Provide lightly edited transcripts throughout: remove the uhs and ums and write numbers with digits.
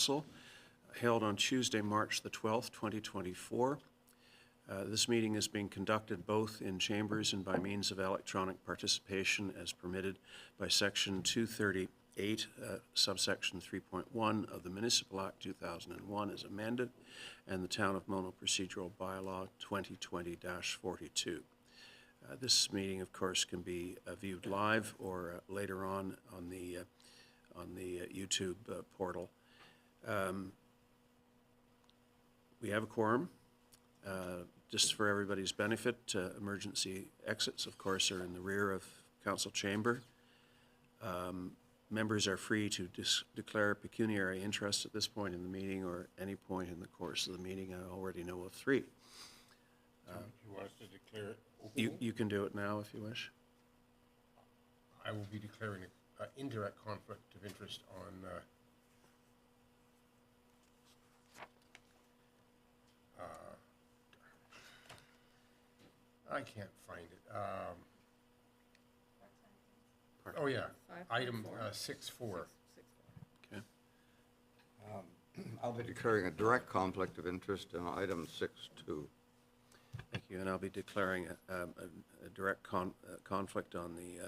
Council, held on Tuesday, March the 12th, 2024. This meeting is being conducted both in chambers and by means of electronic participation as permitted by Section 238, subsection 3.1 of the Municipal Act 2001 as amended, and the Town of Mono Procedural Bylaw 2020-42. This meeting, of course, can be viewed live or later on the YouTube portal. We have a quorum. Just for everybody's benefit, emergency exits, of course, are in the rear of council chamber. Members are free to declare pecuniary interest at this point in the meeting or any point in the course of the meeting. I already know of 3. You want us to declare it open? You can do it now if you wish. I will be declaring an indirect conflict of interest on I can't find it. Oh, yeah, item 6.4. Okay. I'll be declaring a direct conflict of interest on item 6.2. Thank you, and I'll be declaring a direct conflict on the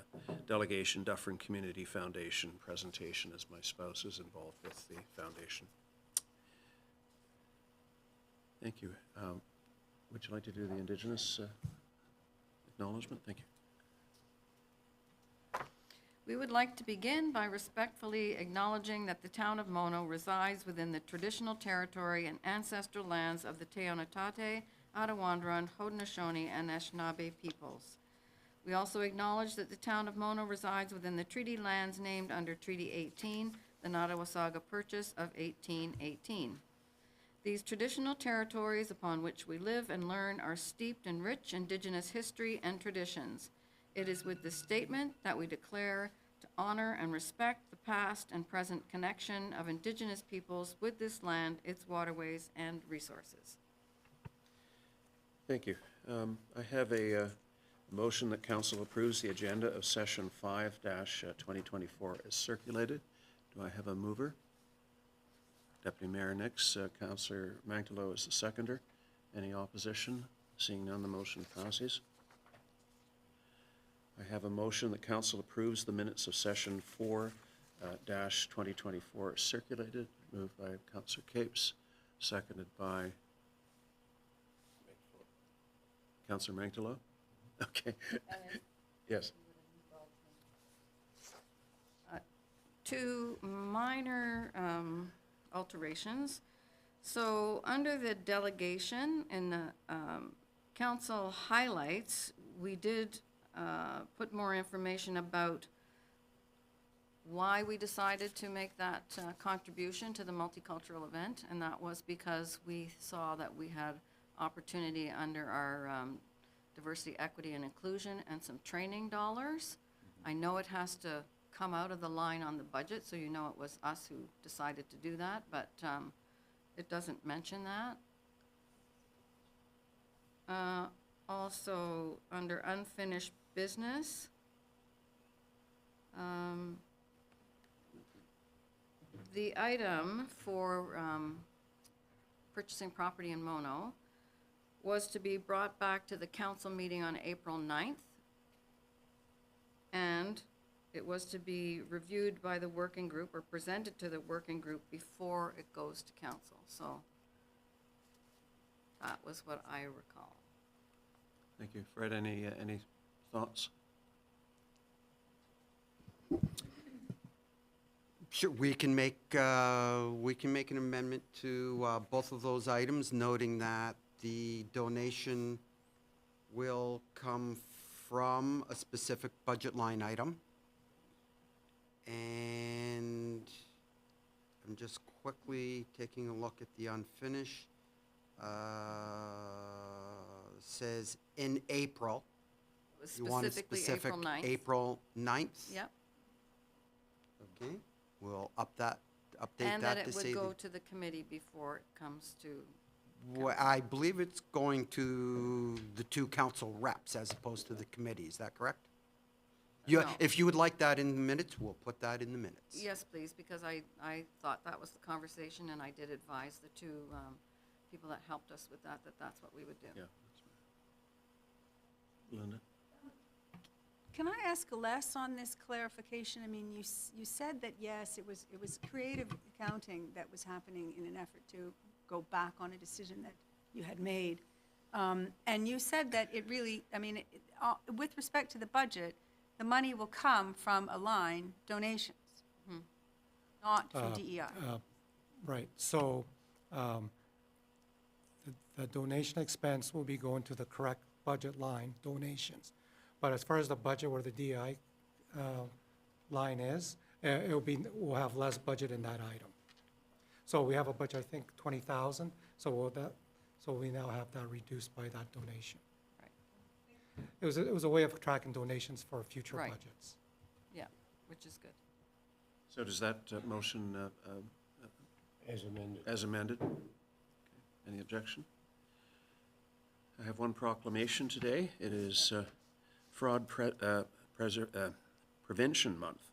delegation Dufferin Community Foundation presentation, as my spouse is involved with the foundation. Thank you. Would you like to do the Indigenous acknowledgement? Thank you. We would like to begin by respectfully acknowledging that the town of Mono resides within the traditional territory and ancestral lands of the Teonatate, Attawandaron, Haudenosaunee, and Anishinaabe peoples. We also acknowledge that the town of Mono resides within the treaty lands named under Treaty 18, the Nottawasaga Purchase of 1818. These traditional territories upon which we live and learn are steeped in rich Indigenous history and traditions. It is with this statement that we declare to honor and respect the past and present connection of Indigenous peoples with this land, its waterways, and resources. Thank you. I have a motion that council approves the agenda of session 5-2024 as circulated. Do I have a mover? Deputy Mayor Nix, Councillor Manktelow is the seconder. Any opposition? Seeing none, the motion passes. I have a motion that council approves the minutes of session 4-2024 as circulated. Moved by Councillor Capes, seconded by Councillor Manktelow? Okay. Yes. 2 minor alterations. So under the delegation in the council highlights, we did put more information about why we decided to make that contribution to the multicultural event, and that was because we saw that we had opportunity under our diversity, equity, and inclusion and some training dollars. I know it has to come out of the line on the budget, so you know it was us who decided to do that, but it doesn't mention that. Also, under unfinished business, the item for purchasing property in Mono was to be brought back to the council meeting on April 9th, and it was to be reviewed by the working group or presented to the working group before it goes to council. So that was what I recall. Thank you. Fred, any thoughts? Sure, we can make an amendment to both of those items, noting that the donation will come from a specific budget line item. And I'm just quickly taking a look at the unfinished. Says in April. It was You want it specifically specific April 9th. April 9th? Yep. Okay, we'll update And that that to it say would go to the committee before it comes to, Well, I believe it's going to the 2 council reps as opposed to the committee, is that correct? You, No. if you would like that in the minutes, we'll put that in the minutes. Yes, please, because I thought that was the conversation, and I did advise the two people that helped us with that, that's what we would do. Yeah. Linda? Can I ask less on this clarification? I mean, you said that, yes, it was creative accounting that was happening in an effort to go back on a decision that you had made. And you said that it really, I mean, with respect to the budget, the money will come from a line, donations, not from DEI. Right, so the donation expense will be going to the correct budget line, donations. But as far as the budget where the DI line is, we'll have less budget in that item. So we have a budget, I think, 20,000, so we now have that reduced by that donation. Right. It was a way of tracking donations for future Right. budgets. Yeah, which is good. So does that motion As amended. as amended? Okay. Any objection? I have one proclamation today. It is Fraud Prevention Month.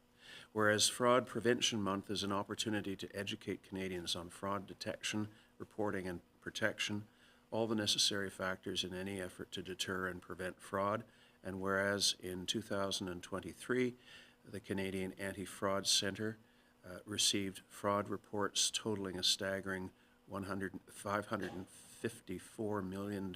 Whereas Fraud Prevention Month is an opportunity to educate Canadians on fraud detection, reporting, and protection, all the necessary factors in any effort to deter and prevent fraud. And whereas in 2023, the Canadian Anti-Fraud Centre received fraud reports totaling a staggering $554 million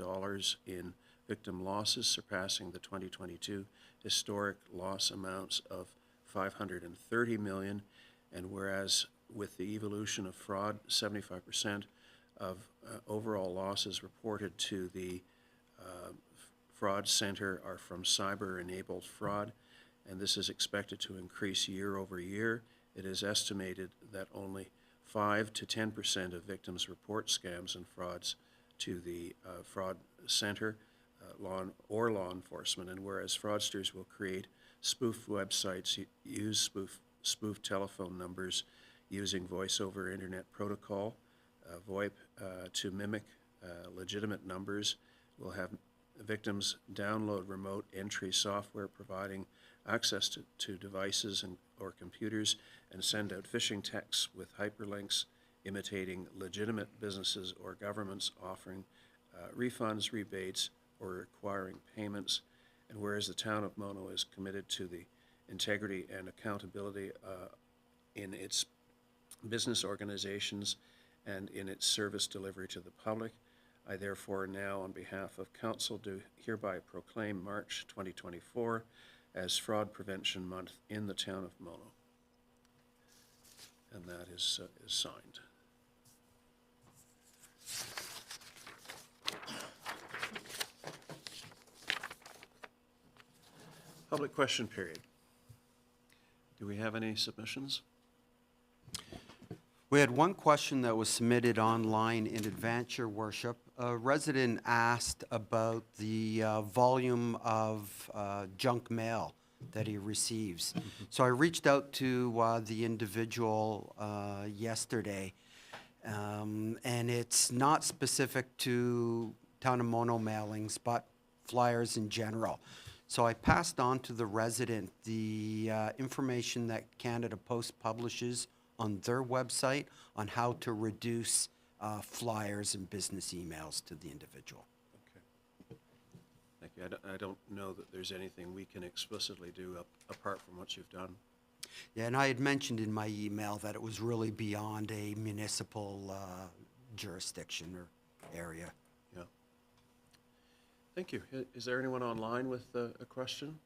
in victim losses, surpassing the 2022 historic loss amounts of $530 million. And whereas with the evolution of fraud, 75% of overall losses reported to the Fraud Center are from cyber-enabled fraud, and this is expected to increase year over year. It is estimated that only 5 to 10% of victims report scams and frauds to the Fraud Center, law enforcement. And whereas fraudsters will create spoof websites, use spoof telephone numbers using voice over internet protocol, VoIP, to mimic legitimate numbers, will have victims download remote entry software providing access to devices or computers, and send out phishing texts with hyperlinks imitating legitimate businesses or governments offering refunds, rebates, or requiring payments. And whereas the town of Mono is committed to the integrity and accountability in its business organizations and in its service delivery to the public, I therefore now, on behalf of Council, do hereby proclaim March 2024 as Fraud Prevention Month in the town of Mono. And that is signed. Public question period. Do we have any submissions? We had one question that was submitted online in advance, Your Worship. A resident asked about the volume of junk mail that he receives. So I reached out to the individual yesterday, and it's not specific to Town of Mono mailings, but flyers in general. So I passed on to the resident the information that Canada Post publishes on their website on how to reduce flyers and business emails to the individual. Okay. Thank you. I don't know that there's anything we can explicitly do apart from what you've done. Yeah, and I had mentioned in my email that it was really beyond a municipal jurisdiction or area. Yeah. Thank you. Is there anyone online with a question?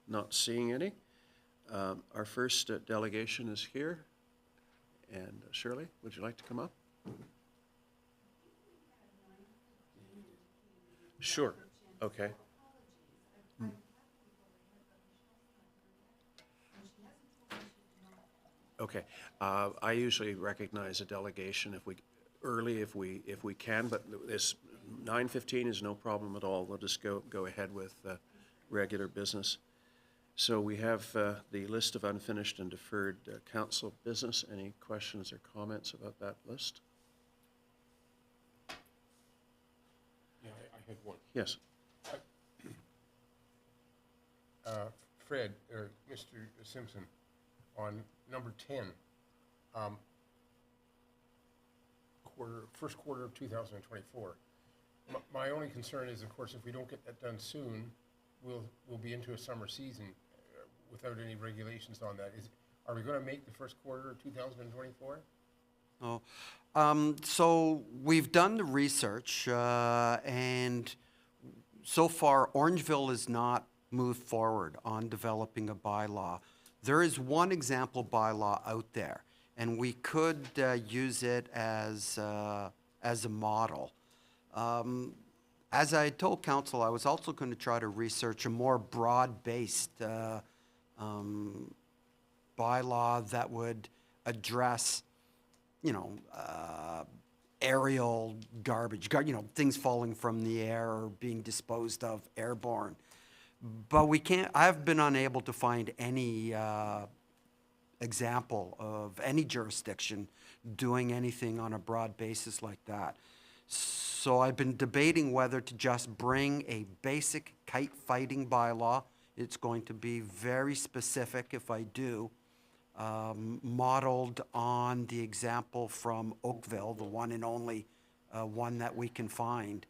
Not seeing any. Our first delegation is here. And Shirley, would you like to come up? Sure. Okay. Okay. I usually recognize a delegation if we can, but this 9:15 is no problem at all. We'll just go ahead with regular business. So we have the list of unfinished and deferred council business. Any questions or comments about that list? had one. Yes. Fred, or Mr. Simpson, on number 10, first quarter of 2024. My only concern is, of course, if we don't get that done soon, we'll be into a summer season without any regulations on that. Are we going to make the first quarter of 2024? So we've done the research, and so far, Orangeville has not moved forward on developing a bylaw. There is one example bylaw out there, and we could use it as a model. As I told council, I was also going to try to research a more broad-based bylaw that would address, aerial garbage, things falling from the air or being disposed of airborne. But I've been unable to find any example of any jurisdiction doing anything on a broad basis like that. So I've been debating whether to just bring a basic kite fighting bylaw. It's going to be very specific if I do, modeled on the example from Oakville, the one and only one that we can find,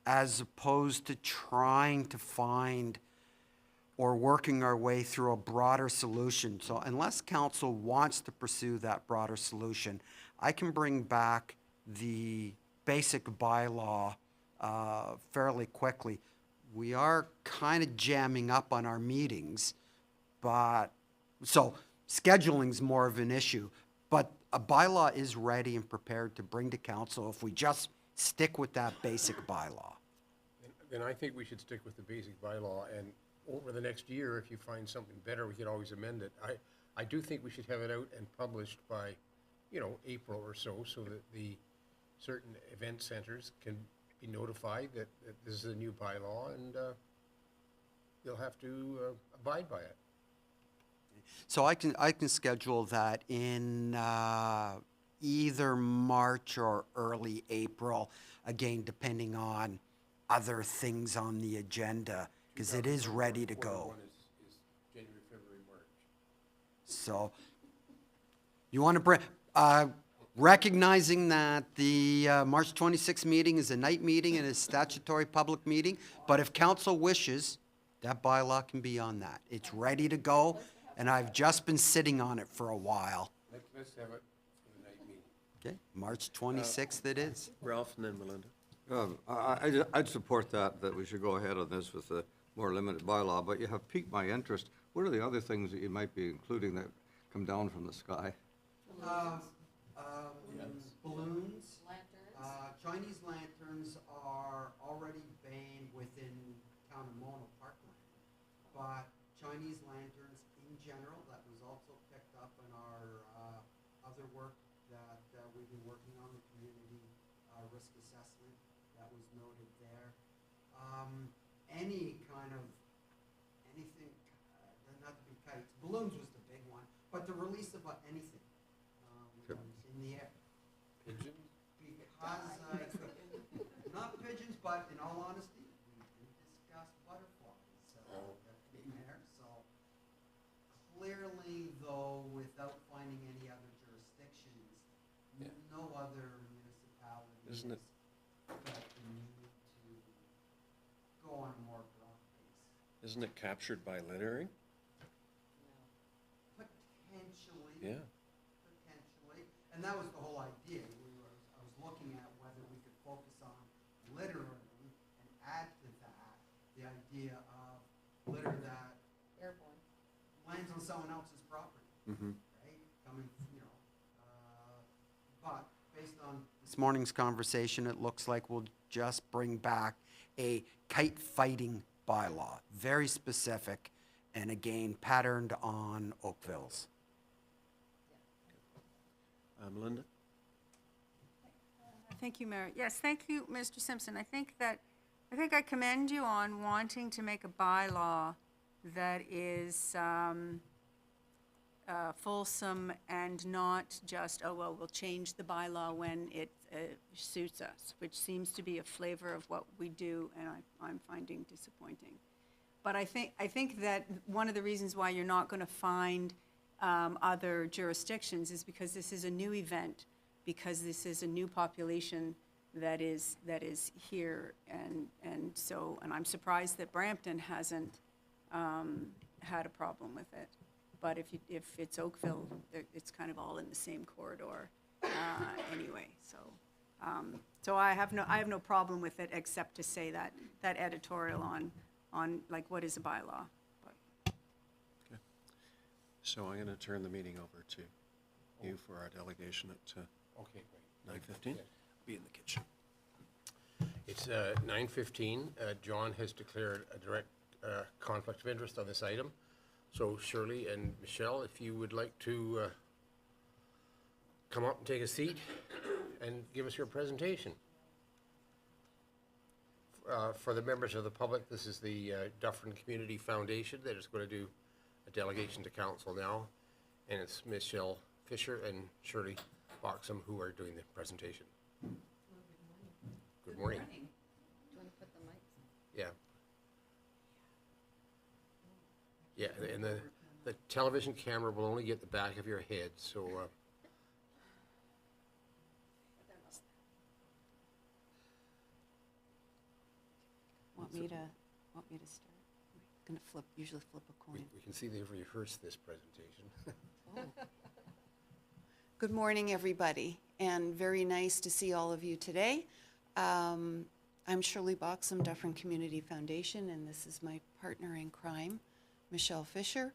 as opposed to trying to find or working our way through a broader solution. So unless council wants to pursue that broader solution, I can bring back the basic bylaw fairly quickly. We are kind of jamming up on our meetings, so scheduling's more of an issue, but a bylaw is ready and prepared to bring to council if we just stick with that basic bylaw. Then I think we should stick with the basic bylaw, and over the next year, if you find something better, we could always amend it. I do think we should have it out and published by, April or so that the certain event centers can be notified that this is a new bylaw, and they'll have to abide by it. So I can schedule that in either March or early April, again, depending on other things on the agenda, because it is ready to Quarter go. one is January, February, March. So you want to bring, recognizing that the March 26th meeting is a night meeting and a statutory public meeting, but if council wishes, that bylaw can be on that. It's ready to go, and I've just been sitting on it for a while. Let's have it for the night meeting. Okay, March 26th it is. Ralph and then Melinda. I'd support that we should go ahead on this with a more limited bylaw, but you have piqued my interest. What are the other things that you might be including that come down from the sky? Balloons. Lanterns. Chinese lanterns are already banned within town of Mono, Parkland. But Chinese lanterns in general, that was also picked up in our other work that we've been working on, the community risk assessment, that was noted there. Anything, not to be kites, balloons was the big one, but the release of anything in the air. Pigeons? Because, not pigeons, but in all honesty, we did discuss butterflies that came there, so clearly, though, without finding any other jurisdictions, no other municipality Isn't it- felt the need to go on a more broad basis. Isn't it captured by littering? Potentially. Yeah. Potentially, and that was the whole idea. I was looking at whether we could focus on littering and add to that the idea of litter that Airborne. lands on someone else's property, right? Coming, but based on this morning's conversation, it looks like we'll just bring back a kite fighting bylaw, very specific, and again, patterned on Oakville's. Melinda? Thank you, Mayor. Yes, thank you, Mr. Simpson. I think I commend you on wanting to make a bylaw that is fulsome and not just, we'll change the bylaw when suits us, which seems to be a flavor of what we do, and I'm finding disappointing. But I think that one of the reasons why you're not going to find other jurisdictions is because this is a new event, because this is a new population that is here, and I'm surprised that Brampton hasn't had a problem with it. But if it's Oakville, it's kind of all in the same corridor anyway. So I have no problem with it, except to say that editorial on like what is a bylaw. But So I'm going to turn the meeting over to you for our delegation at Okay, great. 9:15. Be in the kitchen. It's 9:15. John has declared a direct conflict of interest on this item. So Shirley and Michelle, if you would like to come up and take a seat and give us your presentation. For the members of the public, this is the Dufferin Community Foundation that is going to do a delegation to council now. And it's Michelle Fisher and Shirley Boxham who are doing the presentation. Good morning. Do you want to put the mics? Yeah. Yeah, and the television camera will only get the back of your head, so, want me to start? I'm gonna usually flip a coin. we can see they've rehearsed this presentation. Good morning, everybody, and very nice to see all of you today. I'm Shirley Boxham, Dufferin Community Foundation, and this is my partner in crime, Michelle Fisher.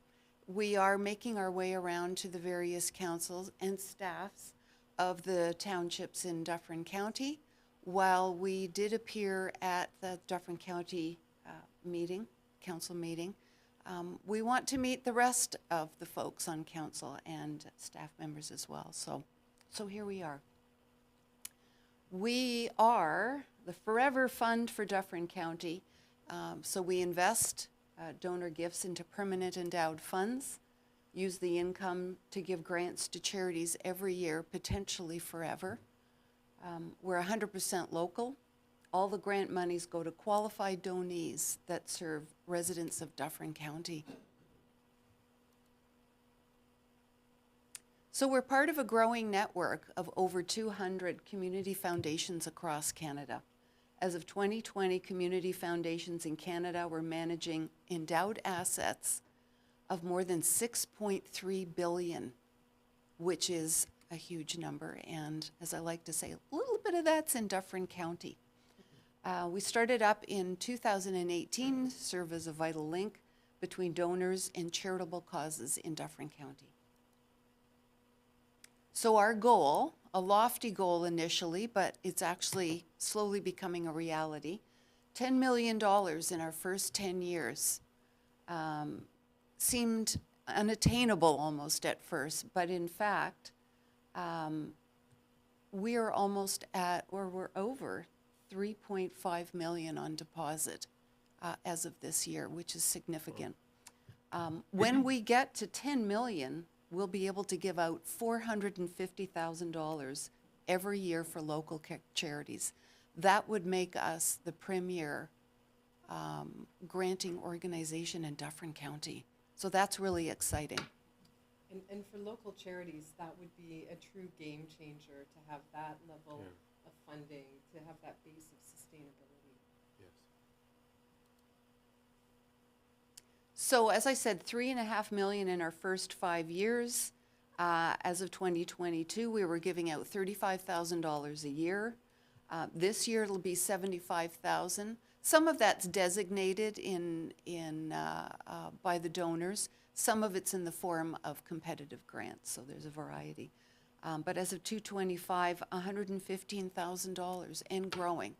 We are making our way around to the various councils and staffs of the townships in Dufferin County. While we did appear at the Dufferin County council meeting, we want to meet the rest of the folks on council and staff members as well. So here we are. We are the forever fund for Dufferin County. So we invest donor gifts into permanent endowed funds, use the income to give grants to charities every year, potentially forever. We're 100% local. All the grant monies go to qualified donees that serve residents of Dufferin County. So we're part of a growing network of over 200 community foundations across Canada. As of 2020, community foundations in Canada were managing endowed assets of more than $6.3 billion, which is a huge number. And as I like to say, a little bit of that's in Dufferin County. We started up in 2018, serve as a vital link between donors and charitable causes in Dufferin County. So our goal, a lofty goal initially, but it's actually slowly becoming a reality, $10 million in our first 10 years seemed unattainable almost at first, but in fact, we are almost at, or we're over 3.5 million on deposit as of this year, which is significant. When we get to 10 million, we'll be able to give out $450,000 every year for local charities. That would make us the premier granting organization in Dufferin County. So that's really exciting. And for local charities, that would be a true game changer to have that level of funding, to have that base of sustainability. Yes. So as I said, $3.5 million in our first 5 years. As of 2022, we were giving out $35,000 a year. This year it'll be $75,000. Some of that's designated by the donors. Some of it's in the form of competitive grants, so there's a variety. But as of 2025, $115,000 and growing.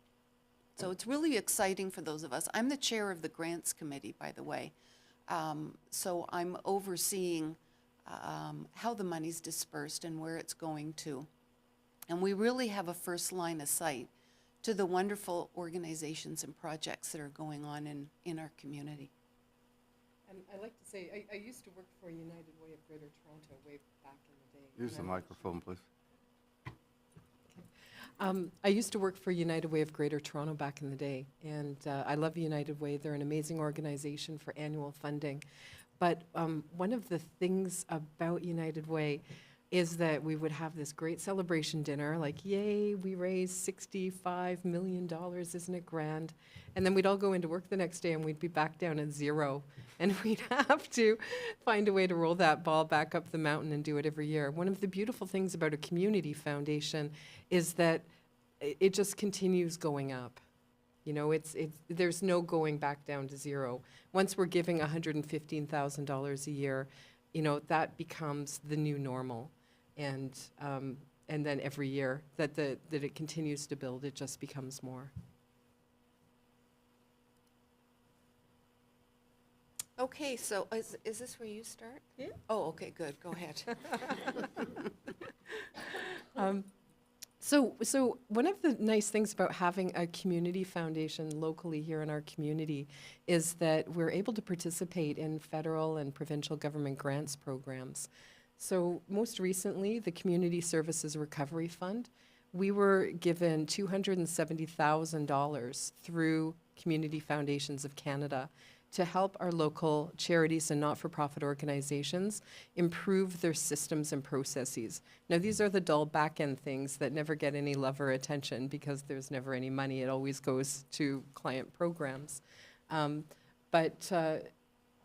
So it's really exciting for those of us. I'm the chair of the grants committee, by the way. So I'm overseeing how the money's dispersed and where it's going to. And we really have a first line of sight to the wonderful organizations and projects that are going on in our community. And I like to say, I used to work for United Way of Greater Toronto way back in the day. Use the microphone, please. I used to work for United Way of Greater Toronto back in the day, and I love United Way. They're an amazing organization for annual funding. But one of the things about United Way is that we would have this great celebration dinner, like, yay, we raised $65 million, isn't it grand? And then we'd all go into work the next day and we'd be back down at zero. And we'd have to find a way to roll that ball back up the mountain and do it every year. One of the beautiful things about a community foundation is that it just continues going up. You know, there's no going back down to zero. Once we're giving $115,000 a year, you know, that becomes the new normal. And then every year that it continues to build, it just becomes more. Okay, so is this where you start? Yeah. Oh, okay, good, go ahead. So one of the nice things about having a community foundation locally here in our community is that we're able to participate in federal and provincial government grants programs. So most recently, the Community Services Recovery Fund, we were given $270,000 through Community Foundations of Canada to help our local charities and not-for-profit organizations improve their systems and processes. Now, these are the dull back-end things that never get any love or attention because there's never any money. It always goes to client programs. But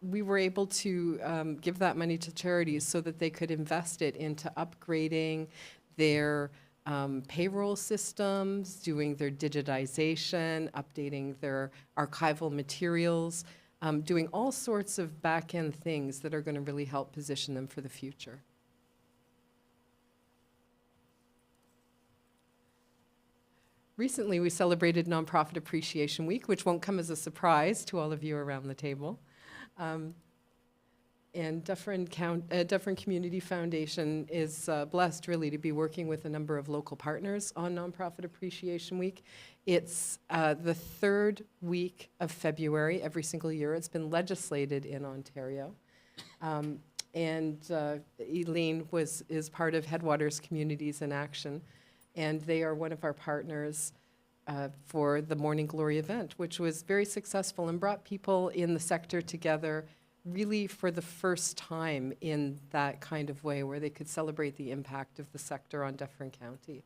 we were able to give that money to charities so that they could invest it into upgrading their payroll systems, doing their digitization, updating their archival materials, doing all sorts of back-end things that are going to really help position them for the future. Recently, we celebrated Nonprofit Appreciation Week, which won't come as a surprise to all of you around the table. And Dufferin Community Foundation is blessed, really, to be working with a number of local partners on Nonprofit Appreciation Week. It's the third week of February every single year. It's been legislated in Ontario. And Eileen is part of Headwaters Communities in Action, and they are one of our partners for the Morning Glory event, which was very successful and brought people in the sector together really for the first time in that kind of way where they could celebrate the impact of the sector on Dufferin County.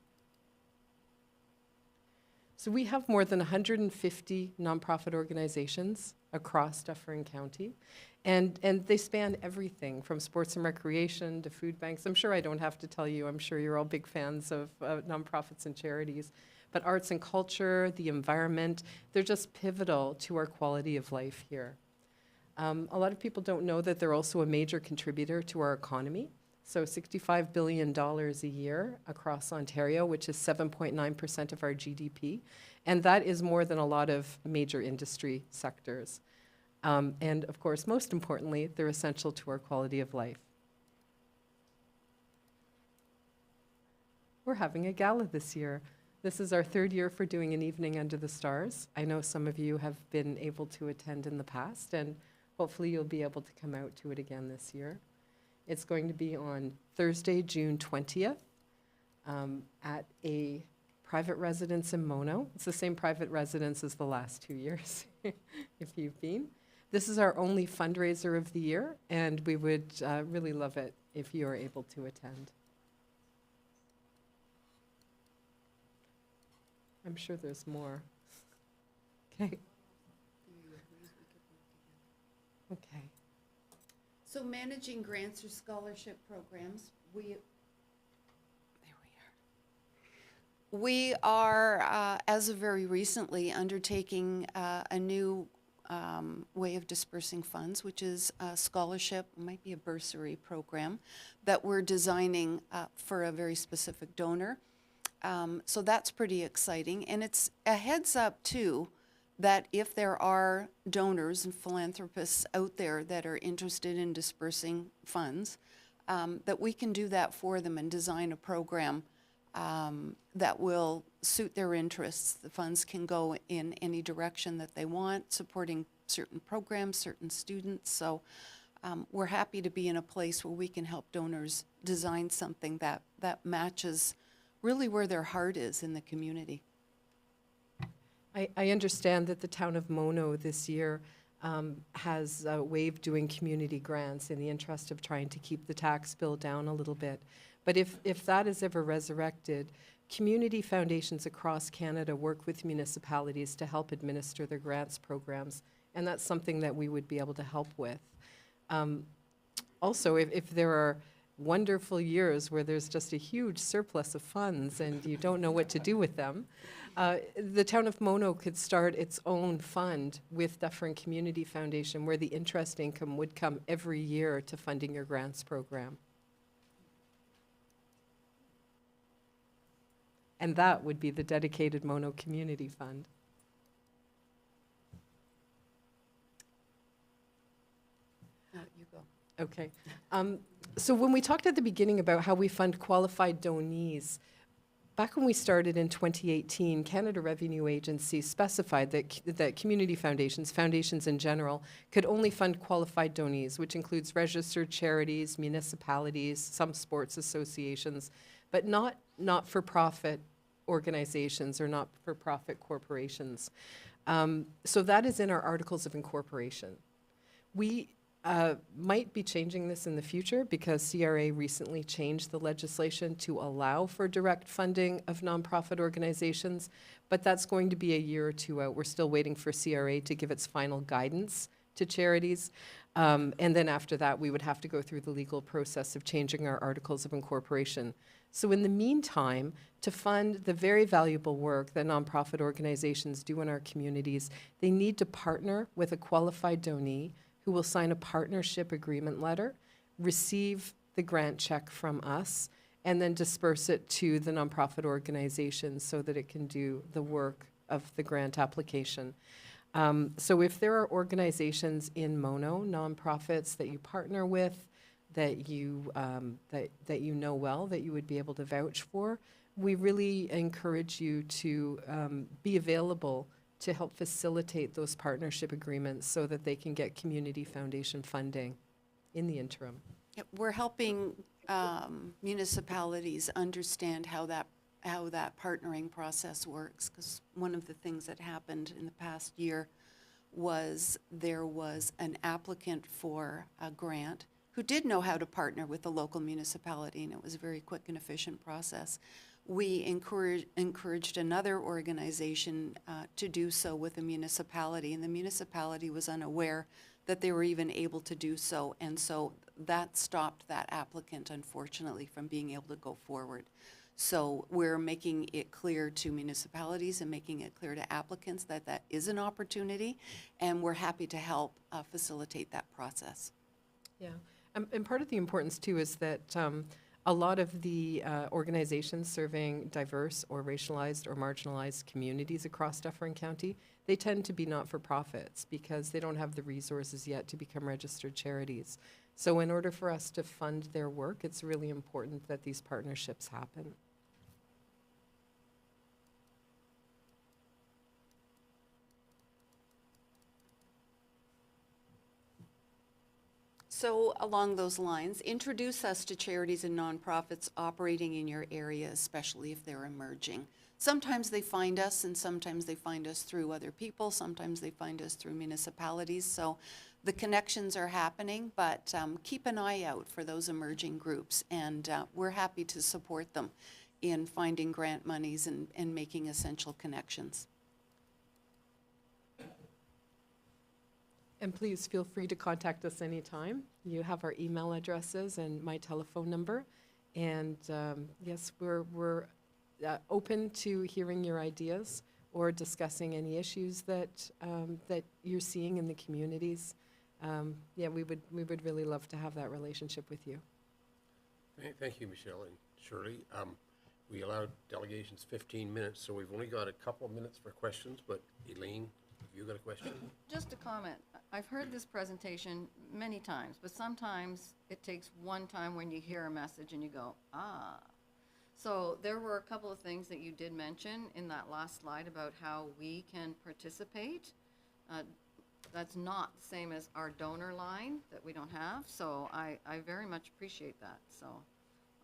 So we have more than 150 nonprofit organizations across Dufferin County, and they span everything from sports and recreation to food banks. I'm sure I don't have to tell you, I'm sure you're all big fans of nonprofits and charities, but arts and culture, the environment, they're just pivotal to our quality of life here. A lot of people don't know that they're also a major contributor to our economy. So $65 billion a year across Ontario, which is 7.9% of our GDP. And that is more than a lot of major industry sectors. And of course, most importantly, they're essential to our quality of life. We're having a gala this year. This is our third year for doing an evening under the stars. I know some of you have been able to attend in the past, and hopefully you'll be able to come out to it again this year. It's going to be on Thursday, June 20th, at a private residence in Mono. It's the same private residence as the last 2 years, if you've been. This is our only fundraiser of the year, and we would really love it if you are able to attend. I'm sure there's more. Okay. Okay. So managing grants or scholarship programs, we are, as of very recently, undertaking a new way of dispersing funds, which is a scholarship, might be a bursary program, that we're designing for a very specific donor. So that's pretty exciting. And it's a heads up, too, that if there are donors and philanthropists out there that are interested in dispersing funds, that we can do that for them and design a program that will suit their interests. The funds can go in any direction that they want, supporting certain programs, certain students. So we're happy to be in a place where we can help donors design something that matches really where their heart is in the community. I understand that the town of Mono this year has waived doing community grants in the interest of trying to keep the tax bill down a little bit. But if that is ever resurrected, community foundations across Canada work with municipalities to help administer their grants programs, and that's something that we would be able to help with. Also, if there are wonderful years where there's just a huge surplus of funds and you don't know what to do with them, the town of Mono could start its own fund with Dufferin Community Foundation where the interest income would come every year to funding your grants program. And that would be the dedicated Mono Community Fund. You go. Okay. So when we talked at the beginning about how we fund qualified donees, back when we started in 2018, Canada Revenue Agency specified that community foundations in general, could only fund qualified donees, which includes registered charities, municipalities, some sports associations, but not for-profit organizations or not-for-profit corporations. So that is in our Articles of Incorporation. We might be changing this in the future because CRA recently changed the legislation to allow for direct funding of nonprofit organizations, but that's going to be a year or two out. We're still waiting for CRA to give its final guidance to charities. And then after that, we would have to go through the legal process of changing our Articles of Incorporation. So in the meantime, to fund the very valuable work that nonprofit organizations do in our communities, they need to partner with a qualified donee who will sign a partnership agreement letter, receive the grant check from us, and then disperse it to the nonprofit organization so that it can do the work of the grant application. So if there are organizations in Mono, nonprofits that you partner with, that you know well, that you would be able to vouch for, we really encourage you to be available to help facilitate those partnership agreements so that they can get community foundation funding in the interim. We're helping municipalities understand how that partnering process works, because one of the things that happened in the past year was there was an applicant for a grant who did know how to partner with the local municipality, and it was a very quick and efficient process. We encouraged another organization to do so with a municipality, and the municipality was unaware that they were even able to do so, and so that stopped that applicant, unfortunately, from being able to go forward. So we're making it clear to municipalities and making it clear to applicants that that is an opportunity, and we're happy to help facilitate that process. Yeah, and part of the importance too is that a lot of the organizations serving diverse or racialized or marginalized communities across Dufferin County, they tend to be not-for-profits because they don't have the resources yet to become registered charities. So in order for us to fund their work, it's really important that these partnerships happen. So along those lines, introduce us to charities and nonprofits operating in your area, especially if they're emerging. Sometimes they find us, and sometimes they find us through other people. Sometimes they find us through municipalities. So the connections are happening, but keep an eye out for those emerging groups, and we're happy to support them in finding grant monies and making essential connections. And please feel free to contact us anytime. You have our email addresses and my telephone number. And yes, we're open to hearing your ideas or discussing any issues that that you're seeing in the communities. Yeah, we would really love to have that relationship with you. Thank you, Michelle and Shirley. We allowed delegations 15 minutes, so we've only got a couple of minutes for questions, but Elaine, have you got a question? Just a comment. I've heard this presentation many times, but sometimes it takes one time when you hear a message and you go, ah. So there were a couple of things that you did mention in that last slide about how we can participate. That's not the same as our donor line that we don't have, so I very much appreciate that. So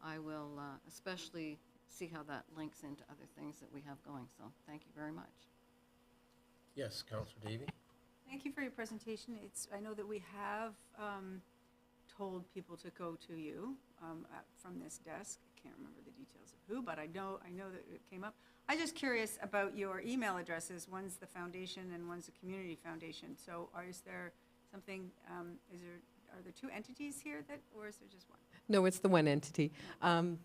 I will especially see how that links into other things that we have going, so thank you very much. Yes, Councillor Davy? Thank you for your presentation. I know that we have told people to go to you from this desk. I can't remember the details of who, but I know that it came up. I'm just curious about your email addresses. One's the foundation and one's the community foundation. So is there something, are there two entities here or is there just one? No, it's the one entity. And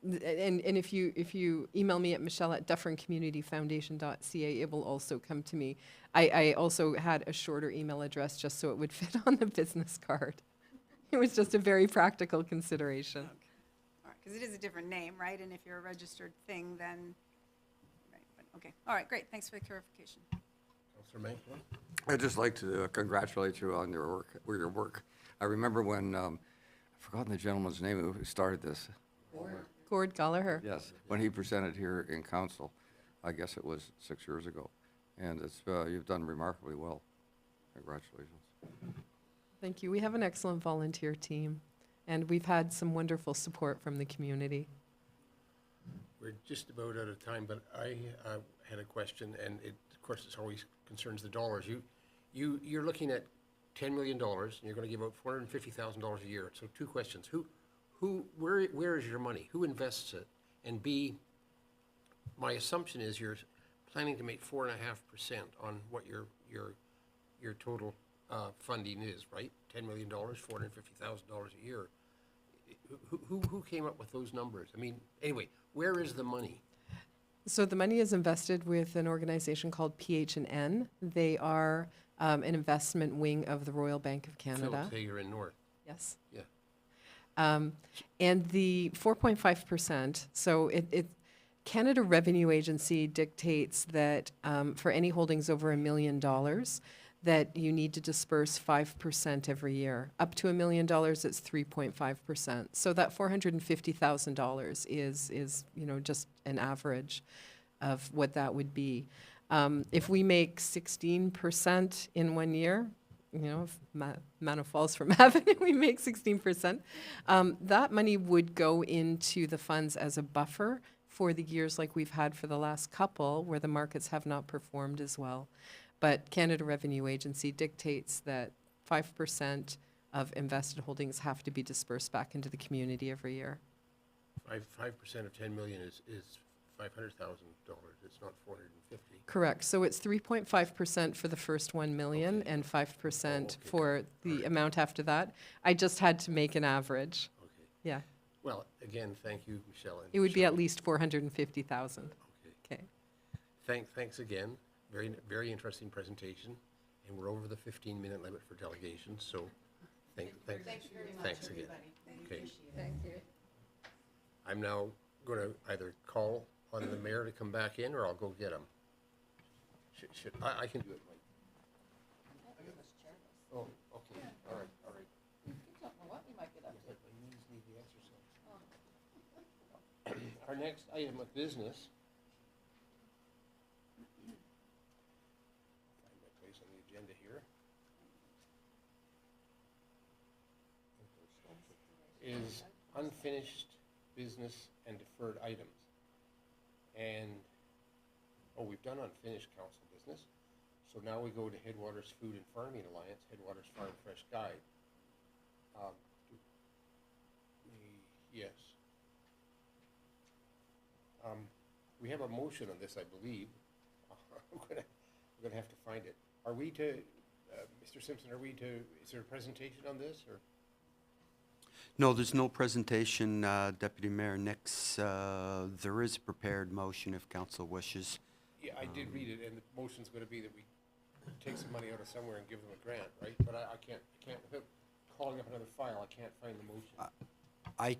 if you email me at michelle@dufferincommunityfoundation.ca, it will also come to me. I also had a shorter email address just so it would fit on the business card. It was just a very practical consideration. Okay. All right, because it is a different name, right? And if you're a registered thing, then, right, but, okay. All right, great. Thanks for the clarification. Councillor Manktelow? I'd just like to congratulate you on your work. I remember when, I've forgotten the gentleman's name who started this. Gord Gallagher. Yes, when he presented here in council, I guess it was 6 years ago. And you've done remarkably well. Congratulations. Thank you. We have an excellent volunteer team, and we've had some wonderful support from the community. We're just about out of time, but I had a question, and of course, it always concerns the dollars. You're looking at $10 million, and you're going to give out $450,000 a year. So two questions: where is your money? Who invests it? And B, my assumption is you're planning to make 4.5% on what your total funding is, right? $10 million, $450,000 a year. Who came up with those numbers? I mean, anyway, where is the money? So the money is invested with an organization called PH&N. They are an investment wing of the Royal Bank of Canada. Philip Hager in North. Yes. Yeah. And the 4.5%, so Canada Revenue Agency dictates that for any holdings over $1 million, that you need to disperse 5% every year. Up to $1 million, it's 3.5%. So that $450,000 is just an average of what that would be. If we make 16% in 1 year, if manna falls from heaven and we make 16%, that money would go into the funds as a buffer for the years like we've had for the last couple where the markets have not performed as well. But Canada Revenue Agency dictates that 5% of invested holdings have to be dispersed back into the community every year. 5% of 10 million is $500,000. It's not 450. Correct. So it's 3.5% for the first 1 million and 5% for the amount after that. I just had to make an average. Okay. Yeah. Well, again, thank you, Michelle. It would be at least 450,000. Okay. Okay. Thanks again. Very, very interesting presentation. And we're over the 15-minute limit for delegations, so thanks again. Okay. Thank you. I'm now going to either call on the mayor to come back in, or I'll go get him. I can do it, Mike. Oh, okay, all right. You don't know what you might get up to. But my knees need the exercise. Our next item of business. Find my place on the agenda here. Is unfinished business and deferred items. And, we've done unfinished council business. So now we go to Headwaters Food and Farming Alliance, Headwaters Farm Fresh Guide. Yes. We have a motion on this, I believe. I'm gonna have to find it. Are we to, Mr. Simpson, is there a presentation on this, or? No, there's no presentation, Deputy Mayor Nix. There is a prepared motion if council wishes. Yeah, I did read it, and the motion's gonna be that we take some money out of somewhere and give them a grant, right? But I can't, without calling up another file, I can't find the motion. I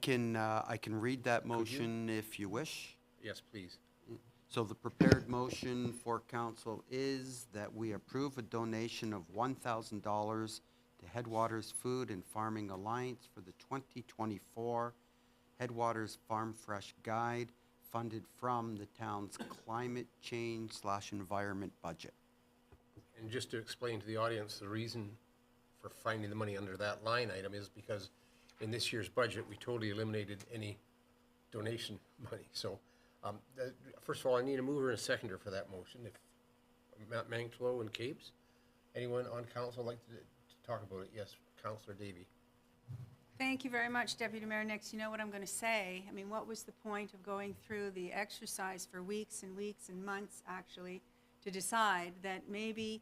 can read that motion if you wish. Yes, please. So the prepared motion for council is that we approve a donation of $1,000 to Headwaters Food and Farming Alliance for the 2024 Headwaters Farm Fresh Guide, funded from the town's climate change/environment budget. And just to explain to the audience, the reason for finding the money under that line item is because in this year's budget, we totally eliminated any donation money. So First of all, I need a mover and a seconder for that motion. If Manktelow and Capes, anyone on council like to talk about it? Yes, Councillor Davy. Thank you very much, Deputy Mayor Nix. You know what I'm going to say? I mean, what was the point of going through the exercise for weeks and weeks and months, actually, to decide that maybe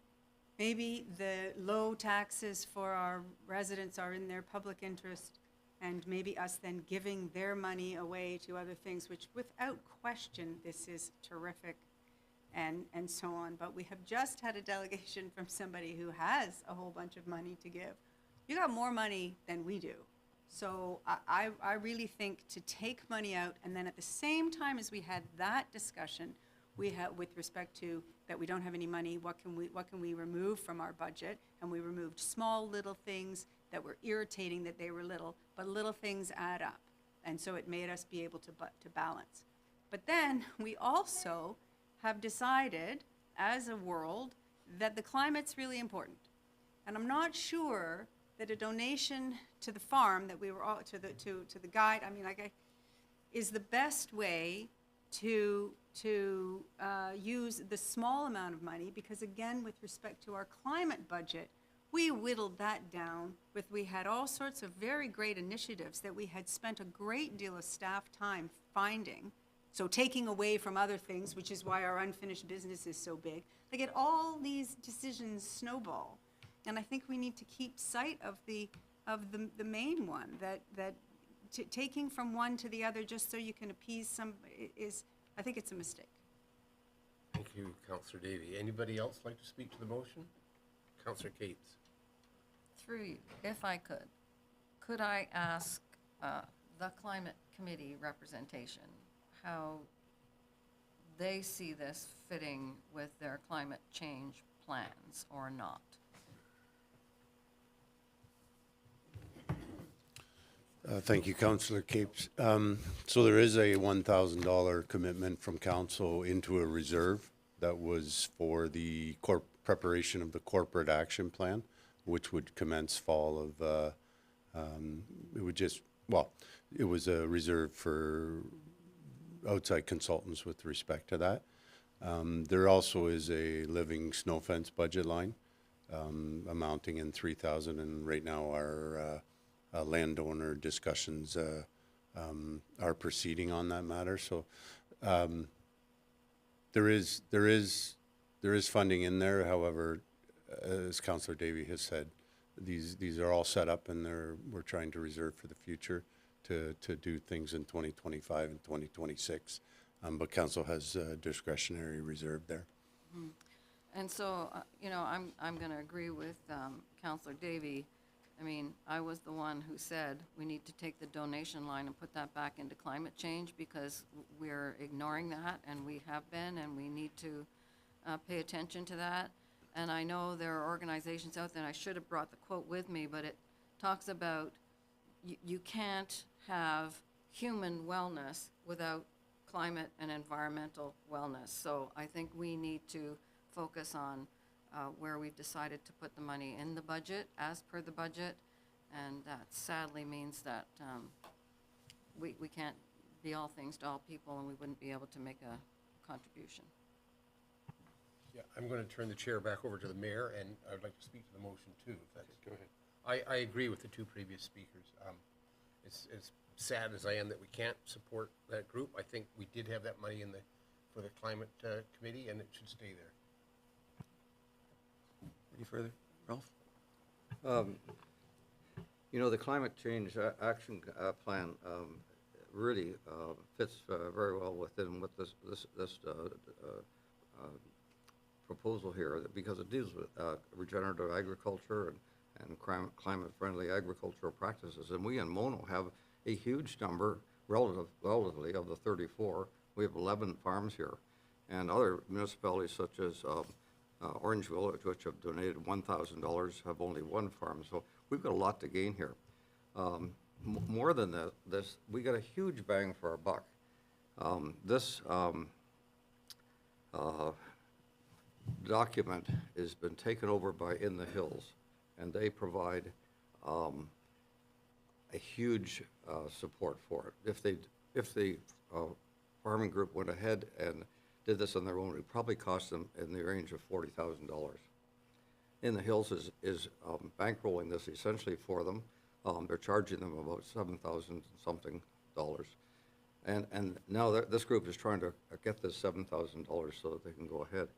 the low taxes for our residents are in their public interest, and maybe us then giving their money away to other things, which without question, this is terrific, and so on. But we have just had a delegation from somebody who has a whole bunch of money to give. You got more money than we do. So I really think to take money out, and then at the same time as we had that discussion, we had, with respect to that we don't have any money, what can we remove from our budget? And we removed small little things that were irritating that they were little, but little things add up. And so it made us be able to balance. But then we also have decided as a world that the climate's really important. And I'm not sure that a donation to the farm that we were all, to the guide, I mean, is the best way to use the small amount of money, because again, with respect to our climate budget, we whittled that down we had all sorts of very great initiatives that we had spent a great deal of staff time finding. So taking away from other things, which is why our unfinished business is so big. Like, all these decisions snowball. And I think we need to keep sight of the main one, that taking from one to the other just so you can appease some I think it's a mistake. Thank you, Councillor Davy. Anybody else like to speak to the motion? Councillor Capes. Through you, if I could I ask the Climate Committee representation how they see this fitting with their climate change plans or not? Thank you, Councillor Capes. So there is a $1,000 commitment from council into a reserve that was for the preparation of the corporate action plan, which would commence fall of, it was a reserve for outside consultants with respect to that. There also is a living snow fence budget line amounting in $3,000, and right now our landowner discussions are proceeding on that matter. So there is funding in there. However, as Councillor Davy has said, these are all set up, and we're trying to reserve for the future to do things in 2025 and 2026. But council has a discretionary reserve there. Mm-hmm. And so, I'm going to agree with Councillor Davy. I mean, I was the one who said we need to take the donation line and put that back into climate change, because we're ignoring that, and we have been, and we need to pay attention to that. And I know there are organizations out there, and I should have brought the quote with me, but it talks about you can't have human wellness without climate and environmental wellness. So I think we need to focus on where we've decided to put the money in the budget, as per the budget, and that sadly means that we can't be all things to all people, and we wouldn't be able to make a contribution. Yeah, I'm going to turn the chair back over to the mayor, and I would like to speak to the motion too, if that's. Go ahead. I agree with the two previous speakers. As sad as I am that we can't support that group, I think we did have that money for the climate committee, and it should stay there. Any further? Ralph? The climate change action plan really fits very well within what this proposal here, because it deals with regenerative agriculture and climate-friendly agricultural practices. And we in Mono have a huge number, relatively, of the 34. We have 11 farms here. And other municipalities such as Orangeville, which have donated $1,000, have only one farm. So we've got a lot to gain here. More than this, we got a huge bang for our buck. This document has been taken over by In the Hills, and they provide a huge support for it. If the farming group went ahead and did this on their own, it probably cost them in the range of $40,000. In the Hills is bankrolling this essentially for them. They're charging them about $7,000 something dollars. And now this group is trying to get this $7,000 so that they can go ahead.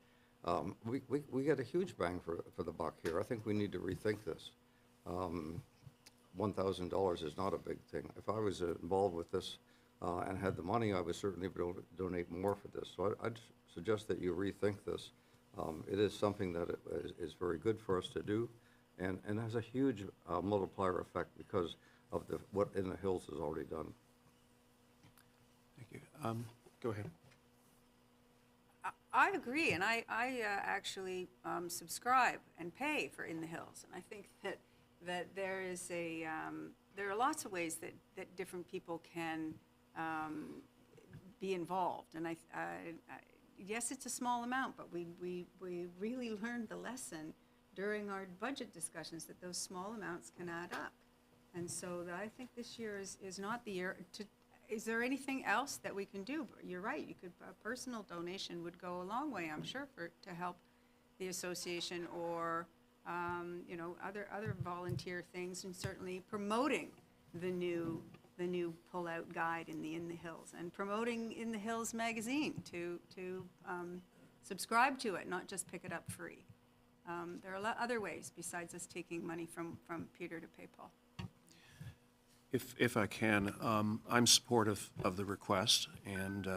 We get a huge bang for the buck here. I think we need to rethink this. $1,000 is not a big thing. If I was involved with this and had the money, I would certainly donate more for this. So I'd suggest that you rethink this. It is something that is very good for us to do and has a huge multiplier effect because of what In the Hills has already done. Thank you. Go ahead. I agree, and I actually subscribe and pay for In the Hills, and I think that there is there are lots of ways that different people can be involved, and yes, it's a small amount, but we really learned the lesson during our budget discussions that those small amounts can add up, and so I think this year is not the year to. Is there anything else that we can do? You're right. A personal donation would go a long way, I'm sure, to help the association, or other volunteer things, and certainly promoting the new pull-out guide in the Hills, and promoting In the Hills magazine to subscribe to it, not just pick it up free. There are other ways besides us taking money from Peter to pay Paul. If I can, I'm supportive of the request, and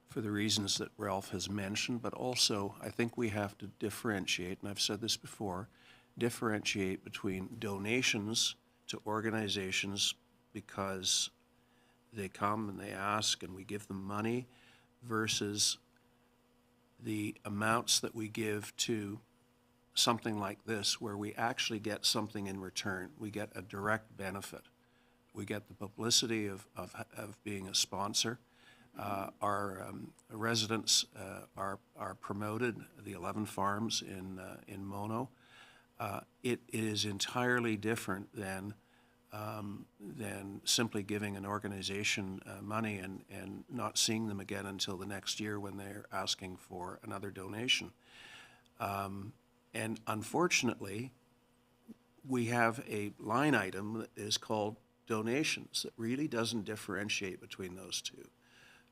for the reasons that Ralph has mentioned, but also I think we have to differentiate, and I've said this before, differentiate between donations to organizations because they come and they ask and we give them money versus the amounts that we give to something like this where we actually get something in return. We get a direct benefit. We get the publicity of being a sponsor. Our residents are promoted, the 11 farms in Mono. It is entirely different than simply giving an organization money and not seeing them again until the next year when they're asking for another donation. And unfortunately, we have a line item that is called donations that really doesn't differentiate between those two.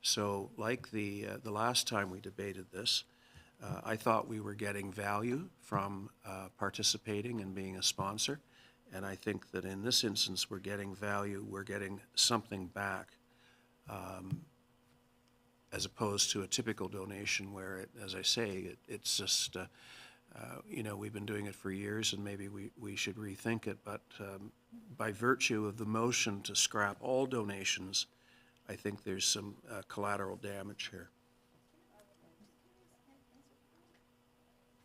So like the last time we debated this, I thought we were getting value from participating and being a sponsor. And I think that in this instance, we're getting value, we're getting something back, as opposed to a typical donation where, as I say, it's just, we've been doing it for years and maybe we should rethink it. But by virtue of the motion to scrap all donations, I think there's some collateral damage here.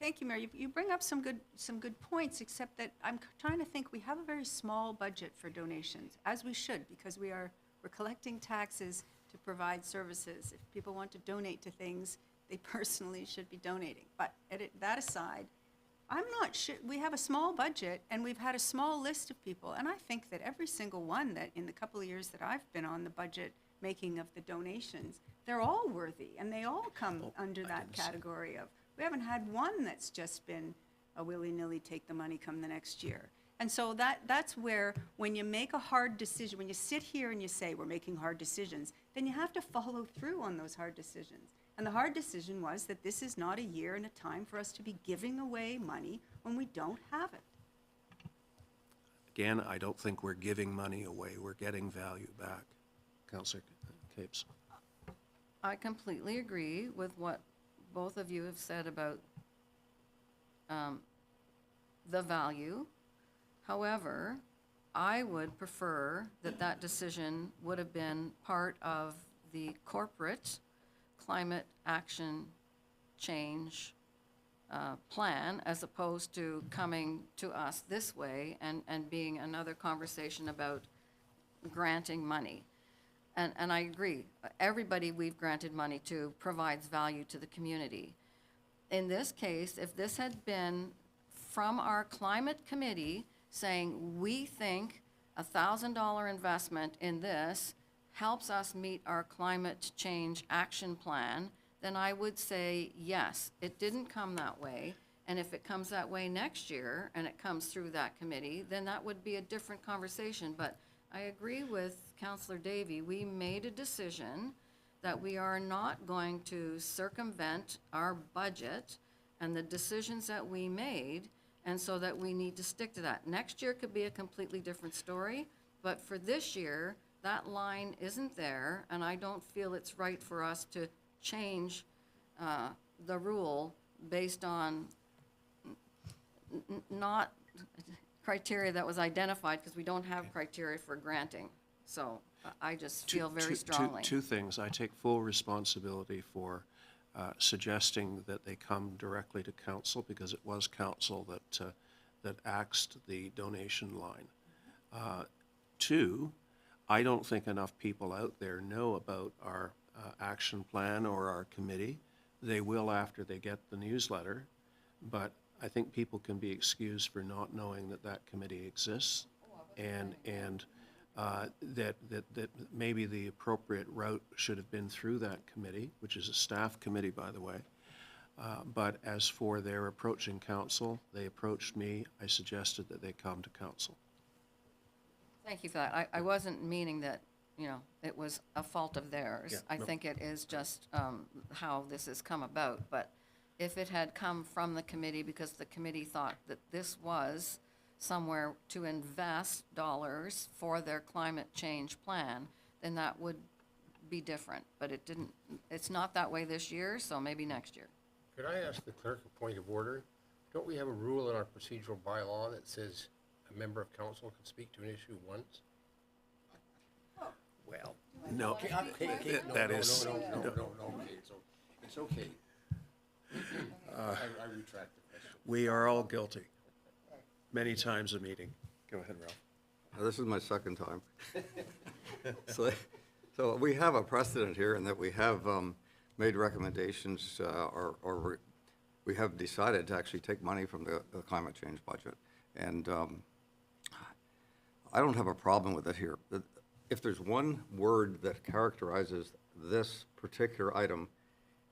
Thank you, Mayor. You bring up some good points, except that I'm trying to think we have a very small budget for donations, as we should, because we're collecting taxes to provide services. If people want to donate to things, they personally should be donating. But that aside, I'm not sure, we have a small budget and we've had a small list of people, and I think that every single one that in the couple of years that I've been on the budget making of the donations, they're all worthy and they all come under that category of, we haven't had one that's just been a willy-nilly take the money, come the next year. And so that's where, when you make a hard decision, when you sit here and you say we're making hard decisions, then you have to follow through on those hard decisions. And the hard decision was that this is not a year and a time for us to be giving away money when we don't have it. Again, I don't think we're giving money away, we're getting value back. Councillor Capes. I completely agree with what both of you have said about the value. However, I would prefer that decision would have been part of the corporate climate action change plan, as opposed to coming to us this way and being another conversation about granting money. And I agree, everybody we've granted money to provides value to the community. In this case, if this had been from our climate committee saying, we think $1,000 investment in this helps us meet our climate change action plan, then I would say yes. It didn't come that way, and if it comes that way next year and it comes through that committee, then that would be a different conversation. But I agree with Councillor Davy. We made a decision that we are not going to circumvent our budget and the decisions that we made, and so that we need to stick to that. Next year could be a completely different story, but for this year, that line isn't there, and I don't feel it's right for us to change the rule based on not criteria that was identified, because we don't have criteria for granting. So I just feel very strongly. Two things. I take full responsibility for suggesting that they come directly to council, because it was council that axed the donation line. Two, I don't think enough people out there know about our action plan or our committee. They will after they get the newsletter, but I think people can be excused for not knowing that that committee exists, and that maybe the appropriate route should have been through that committee, which is a staff committee, by the way. But as for their approaching council, they approached me. I suggested that they come to council. Thank you for that. I wasn't meaning that, you know, it was a fault of theirs. Yeah, I no. think it is just how this has come about. But if it had come from the committee because the committee thought that this was somewhere to invest dollars for their climate change plan, then that would be different. But it didn't, it's not that way this year, so maybe next year. Could I ask the clerk a point of order? Don't we have a rule in our procedural bylaw that says a member of council can speak to an issue once? Well, no, Okay, that is, No, okay, it's okay. I retract the question. we are all guilty. Many times a meeting. Go ahead, Ralph. This is my second time. So we have a precedent here in that we have made recommendations, or we have decided to actually take money from the climate change budget. And I don't have a problem with it here. If there's one word that characterizes this particular item,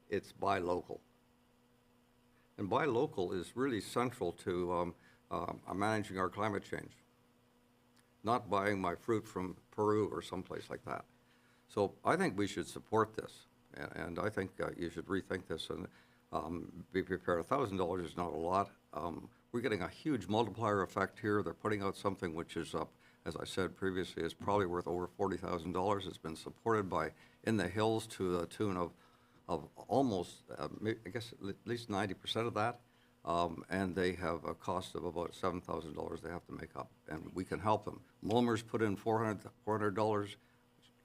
it's buy local. And buy local is really central to managing our climate change. Not buying my fruit from Peru or someplace like that. So I think we should support this, and I think you should rethink this and be prepared. $1,000 is not a lot. We're getting a huge multiplier effect here. They're putting out something which is, as I said previously, is probably worth over $40,000. It's been supported by In the Hills to the tune of almost, I guess, at least 90% of that. And they have a cost of about $7,000 they have to make up, and we can help them. Mulmer's put in $400.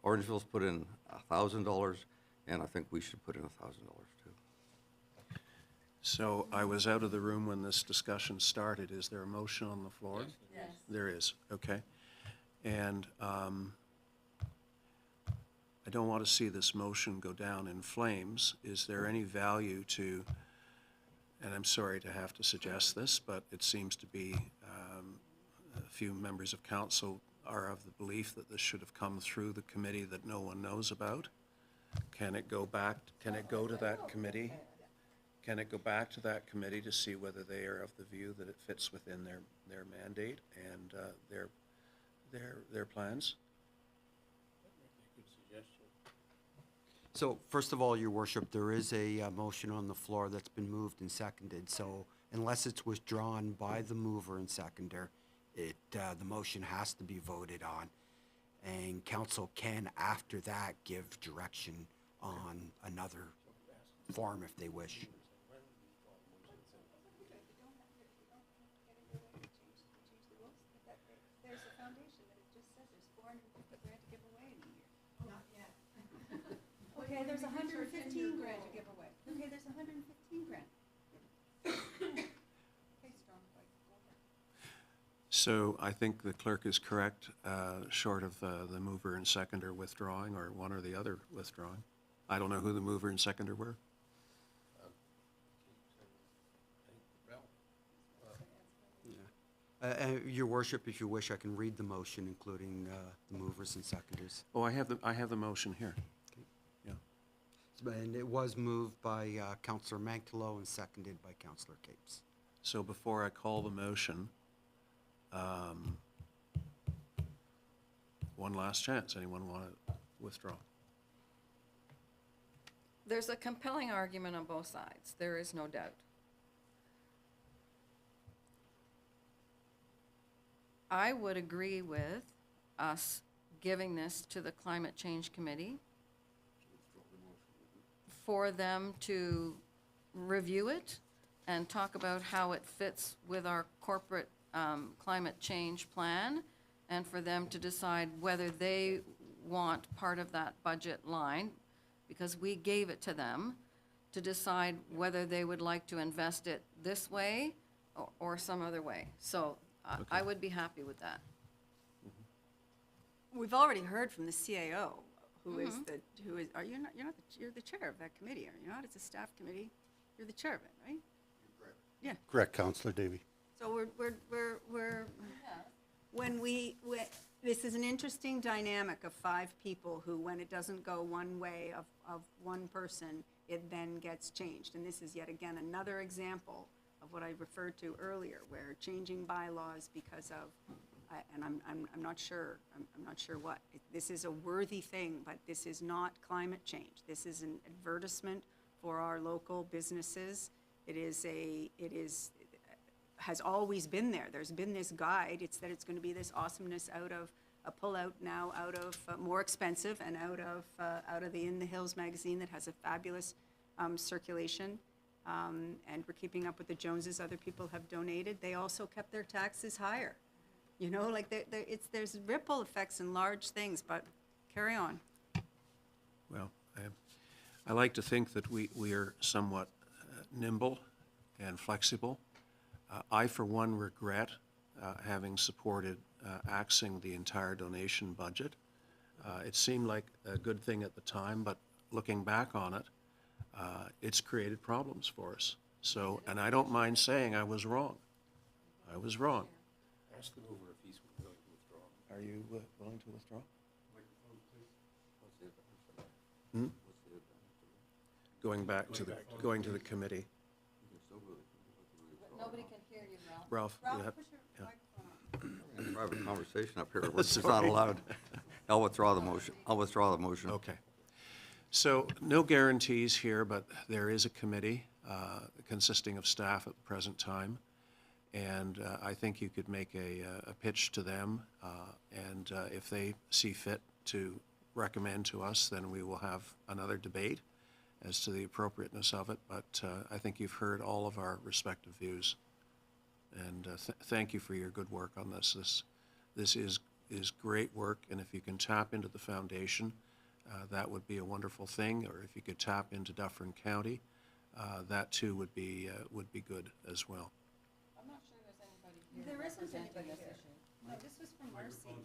Orangeville's put in $1,000, and I think we should put in $1,000 too. So I was out of the room when this discussion started. Is there a motion on the floor? Yes. There is, okay. And I don't want to see this motion go down in flames. Is there any value to, and I'm sorry to have to suggest this, but it seems to be a few members of council are of the belief that this should have come through the committee that no one knows about. Can it go back, can it go to that committee? Can it go back to that committee to see whether they are of the view that it fits within their mandate and their plans? Good suggestion. So, first of all, Your Worship, there is a motion on the floor that's been moved and seconded, so unless it's withdrawn by the mover and seconder, the motion has to be voted on, and council can, after that, give direction on another form if they wish. There's a foundation that it just says there's 450 grand to give away in a year. Not yet. Okay, there's 115 grand to give away. Okay, there's 115 grand. Okay, strong fight. Go ahead. So I think the clerk is correct, short of the mover and seconder withdrawing, or one or the other withdrawing. I don't know who the mover and seconder were. Your worship, if you wish, I can read the motion, including the movers and seconders. Oh, I have the motion here. Yeah. And it was moved by Councillor Manktelow and seconded by Councillor Capes. So before I call the motion, one last chance. Anyone want to withdraw? There's a compelling argument on both sides, there is no doubt. I would agree with us giving this to the Climate Change Committee for them to review it and talk about how it fits with our corporate climate change plan, and for them to decide whether they want part of that budget line, because we gave it to them, to decide whether they would like to invest it this way or some other way. So I would be happy with that. We've already heard from the CAO, who is you're the chair of that committee, are you not? It's a staff committee. You're the chair of it, right? Yeah. Correct, Councillor Davy. So this is an interesting dynamic of 5 people who, when it doesn't go one way of one person, it then gets changed. And this is yet again another example of what I referred to earlier, where changing bylaws because of, and I'm not sure what. This is a worthy thing, but this is not climate change. This is an advertisement for our local businesses. Has always been there. There's been this guide. It's that it's going to be this awesomeness out of a pullout now, out of more expensive, and out of the In the Hills magazine that has a fabulous circulation. And we're keeping up with the Joneses. Other people have donated. They also kept their taxes higher. You know, like there's ripple effects in large things. But carry on. Well, I like to think that we are somewhat nimble and flexible. I, for one, regret having supported axing the entire donation budget. It seemed like a good thing at the time, but looking back on it, it's created problems for us. So, and I don't mind saying I was wrong. I was wrong. Ask the mover if he's willing to withdraw. Are you willing to withdraw? Going to the committee. Nobody can hear you, Ralph. Ralph, yeah. Private conversation up here, which is not allowed. I'll withdraw the motion. Okay. So no guarantees here, but there is a committee consisting of staff at the present time. And I think you could make a pitch to them. And if they see fit to recommend to us, then we will have another debate as to the appropriateness of it. But I think you've heard all of our respective views. And thank you for your good work on this. This is great work, and if you can tap into the foundation, that would be a wonderful thing. Or if you could tap into Dufferin County, that too would be good as well. I'm not sure there's anybody here representing this issue. No, this was from Marcy.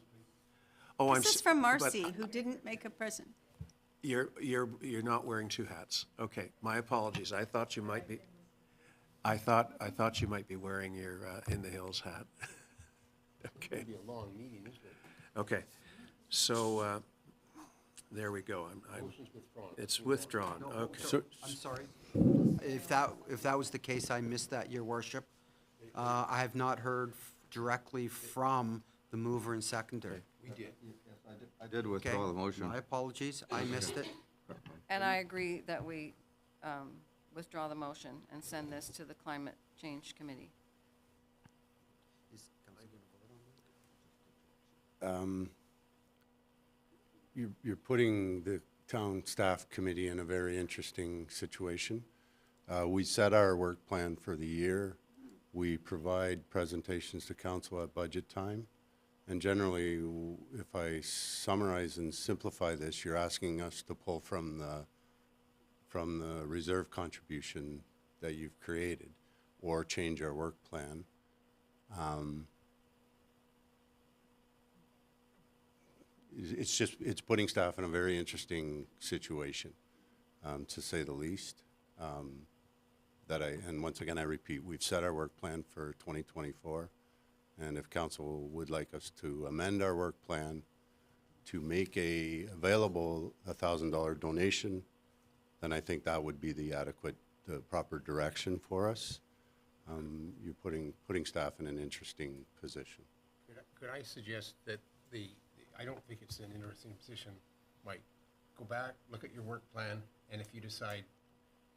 Oh, This is from Marcy, who didn't make a present. You're not wearing two hats. Okay, my apologies. I thought you might be. I thought you might be wearing your In the Hills hat. Okay. It'll be a long meeting, isn't it? Okay. So there we go. Motion's withdrawn. It's withdrawn. Okay. I'm sorry. If that was the case, I missed that, Your Worship. I have not heard directly from the mover and seconder. We did. I did withdraw the motion. My apologies, I missed it. And I agree that we withdraw the motion and send this to the Climate Change Committee. You're putting the town staff committee in a very interesting situation. We set our work plan for the year. We provide presentations to council at budget time. And generally, if I summarize and simplify this, you're asking us to pull from the reserve contribution that you've created or change our work plan. It's putting staff in a very interesting situation, to say the least. And once again, I repeat, we've set our work plan for 2024. And if council would like us to amend our work plan to make a available $1,000 donation, then I think that would be the adequate, the proper direction for us. You're putting staff in an interesting position. Could I suggest that I don't think it's an interesting position, Mike. Go back, look at your work plan, and if you decide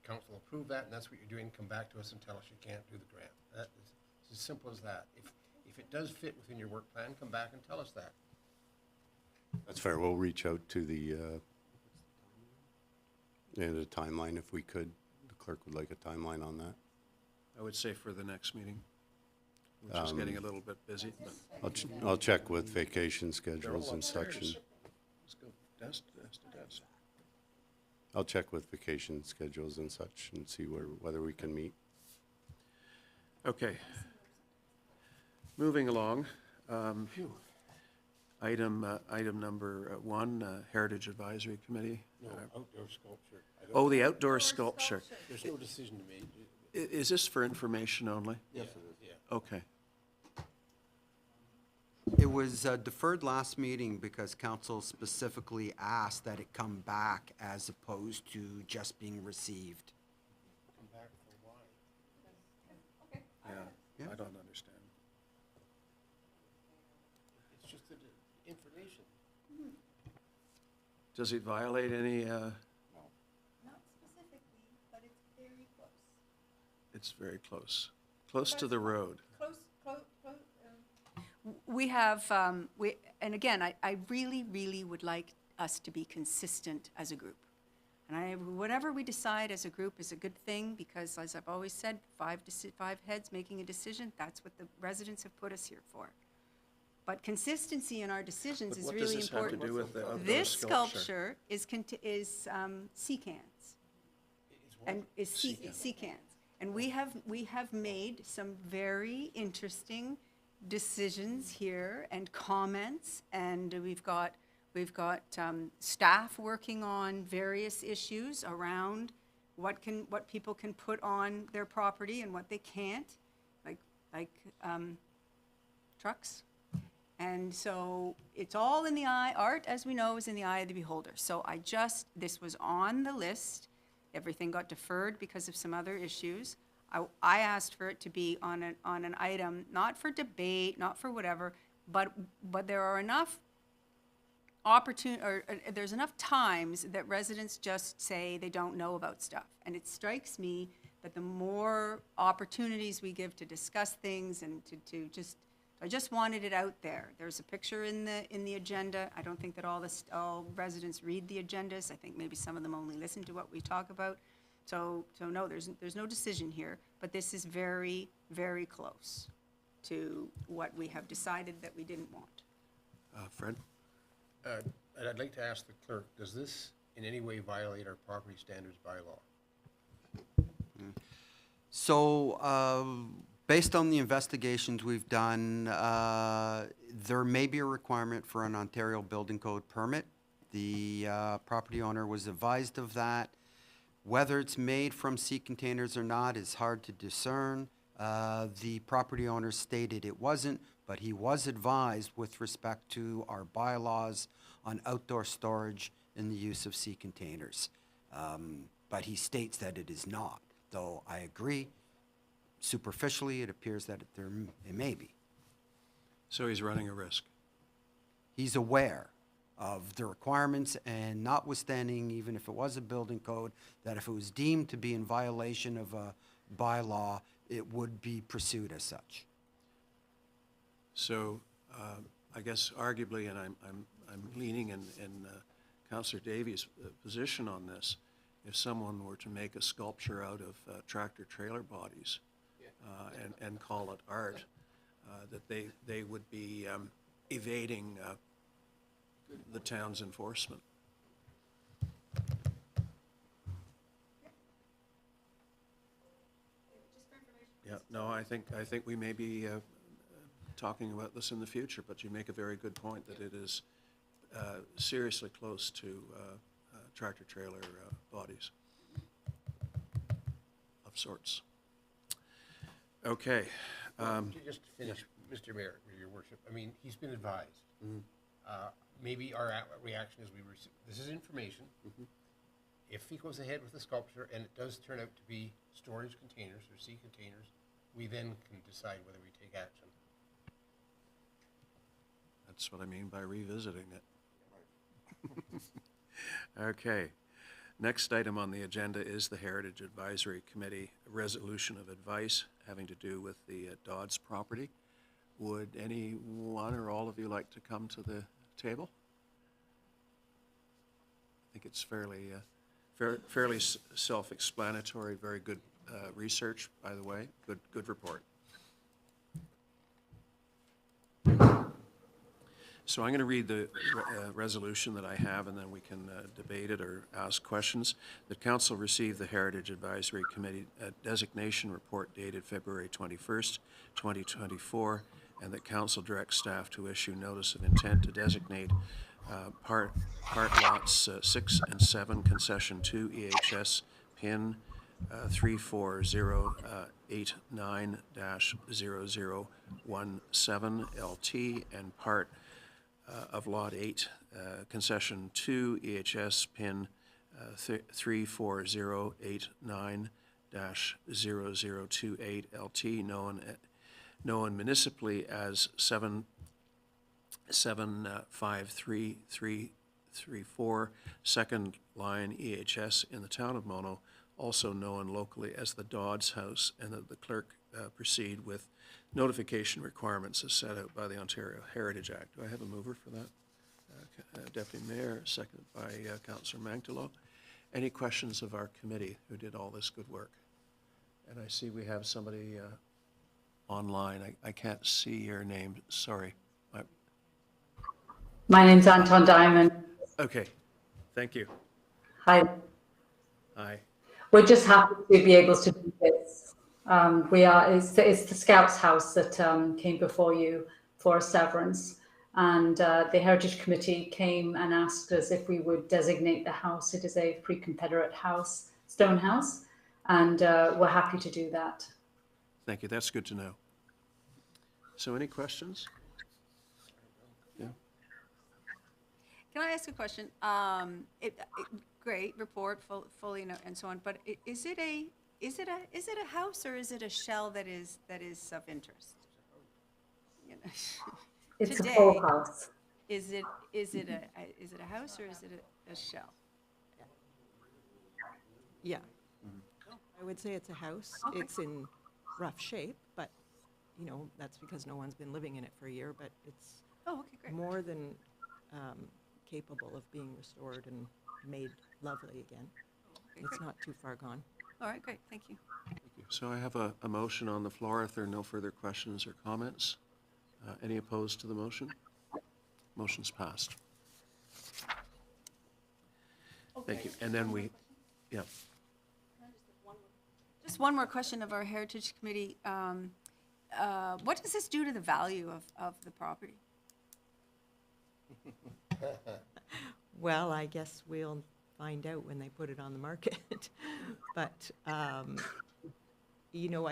council approve that and that's what you're doing, come back to us and tell us you can't do the grant. That is, it's as simple as that. If it does fit within your work plan, come back and tell us that. That's fair. We'll reach out to the timeline if we could. The clerk would like a timeline on that. I would say for the next meeting, which is getting a little bit busy, but I'll check with vacation they're schedules all and such. upstairs. And Let's go desk to desk. I'll check with vacation schedules and such and see whether we can meet. Okay. Moving along, item number 1, Heritage Advisory Committee. No, outdoor sculpture. Oh, the outdoor sculpture. There's no decision to make. Is this for information only? Yes, it is. Yeah. Okay. It was deferred last meeting because council specifically asked that it come back as opposed to just being received. Come back for why? Yeah, Yeah. I don't understand. It's just the information. Does it violate any, Not specifically, but it's very close. it's very close, close to the road. Close. We have, and again, I really would like us to be consistent as a group. And whatever we decide as a group is a good thing, because as I've always said, 5 heads making a decision, that's what the residents have put us here for. But consistency in our decisions But is what does really this have to important. do with the outdoor This sculpture? sculpture is sea cans. And is sea cans. And we have made some very interesting decisions here and comments, and we've got staff working on various issues around what people can put on their property and what they can't, like trucks. And so it's all in the eye. Art, as we know, is in the eye of the beholder. So this was on the list. Everything got deferred because of some other issues. I asked for it to be on an item, not for debate, not for whatever, but there are enough there's enough times that residents just say they don't know about stuff. And it strikes me that the more opportunities we give to discuss things and I just wanted it out there. There's a picture in the agenda. I don't think that all residents read the agendas. I think maybe some of them only listen to what we talk about. So no, there's no decision here, but this is very, very close to what we have decided that we didn't want. Fred? And I'd like to ask the clerk, does this in any way violate our property standards bylaw? So, based on the investigations we've done, there may be a requirement for an Ontario Building Code permit. The property owner was advised of that. Whether it's made from sea containers or not is hard to discern. The property owner stated it wasn't, but he was advised with respect to our bylaws on outdoor storage and the use of sea containers. But he states that it is not, though I agree. Superficially, it appears that it may be. So he's running a risk. He's aware of the requirements, and notwithstanding, even if it was a building code, that if it was deemed to be in violation of a bylaw, it would be pursued as such. So I guess arguably, and I'm leaning in Councillor Davies' position on this, if someone were to make a sculpture out of tractor-trailer bodies and call it art, that they would be evading the town's enforcement. Yeah, no, I think we may be talking about this in the future, but you make a very good point that it is seriously close to tractor-trailer bodies of sorts. Okay. Just to finish Mr. Mayor, your worship, I mean, he's been advised. Maybe our reaction is this is information. If he goes ahead with the sculpture and it does turn out to be storage containers or sea containers, we then can decide whether we take action. That's what I mean by revisiting it. Okay. Next item on the agenda is the Heritage Advisory Committee resolution of advice having to do with the Dodd's property. Would any one or all of you like to come to the table? I think it's fairly self-explanatory, very good research, by the way, good report. So I'm going to read the resolution that I have, and then we can debate it or ask questions. The council received the Heritage Advisory Committee designation report dated February 21st, 2024, and that council directs staff to issue notice of intent to designate part lots 6 and 7, concession 2 EHS pin 34089-0017 LT, and part of Lot 8, concession 2 EHS pin 34089-0028 LT, known municipally as 775334, second line EHS in the town of Mono, also known locally as the Dodd's House, and that the clerk proceed with notification requirements as set out by the Ontario Heritage Act. Do I have a mover for that? Deputy Mayor, seconded by Councillor Manktelow. Any questions of our committee who did all this good work? And I see we have somebody online. I can't see your name, sorry. My name's Anton Diamond. Okay, thank you. Hi. Hi. We're just happy to be able to do this. It's the Scouts House that came before you for a severance. And the Heritage Committee came and asked us if we would designate the house. It is a pre-Confederate house, stone house, and we're happy to do that. Thank you, that's good to know. So any questions? Yeah. Can I ask a question? Great report, fully and so on. But is it a house or is it a shell that is of interest? You know, It's today, a full house. Is it a house or is it a shell? Yeah. I would say it's a house. Okay. It's in rough shape, but, you know, that's because no one's been living in it for a year, but it's Oh, okay, great. more than capable of being restored and made lovely again. Okay, It's great. not too far gone. All right, great, thank you. Thank you. So I have a motion on the floor. If there are no further questions or comments, any opposed to the motion? Motion's passed. Thank you. And then yeah. Just one more question of our Heritage Committee. What does this do to the value of the property? Well, I guess we'll find out when they put it on the market. But, you know,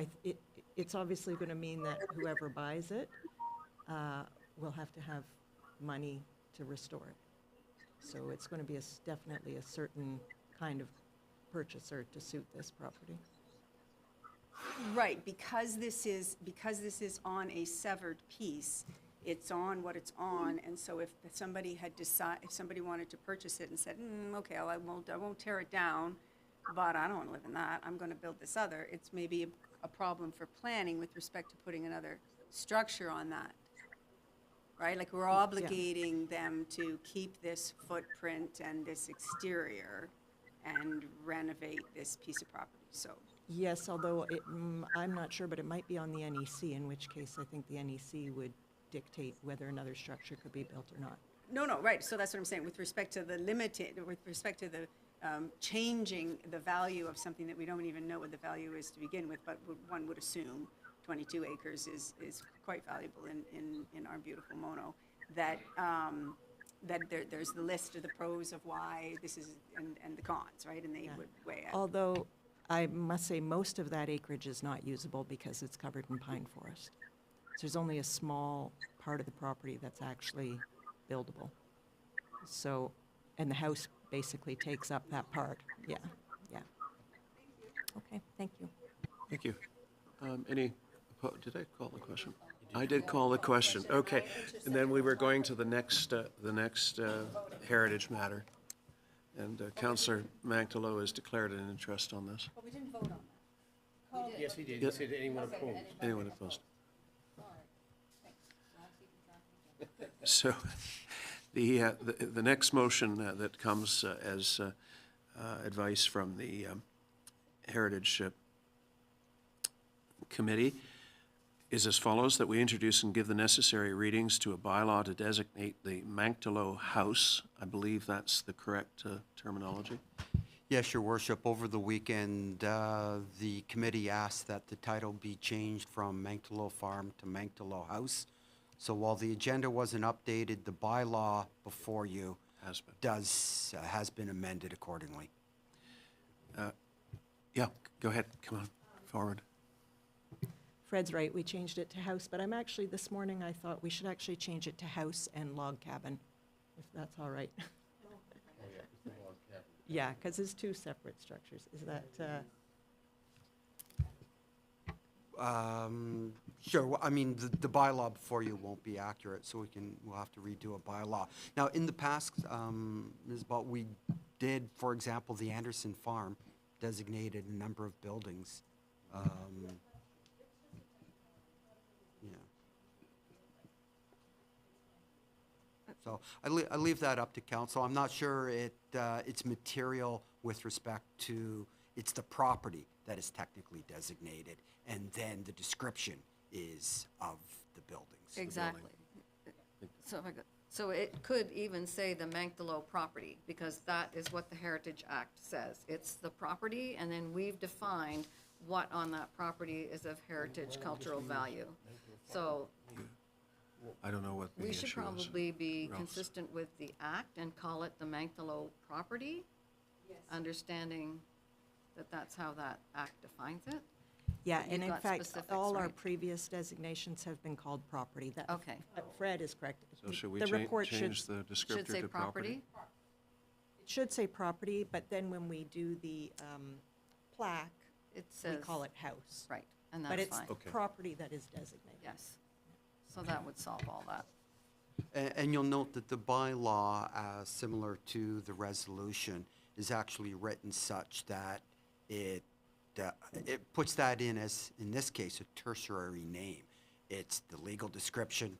it's obviously going to mean that whoever buys it will have to have money to restore it. So it's going to be definitely a certain kind of purchaser to suit this property. Right, because this is on a severed piece, it's on what it's on, and so if somebody wanted to purchase it and said, okay, I won't tear it down, but I don't want to live in that, I'm going to build this other, it's maybe a problem for planning with respect to putting another structure on that, right? Like we're obligating them to keep this footprint and this exterior and renovate this piece of property, so. Yes, although I'm not sure, but it might be on the NEC, in which case I think the NEC would dictate whether another structure could be built or not. No, right, so that's what I'm saying, with respect to the changing the value of something that we don't even know what the value is to begin with, but one would assume 22 acres is quite valuable in our beautiful Mono, that there's the list of the pros of why this is, and the cons, right, and they would weigh out. Although I must say most of that acreage is not usable because it's covered in pine forest. there's only a small part of the property that's actually buildable. So, and the house basically takes up that part. Yeah, yeah. Okay, thank you. Thank you. Did I call the question? I did call the question, okay. And then we were going to the next heritage matter. And Councillor Manktelow has declared an interest on this. But we didn't vote on that. Yes, he did. He said anyone opposed. Anyone opposed? So the next motion that comes as advice from the Heritage Committee is as follows, that we introduce and give the necessary readings to a bylaw to designate the Manktelow House. I believe that's the correct terminology. Yes, Your Worship. Over the weekend, the committee asked that the title be changed from Manktelow Farm to Manktelow House. So while the agenda wasn't updated, the bylaw before you has been amended accordingly. Yeah, go ahead. Come on, forward. Fred's right, we changed it to house, but I'm actually, this morning, I thought we should actually change it to house and log cabin, if that's all right. Yeah, because it's two separate structures. Is that, Sure. Well, I mean, the bylaw before you won't be accurate, so we'll have to redo a bylaw. Now, in the past, Ms. Bott, we did, for example, the Anderson Farm designated a number of buildings. Yeah. So I leave that up to council. I'm not sure it's material with respect to, it's the property that is technically designated, and then the description is of the buildings. Exactly. So it could even say the Manktelow property, because that is what the Heritage Act says. It's the property, and then we've defined what on that property is of heritage cultural value. So I don't know what the we issue should is. probably be Ralph's. consistent with the act and call it the Manktelow property, understanding that that's how that act defines it. yeah, But and you've in got fact, specifics, all our right? previous designations have been called property. That- Okay. Fred is correct. So should we The report change the descriptor Should say to property? It should say property, but then when we do the plaque, It we says. call it house. Right, and But that's it's fine. Okay. property that is designated. Yes. So that would solve all that. And you'll note that the bylaw, similar to the resolution, is actually written such that it puts that in as, in this case, a tertiary name. It's the legal description,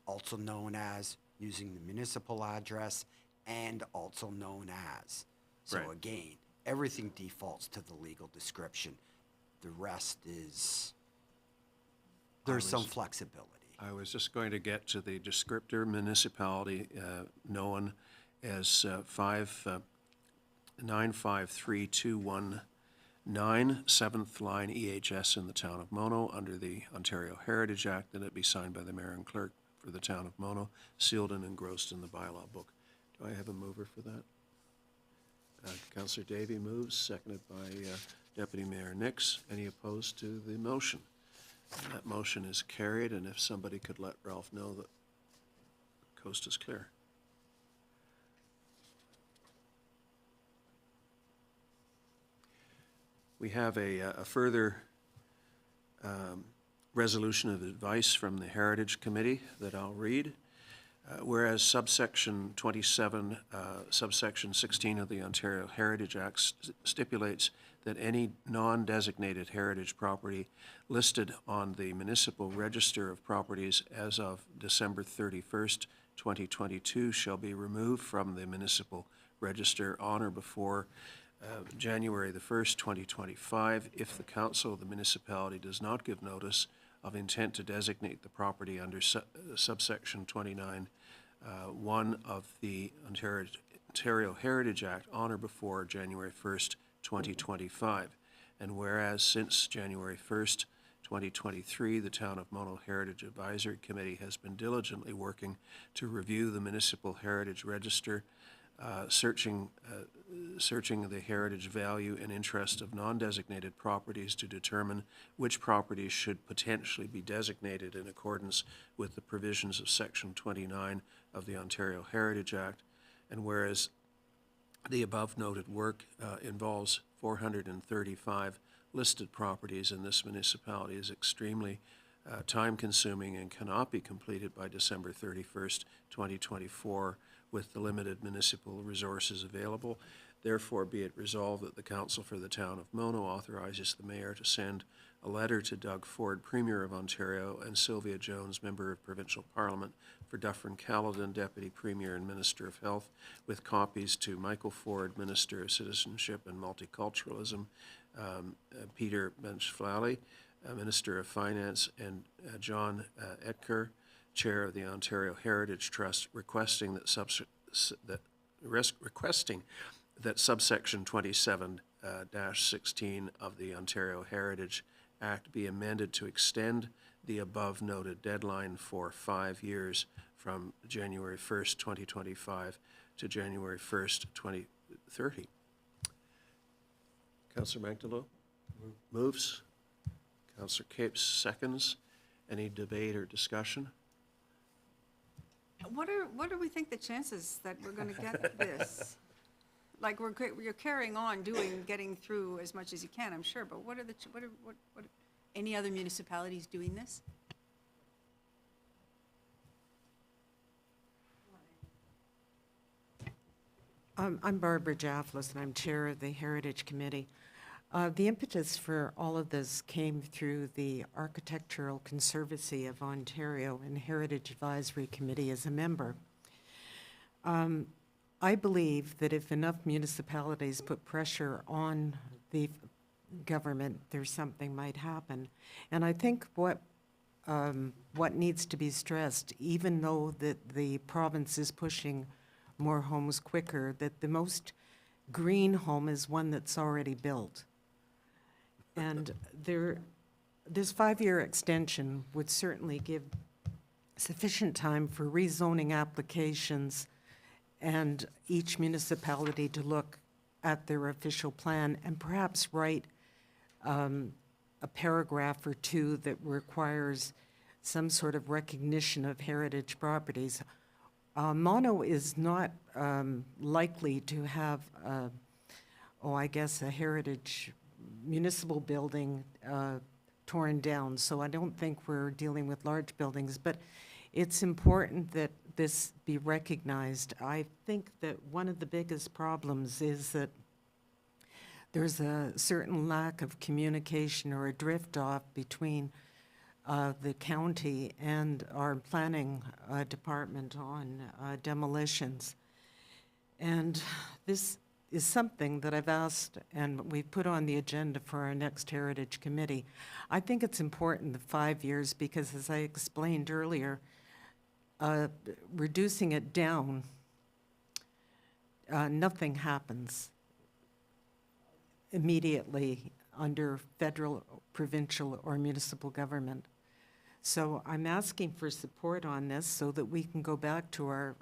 also known as, using the municipal address, and also known as. So Right. again, everything defaults to the legal description. The rest is, there's some flexibility. I was just going to get to the descriptor municipality known as 953219, 7th line EHS in the town of Mono under the Ontario Heritage Act, and it be signed by the mayor and clerk for the town of Mono, sealed and engrossed in the bylaw book. Do I have a mover for that? Councillor Davey moves, seconded by Deputy Mayor Nix. Any opposed to the motion? And that motion is carried, and if somebody could let Ralph know that the coast is clear. We have a further resolution of advice from the Heritage Committee that I'll read. Whereas subsection 27, subsection 16 of the Ontario Heritage Act stipulates that any non-designated heritage property listed on the municipal register of properties as of December 31st, 2022 shall be removed from the municipal register on or before January the 1st, 2025, if the council of the municipality does not give notice of intent to designate the property under subsection 29, 1 of the Ontario Heritage Act on or before January 1st, 2025. And whereas since January 1st, 2023, the Town of Mono Heritage Advisory Committee has been diligently working to review the municipal heritage register searching the heritage value and interest of non-designated properties to determine which properties should potentially be designated in accordance with the provisions of Section 29 of the Ontario Heritage Act. And whereas the above noted work involves 435 listed properties in this municipality, is extremely time-consuming and cannot be completed by December 31st, 2024, with the limited municipal resources available. Therefore, be it resolved that the Council for the Town of Mono authorizes the Mayor to send a letter to Doug Ford, Premier of Ontario, and Sylvia Jones, Member of Provincial Parliament for Dufferin-Caledon, Deputy Premier and Minister of Health, with copies to Michael Ford, Minister of Citizenship and Multiculturalism, Peter Benchflally, Minister of Finance, and John Etker, Chair of the Ontario Heritage Trust, requesting that subsection 27-16 of the Ontario Heritage Act be amended to extend the above noted deadline for 5 years from January 1st, 2025 to January 1st, 2030. Councillor Manktelow moves. Councillor Capes seconds. Any debate or discussion? What do we think the chances that we're going to get this? Like, you're carrying on getting through as much as you can, I'm sure, but what are any other municipalities doing this? I'm Barbara Jafflis, and I'm chair of the Heritage Committee. The impetus for all of this came through the Architectural Conservancy of Ontario and Heritage Advisory Committee as a member. I believe that if enough municipalities put pressure on the government, something might happen. And I think what needs to be stressed, even though that the province is pushing more homes quicker, that the most green home is one that's already built. And this 5-year extension would certainly give sufficient time for rezoning applications and each municipality to look at their official plan and perhaps write a paragraph or two that requires some sort of recognition of heritage properties. Mono is not likely to have, I guess, a heritage municipal building torn down, so I don't think we're dealing with large buildings, but it's important that this be recognized. I think that one of the biggest problems is that there's a certain lack of communication or a drift-off between the county and our planning department on demolitions. And this is something that I've asked and we've put on the agenda for our next Heritage Committee. I think it's important, the 5 years, because as I explained earlier, reducing it down, nothing happens immediately under federal, provincial, or municipal government. So I'm asking for support on this so that we can go back to our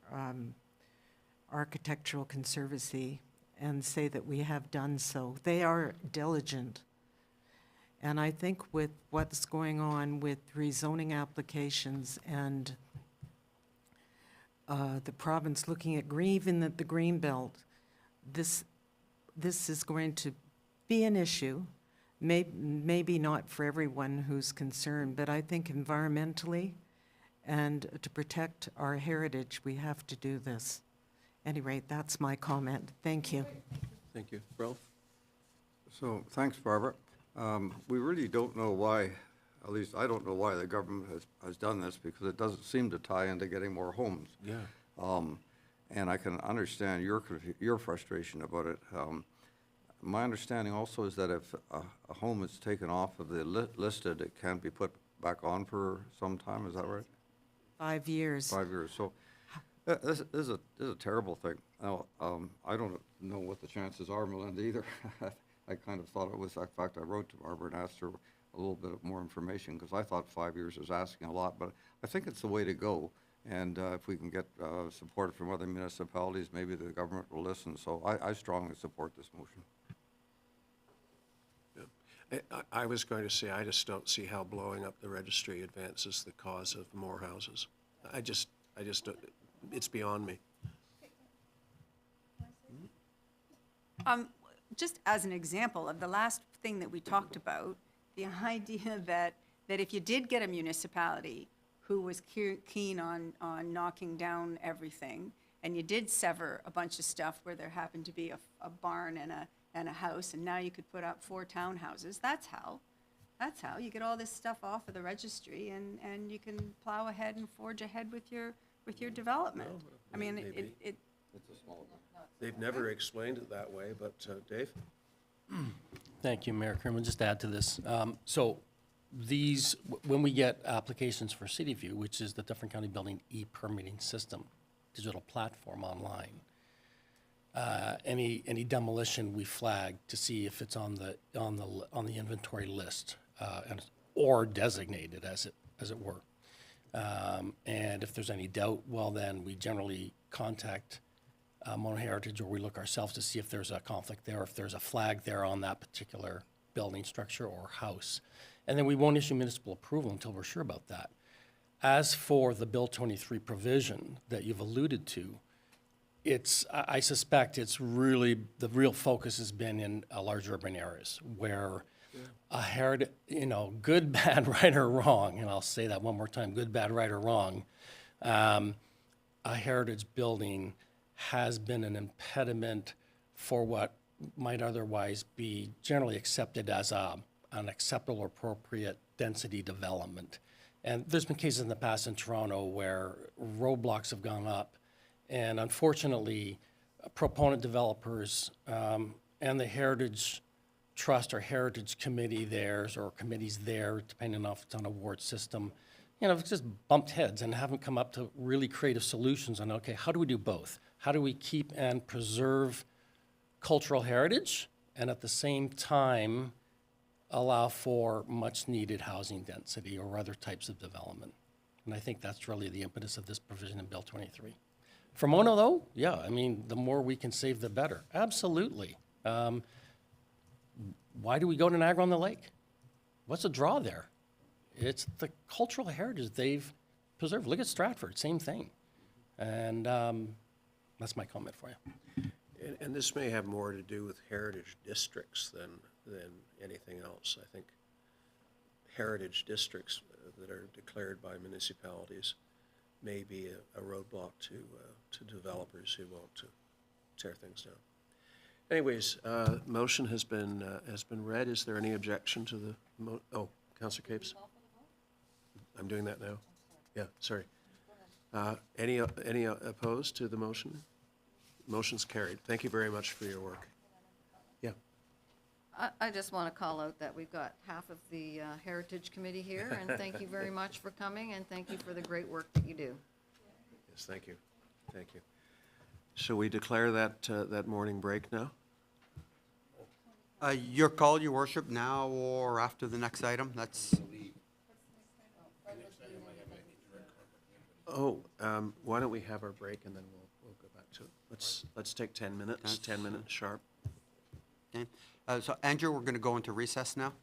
Architectural Conservancy and say that we have done so. They are diligent. And I think with what's going on with rezoning applications and the province looking at even at the Greenbelt, this is going to be an issue. Maybe not for everyone who's concerned, but I think environmentally and to protect our heritage, we have to do this. At any rate, that's my comment. Thank you. Thank you. Ralph? So, thanks, Barbara. We really don't know why, at least I don't know why the government has done this, because it doesn't seem to tie into getting more homes. Yeah. And I can understand your frustration about it. My understanding also is that if a home is taken off of the listed, it can't be put back on for some time. Is that right? 5 years. 5 years. So this is a terrible thing. Now, I don't know what the chances are, Melinda, either. I kind of thought it was. In fact, I wrote to Barbara and asked her a little bit more information, because I thought 5 years was asking a lot. But I think it's the way to go. And if we can get support from other municipalities, maybe the government will listen. So I strongly support this motion. I was going to say, I just don't see how blowing up the registry advances the cause of more houses. I just don't, it's beyond me. Just as an example of the last thing that we talked about, the idea that if you did get a municipality who was keen on knocking down everything, and you did sever a bunch of stuff where there happened to be a barn and a house, and now you could put up 4 townhouses, that's how you get all this stuff off of the registry, and you can plow ahead and forge ahead with your development. I mean, maybe. it They've never explained it that way, but Dave? Thank you, Mayor Kerman. Just to add to this, so these, when we get applications for City View, which is the Dufferin County Building e-permitting system, digital platform online, any demolition we flag to see if it's on the inventory list, or designated as it were. And if there's any doubt, well, then we generally contact Mono Heritage, or we look ourselves to see if there's a conflict there, if there's a flag there on that particular building structure or house. And then we won't issue municipal approval until we're sure about that. As for the Bill 23 provision that you've alluded to, I suspect it's really, the real focus has been in large urban areas where good, bad, right, or wrong, and I'll say that one more time, good, bad, right, or wrong, a heritage building has been an impediment for what might otherwise be generally accepted as an acceptable or appropriate density development. And there's been cases in the past in Toronto where roadblocks have gone up, and unfortunately, proponent developers and the Heritage Trust or Heritage Committee theirs or committees there, depending on if it's on a ward system, it's just bumped heads and haven't come up to really creative solutions on, okay, how do we do both? How do we keep and preserve cultural heritage and at the same time allow for much-needed housing density or other types of development? And I think that's really the impetus of this provision in Bill 23. For Mono, though, yeah, I mean, the more we can save, the better. Absolutely. Why do we go to Niagara-on-the-Lake? What's the draw there? It's the cultural heritage they've preserved. Look at Stratford, same thing. And that's my comment for you. And this may have more to do with heritage districts than anything else. I think heritage districts that are declared by municipalities may be a roadblock to developers who want to tear things down. Anyways, motion has been read. Is there any objection to the Councillor Capes? I'm doing that now. Yeah, sorry. Any opposed to the motion? Motion's carried. Thank you very much for your work. Yeah. I just want to call out that we've got half of the Heritage Committee here, and thank you very much for coming, and thank you for the great work that you do. Yes, thank you. Thank you. Shall we declare that morning break now? Your call, Your Worship, now or after the next item? That's. Why don't we have our break and then we'll go back to it. Let's take 10 minutes, 10 minutes sharp. Okay. So Andrew, we're going to go into recess now.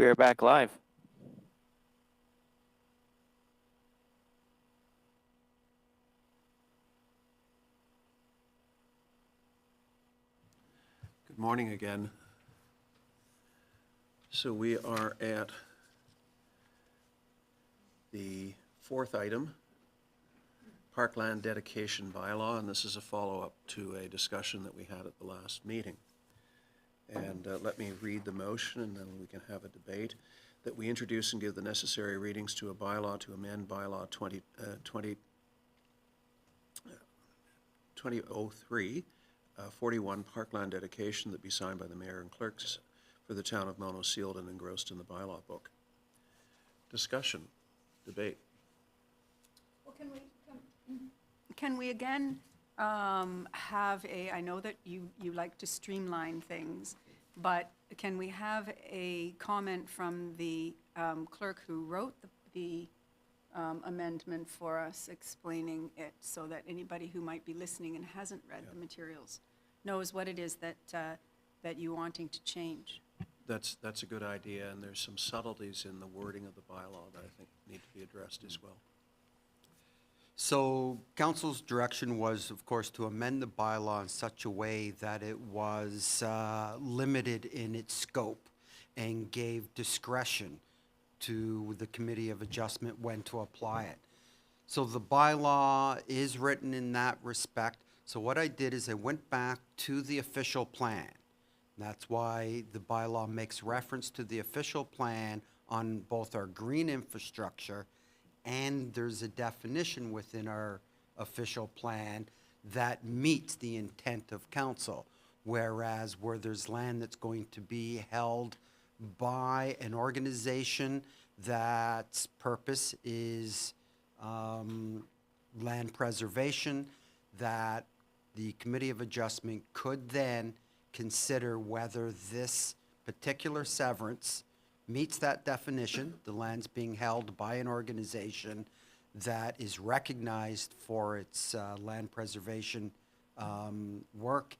we are back live. Good morning again. So we are at the fourth item, Parkland Dedication Bylaw, and this is a follow-up to a discussion that we had at the last meeting. And let me read the motion, and then we can have a debate. That we introduce and give the necessary readings to a bylaw to amend Bylaw 2003, 41 Parkland dedication that be signed by the mayor and clerks for the town of Mono, sealed and engrossed in the bylaw book. Discussion, debate. Well, can we again have a, I know that you like to streamline things, but can we have a comment from the clerk who wrote the amendment for us, explaining it so that anybody who might be listening and hasn't read the materials knows what it is that you're wanting to change? That's a good idea, and there's some subtleties in the wording of the bylaw that I think need to be addressed as well. So council's direction was, of course, to amend the bylaw in such a way that it was limited in its scope and gave discretion to the Committee of Adjustment when to apply it. So the bylaw is written in that respect. So what I did is I went back to the official plan. That's why the bylaw makes reference to the official plan on both our green infrastructure, and there's a definition within our official plan that meets the intent of council. Whereas where there's land that's going to be held by an organization that's purpose is land preservation, that the Committee of Adjustment could then consider whether this particular severance meets that definition, the land's being held by an organization that is recognized for its land preservation work,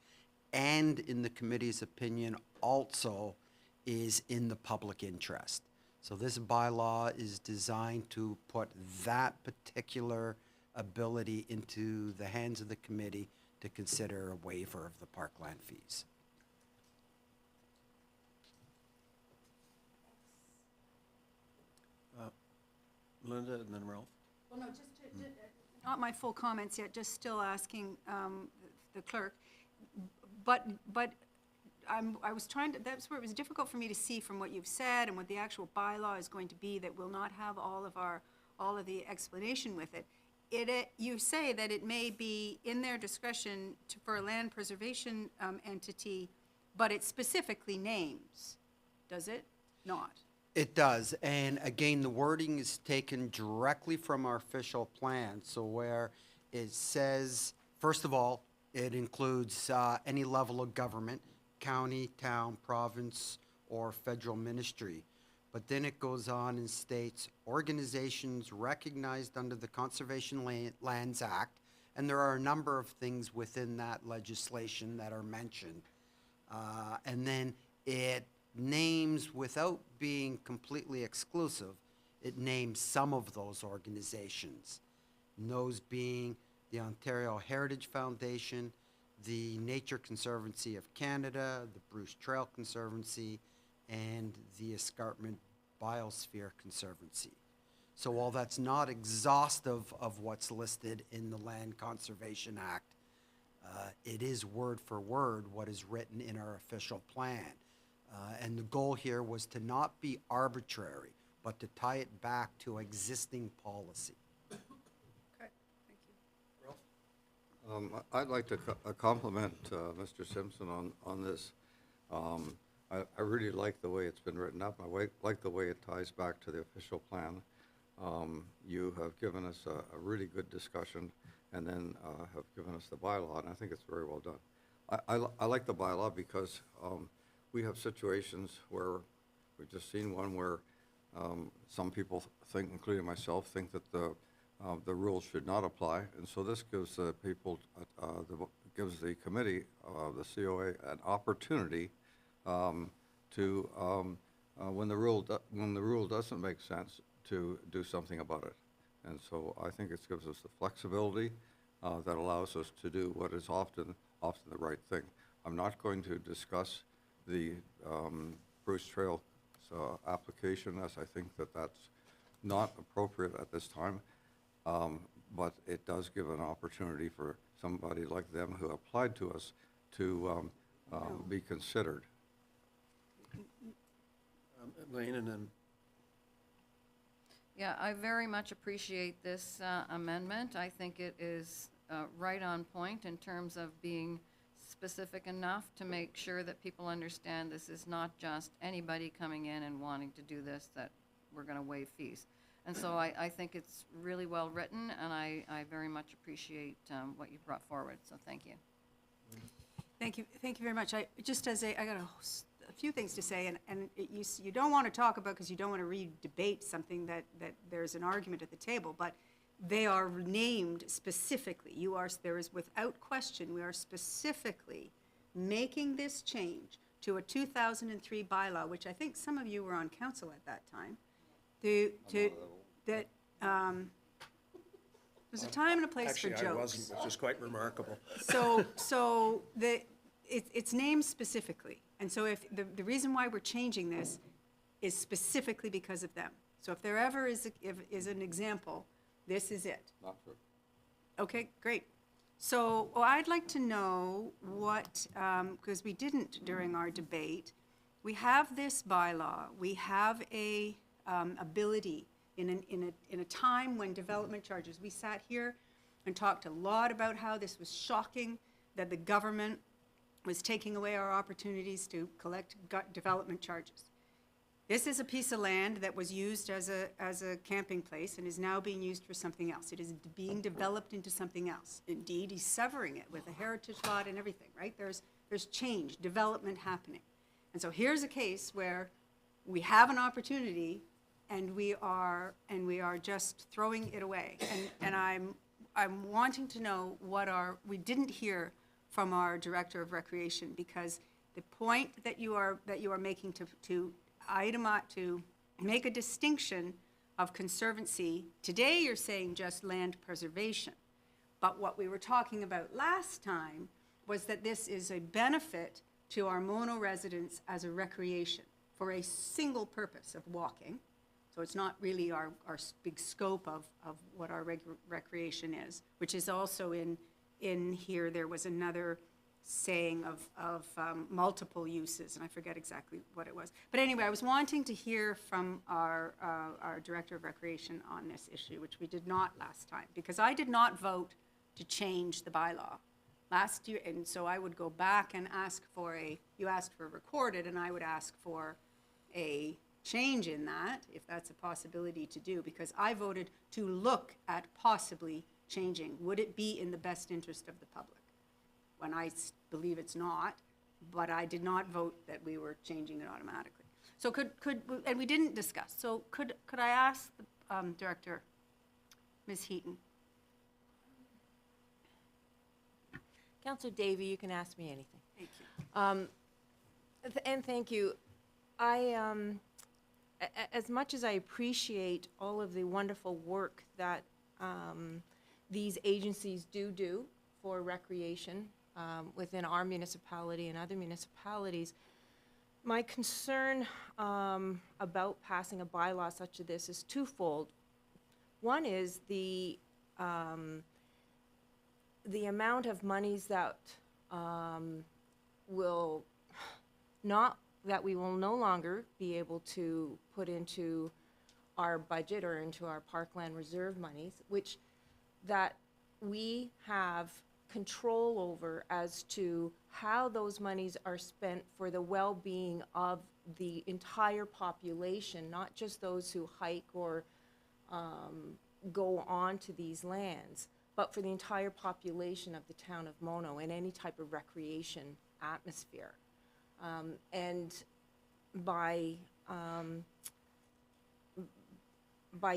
and in the committee's opinion also is in the public interest. So this bylaw is designed to put that particular ability into the hands of the committee to consider a waiver of the parkland fees. Linda and then Ralph. Well, no, not my full comments yet, just still asking the clerk. But I was trying to, that's where it was difficult for me to see from what you've said and what the actual bylaw is going to be, that will not have all of the explanation with it. You say that it may be in their discretion for a land preservation entity, but it specifically names, does it not? It does, and again, the wording is taken directly from our official plan. So where it says, first of all, it includes any level of government, county, town, province, or federal ministry. But then it goes on and states organizations recognized under the Conservation Lands Act, and there are a number of things within that legislation that are mentioned. And then it names, without being completely exclusive, it names some of those organizations. And those being the Ontario Heritage Foundation, the Nature Conservancy of Canada, the Bruce Trail Conservancy, and the Escarpment Biosphere Conservancy. So while that's not exhaustive of what's listed in the Land Conservation Act, it is word for word what is written in our official plan. And the goal here was to not be arbitrary, but to tie it back to existing policy. Okay, thank you. I'd like to compliment Mr. Simpson on this. I really like the way it's been written up. I like the way it ties back to the official plan. You have given us a really good discussion, and then have given us the bylaw, and I think it's very well done. I like the bylaw because we have situations where we've just seen one where some people think, including myself, think that the rules should not apply, and so this gives the people, gives the committee, the COA, an opportunity to when the rule doesn't make sense, to do something about it. And so I think it gives us the flexibility that allows us to do what is often the right thing. I'm not going to discuss the Bruce Trail application, as I think that that's not appropriate at this time, but it does give an opportunity for somebody like them who applied to us to be considered. Elaine, and then Yeah, I very much appreciate this amendment. I think it is right on point in terms of being specific enough to make sure that people understand this is not just anybody coming in and wanting to do this, that we're going to waive fees. And so I think it's really well written, and I very much appreciate what you brought forward, so thank you. Thank you very much. I got a few things to say, and you don't want to talk about, because you don't want to re-debate something that there's an argument at the table, but they are named specifically. There is without question, we are specifically making this change to a 2003 bylaw, which I think some of you were on council at that time. There's a time and a place for jokes. actually I wasn't, which is quite remarkable. It's named specifically. And so if the reason why we're changing this is specifically because of them. So if there ever is an example, this is it. Not true. Okay, great. So I'd like to know what, because we didn't during our debate, we have this bylaw, we have a ability in a time when development charges, we sat here and talked a lot about how this was shocking, that the government was taking away our opportunities to collect development charges. This is a piece of land that was used as a camping place and is now being used for something else. It is being developed into something else. Indeed, he's severing it with a heritage lot and everything, right? There's change, development happening. And so here's a case where we have an opportunity and we are just throwing it away. And I'm wanting to know we didn't hear from our Director of Recreation, because the point that you are making to make a distinction of conservancy, today you're saying just land preservation. But what we were talking about last time was that this is a benefit to our Mono residents as a recreation for a single purpose of walking. So it's not really our big scope of what our recreation is, which is also in here. There was another saying of multiple uses, and I forget exactly what it was. But anyway, I was wanting to hear from our Director of Recreation on this issue, which we did not last time, because I did not vote to change the bylaw last year, and so I would go back and ask for you asked for recorded, and I would ask for a change in that, if that's a possibility to do, because I voted to look at possibly changing. Would it be in the best interest of the public? When I believe it's not, but I did not vote that we were changing it automatically. So and we didn't discuss, so could I ask the Director, Ms. Heaton? Councillor Davey, you can ask me anything. Thank you. And thank you. As much as I appreciate all of the wonderful work that these agencies do for recreation within our municipality and other municipalities, my concern about passing a bylaw such as this is twofold. One is the amount of monies that we will no longer be able to put into our budget or into our Parkland reserve monies, which that we have control over as to how those monies are spent for the well-being of the entire population, not just those who hike or go on to these lands, but for the entire population of the town of Mono in any type of recreation atmosphere. And by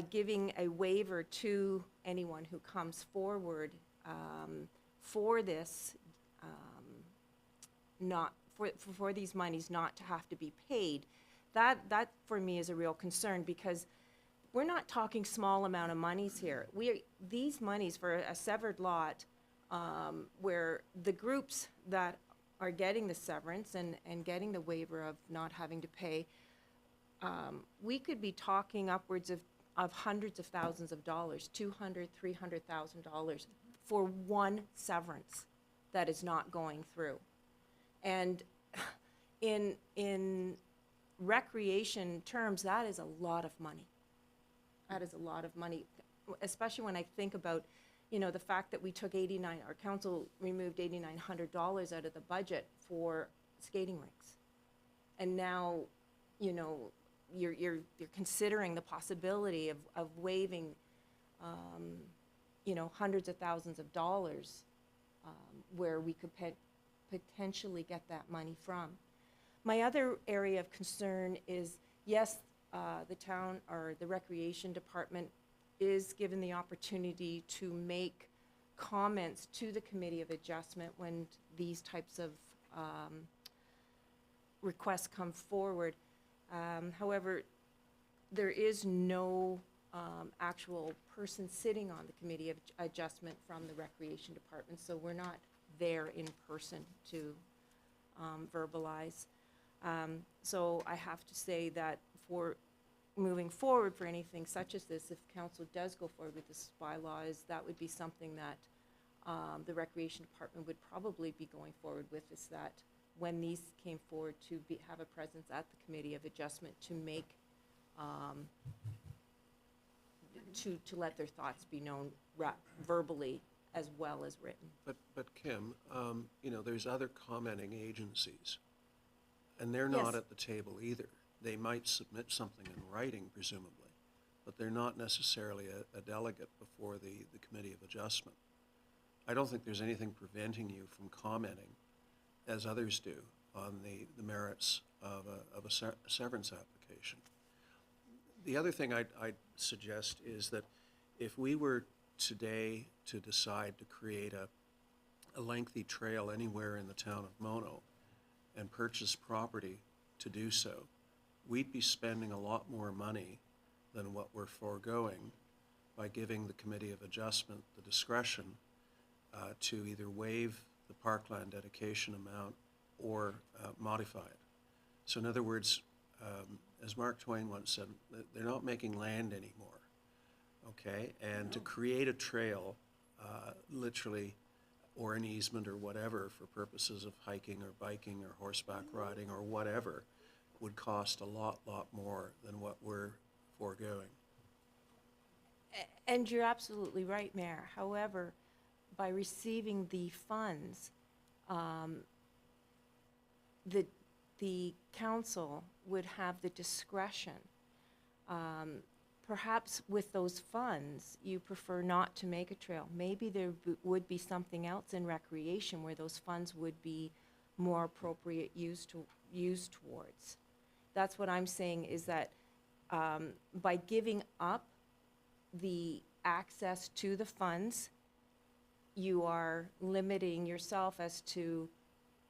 giving a waiver to anyone who comes forward for this, for these monies not to have to be paid, That for me is a real concern, because we're not talking small amount of monies here. These monies for a severed lot, where the groups that are getting the severance and getting the waiver of not having to pay, we could be talking upwards of hundreds of thousands of dollars, $200,000, $300,000 for one severance that is not going through. And in recreation terms, that is a lot of money. That is a lot of money, especially when I think about, the fact that we took our council removed $8,900 out of the budget for skating rinks. And now, you're considering the possibility of waiving, hundreds of thousands of dollars, where we could potentially get that money from. My other area of concern is, yes, the town or the recreation department is given the opportunity to make comments to the Committee of Adjustment when these types of requests come forward. However, there is no actual person sitting on the Committee of Adjustment from the Recreation Department, so we're not there in person to verbalize. So I have to say that for moving forward for anything such as this, if council does go forward with this bylaw, that would be something that the Recreation Department would probably be going forward with, is that when these came forward to have a presence at the Committee of Adjustment to make, to let their thoughts be known verbally as well as written. But Kim, there's other commenting agencies, and they're not Yes. at the table either. They might submit something in writing, presumably, but they're not necessarily a delegate before the Committee of Adjustment. I don't think there's anything preventing you from commenting, as others do, on the merits of a severance application. The other thing I'd suggest is that if we were today to decide to create a lengthy trail anywhere in the town of Mono and purchase property to do so, we'd be spending a lot more money than what we're foregoing by giving the Committee of Adjustment the discretion to either waive the Parkland dedication amount or modify it. So in other words, as Mark Twain once said, they're not making land anymore, okay? And to create a trail, literally, or an easement or whatever for purposes of hiking or biking or horseback riding or whatever, would cost a lot more than what we're foregoing. And you're absolutely right, Mayor. However, by receiving the funds, the council would have the discretion. Perhaps with those funds, you prefer not to make a trail. Maybe there would be something else in recreation where those funds would be more appropriate used towards. That's what I'm saying, is that by giving up the access to the funds, you are limiting yourself as to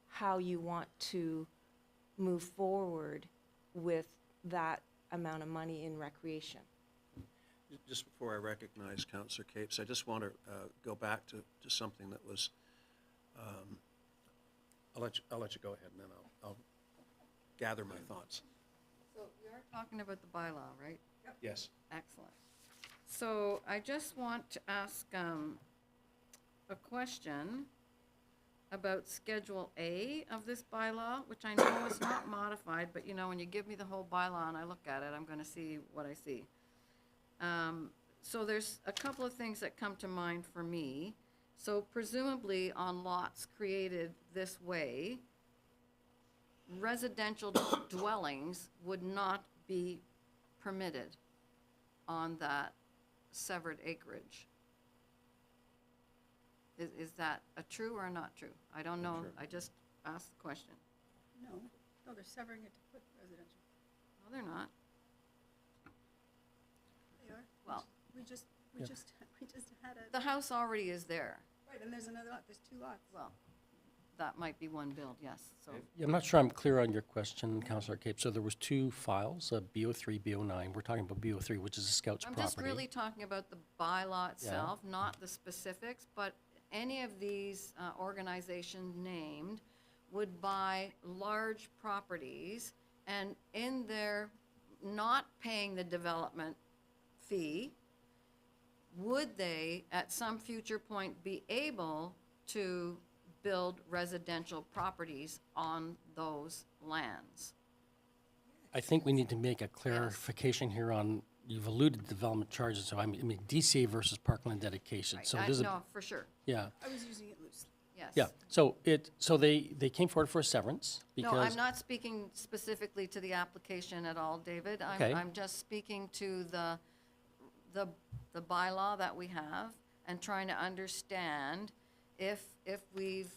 how you want to move forward with that amount of money in recreation. Just before I recognize Councillor Capes, I just want to go back to something that was, I'll let you go ahead, and then I'll gather my thoughts. So we are talking about the bylaw, right? Yes. Excellent. So I just want to ask a question about Schedule A of this bylaw, which I know is not modified, but when you give me the whole bylaw and I look at it, I'm going to see what I see. So there's a couple of things that come to mind for me. So presumably on lots created this way, residential dwellings would not be permitted on that severed acreage. Is that a true or not true? I don't know. True. I just asked the question. No, they're severing it to put residential. No, they're not. They are. Well, We just had a, the house already is there. right, and there's another lot, there's two lots. Well, that might be one build, yes, so. Yeah, I'm not sure I'm clear on your question, Councillor Cape. So there was two files, BO3, BO9. We're talking about BO3, which is a Scout's I'm property. just really talking about the bylaw itself, not the specifics, but any of these organizations named would buy large properties, and in their not paying the development fee, would they, at some future point, be able to build residential properties on those lands? I think we need to make a clarification here on, you've alluded to development charges, so I mean DCA versus Parkland dedication. So there's No, for sure, yeah, I was using it loosely. yes. yeah. So they came forward for a severance because. No, I'm not speaking specifically to the application at all, David. Okay. I'm just speaking to the bylaw that we have and trying to understand if we've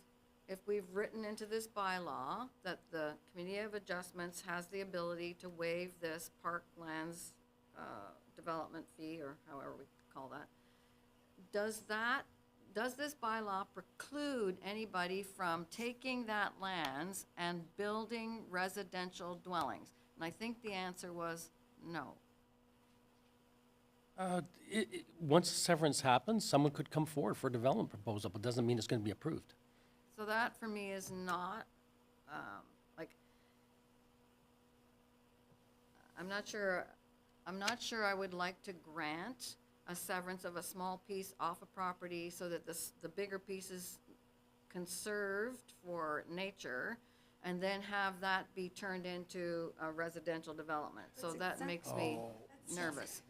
written into this bylaw that the Committee of Adjustments has the ability to waive this Parklands development fee, or however we call that, does this bylaw preclude anybody from taking that lands and building residential dwellings? And I think the answer was no. Once severance happens, someone could come forward for a development proposal, but doesn't mean it's going to be approved. So that, for me, is not, I'm not sure I would like to grant a severance of a small piece off a property so that the bigger piece is conserved for nature, and then have that be turned into a residential development. So that makes me nervous.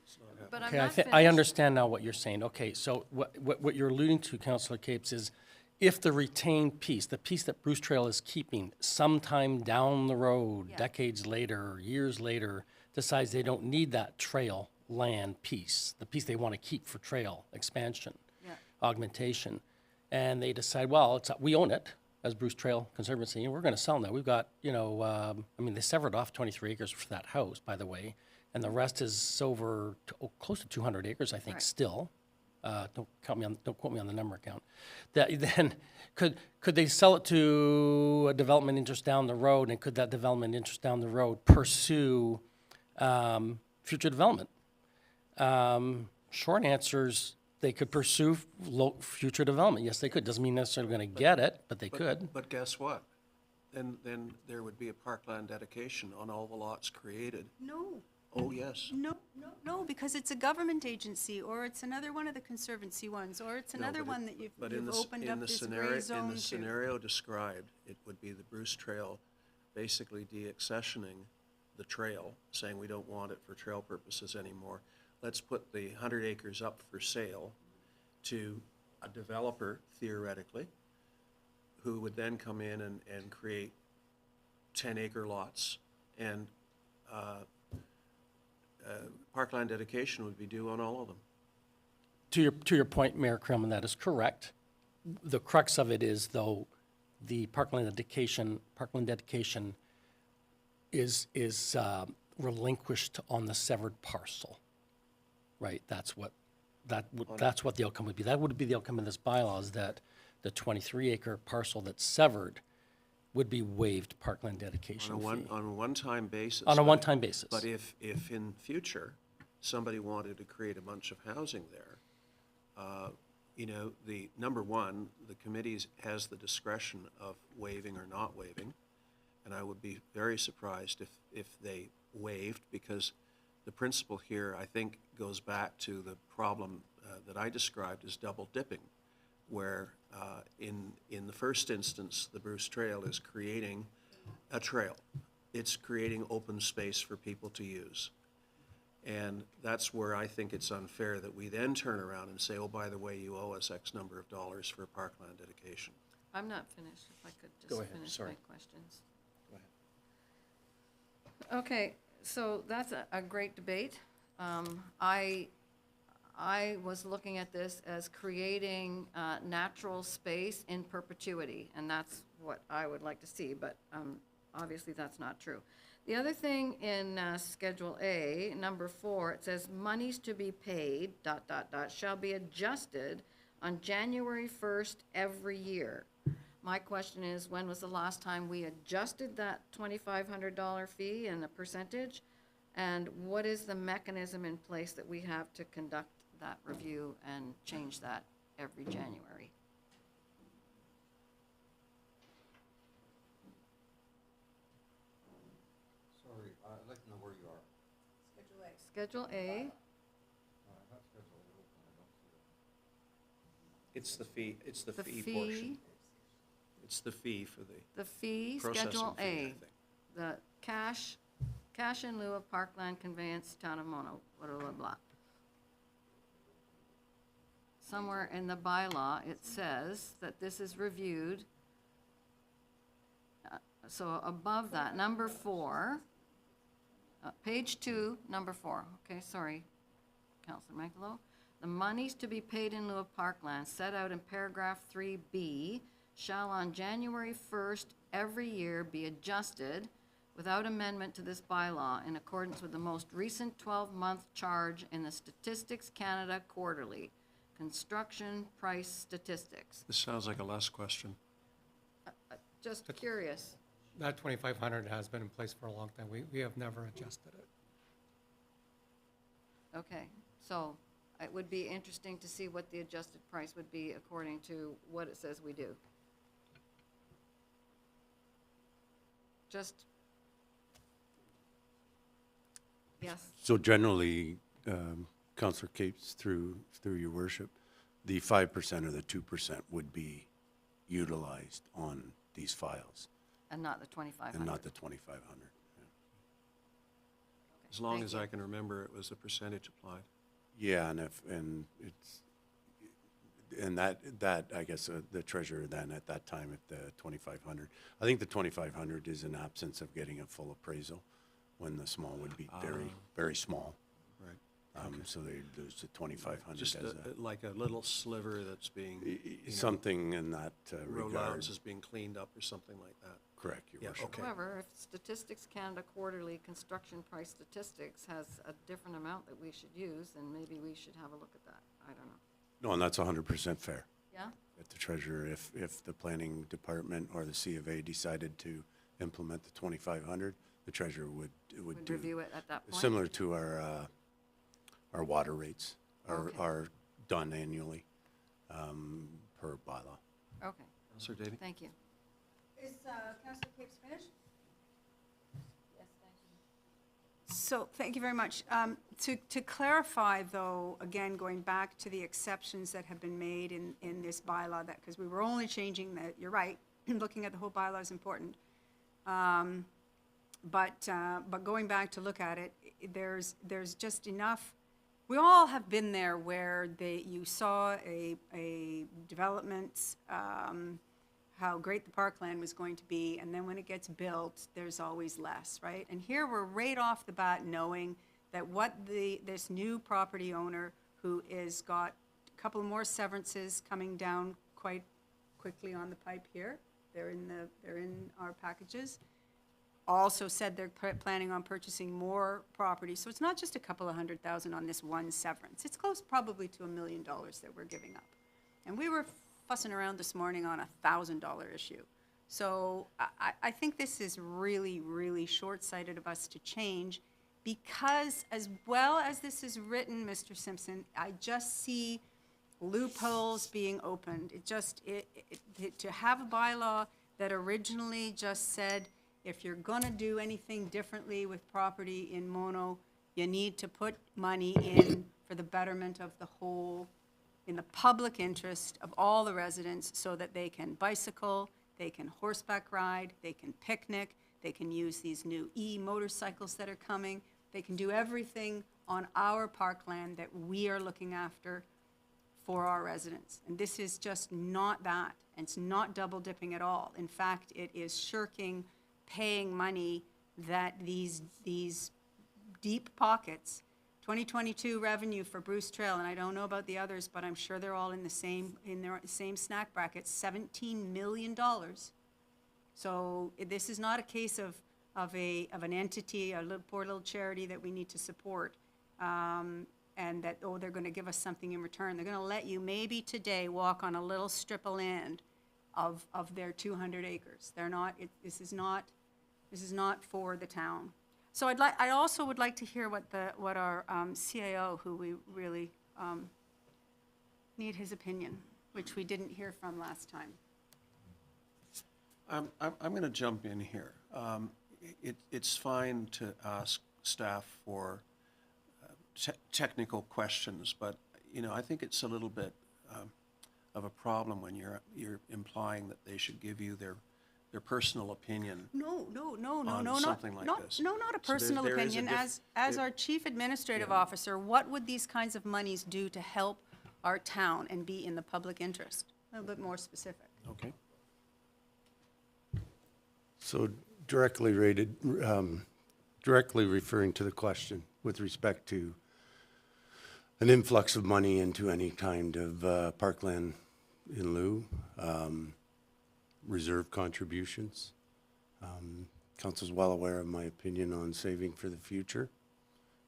But I'm Okay, not I finished. understand now what you're saying. Okay, so what you're alluding to, Councillor Capes, is if the retained piece, the piece that Bruce Trail is keeping, sometime down the road, Yeah. decades later, years later, decides they don't need that trail land piece, the piece they want to keep for trail expansion, Yeah. augmentation, and they decide, well, we own it as Bruce Trail Conservancy, and we're going to sell now. We've got, they severed off 23 acres for that house, by the way, and the rest is over close to 200 acres, I think, Right. still. Don't quote me on the number count. Then could they sell it to a development interest down the road, and could that development interest down the road pursue future development? Short answers, they could pursue future development. Yes, they could. Doesn't mean necessarily going to get it, but they could. But guess what? Then there would be a parkland dedication on all the lots created. No, Oh, yes. no, because it's a government agency, or it's another one of the conservancy ones, or it's No, another but one that you've But in the, opened up this gray zone in to. the scenario described, it would be the Bruce Trail basically deaccessioning the trail, saying we don't want it for trail purposes anymore. Let's put the 100 acres up for sale to a developer, theoretically, who would then come in and create 10-acre lots, and parkland dedication would be due on all of them. To your point, Mayor Krellman, that is correct. The crux of it is, though, the parkland dedication is relinquished on the severed parcel, right? That's what the outcome would be. That would be the outcome of this bylaw, is that the 23-acre parcel that's severed would be waived parkland dedication fee. On a one-time basis. On a one-time basis. But if in future, somebody wanted to create a bunch of housing there, the number one, the committee has the discretion of waiving or not waiving, and I would be very surprised if they waived, because the principle here, I think, goes back to the problem that I described as double dipping, where in the first instance, the Bruce Trail is creating a trail. It's creating open space for people to use. And that's where I think it's unfair that we then turn around and say, oh, by the way, you owe us X number of dollars for parkland dedication. I'm not finished, if I could Go just ahead, finish sorry. my questions. Okay, so that's a great debate. I was looking at this as creating natural space in perpetuity, and that's what I would like to see, but obviously that's not true. The other thing in Schedule A, number 4, it says monies to be paid, ... shall be adjusted on January 1st every year. My question is, when was the last time we adjusted that $2,500 fee and the percentage? And what is the mechanism in place that we have to conduct that review and change that every January? Sorry, I'd like to know where you are. Schedule A, It's the fee, it's the the fee fee, portion. It's the fee for the fee, processing Schedule fee, I A, think. the cash in lieu of Parkland conveyance, Town of Mono, blah, blah, blah, blah. Somewhere in the bylaw, it says that this is reviewed. So above that, number 4, page 2, number 4, okay, sorry, Councilor Manktelow. The monies to be paid in lieu of Parkland set out in paragraph 3B shall on January 1st every year be adjusted without amendment to this bylaw in accordance with the most recent 12-month charge in the Statistics Canada Quarterly, Construction Price Statistics. This sounds like a Les question. Just curious. That 2,500 has been in place for a long time. We have never adjusted it. Okay, so it would be interesting to see what the adjusted price would be according to what it says we do. Just, yes, So generally, Councillor Capes, through your worship, the 5% or the 2% would be utilized on these files and not the 2,500. and not the 2,500. As long Thank as you. I can remember, it was a percentage applied. Yeah, and that I guess the treasurer then at that time at the 2,500. I think the 2,500 is an absence of getting a full appraisal, when the small would be very small. Right. So they lose the 2,500 Just as like a little sliver that's being, something in that road regard. allowance is being cleaned up or something like that. Correct, your Yeah, worship. okay. However, if Statistics Canada Quarterly Construction Price Statistics has a different amount that we should use, then maybe we should have a look at that. I don't know. No, and that's 100% fair. Yeah? At the treasurer, if the planning department or the C of A decided to implement the 2,500, the treasurer would Would do review it at that point? similar to our water rates Okay. are done annually per bylaw. Okay, Councillor Davy? thank you. Is Councilor Capes finished? Yes, thank you. So, thank you very much. To clarify, though, again, going back to the exceptions that have been made in this bylaw, that, because we were only changing that, you're right, looking at the whole bylaw is important. But going back to look at it, there's just enough. We all have been there where you saw a development, how great the Parkland was going to be, and then when it gets built, there's always less, right? And here we're right off the bat knowing that what this new property owner, who is got a couple more severances coming down quite quickly on the pipe here, they're in our packages, also said they're planning on purchasing more property. So it's not just a couple of $100,000 on this one severance. It's close probably to $1 million that we're giving up. And we were fussing around this morning on a $1,000 issue. So I think this is really, really short-sighted of us to change, because as well as this is written, Mr. Simpson, I just see loopholes being opened. To have a bylaw that originally just said, if you're going to do anything differently with property in Mono, you need to put money in for the betterment of the whole, in the public interest of all the residents, so that they can bicycle, they can horseback ride, they can picnic, they can use these new e-motorcycles that are coming, they can do everything on our parkland that we are looking after for our residents. And this is just not that, and it's not double dipping at all. In fact, it is shirking paying money that these deep pockets, 2022 revenue for Bruce Trail, and I don't know about the others, but I'm sure they're all in their same snack bracket, $17 million. So this is not a case of an entity, a poor little charity that we need to support, and that, they're going to give us something in return. They're going to let you maybe today walk on a little strip of land of their 200 acres. They're not, this is not for the town. So I also would like to hear what our CAO, who we really need his opinion, which we didn't hear from last time. I'm going to jump in here. It's fine to ask staff for technical questions, but, you know, I think it's a little bit of a problem when you're implying that they should give you their personal opinion. No, on something like this. No, not a So personal there is a opinion. As our chief administrative officer, what would these kinds of monies do to help our town and be in the public interest? A little bit more specific. Okay. So directly referring to the question with respect to an influx of money into any kind of parkland in lieu, reserve contributions. Council's well aware of my opinion on saving for the future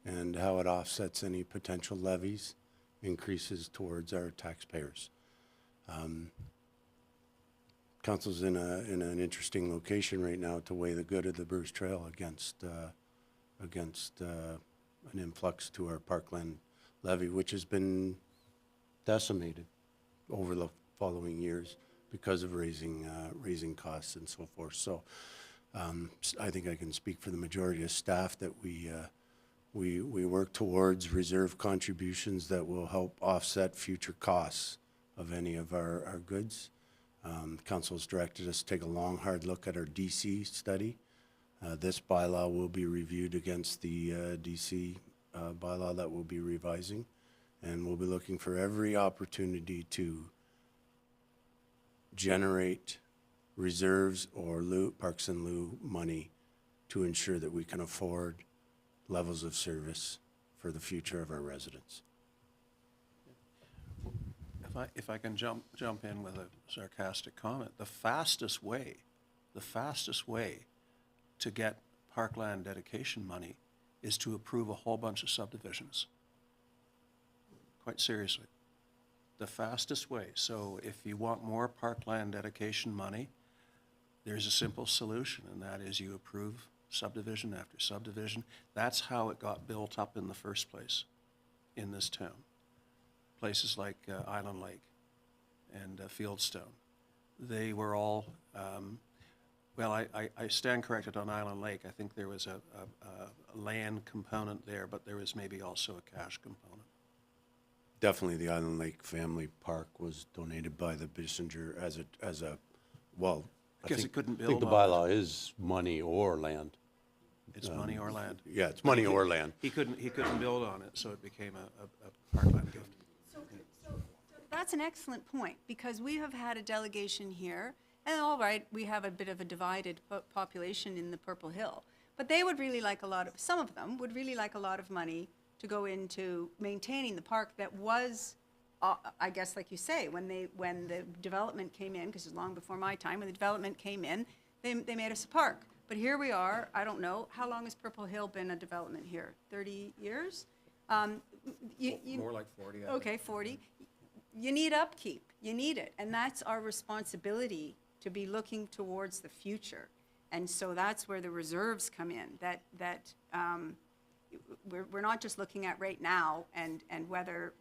and how it offsets any potential levies, increases towards our taxpayers. Council's in an interesting location right now to weigh the good of the Bruce Trail against an influx to our Parkland levy, which has been decimated over the following years because of raising costs and so forth. So I think I can speak for the majority of staff that we work towards reserve contributions that will help offset future costs of any of our goods. Council has directed us to take a long, hard look at our DC study. This bylaw will be reviewed against the DC bylaw that we'll be revising, and we'll be looking for every opportunity to generate reserves or parks and lieu money to ensure that we can afford levels of service for the future of our residents. If I can jump in with a sarcastic comment, the fastest way to get parkland dedication money is to approve a whole bunch of subdivisions. Quite seriously. The fastest way. So if you want more parkland dedication money, there's a simple solution, and that is you approve subdivision after subdivision. That's how it got built up in the first place in this town. Places like Island Lake and Fieldstone. They were all, well, I stand corrected on Island Lake. I think there was a land component there, but there was maybe also a cash component. Definitely the Island Lake Family Park was donated by the Bissinger as a well, Because it couldn't I think the build on bylaw is money or land. It's money or land. Yeah, it's money or land. He couldn't build on it, so it became a parkland gift. So that's an excellent point, because we have had a delegation here, and all right, we have a bit of a divided population in the Purple Hill, but they would really like some of them would really like a lot of money to go into maintaining the park that was, I guess, like you say, when the development came in, because it's long before my time, when the development came in, they made us a park. But here we are, I don't know, how long has Purple Hill been a development here? 30 years? More like 40. I think. Okay, 40. You need upkeep, you need it, and that's our responsibility, to be looking towards the future. And so that's where the reserves come in, that we're not just looking at right now and whether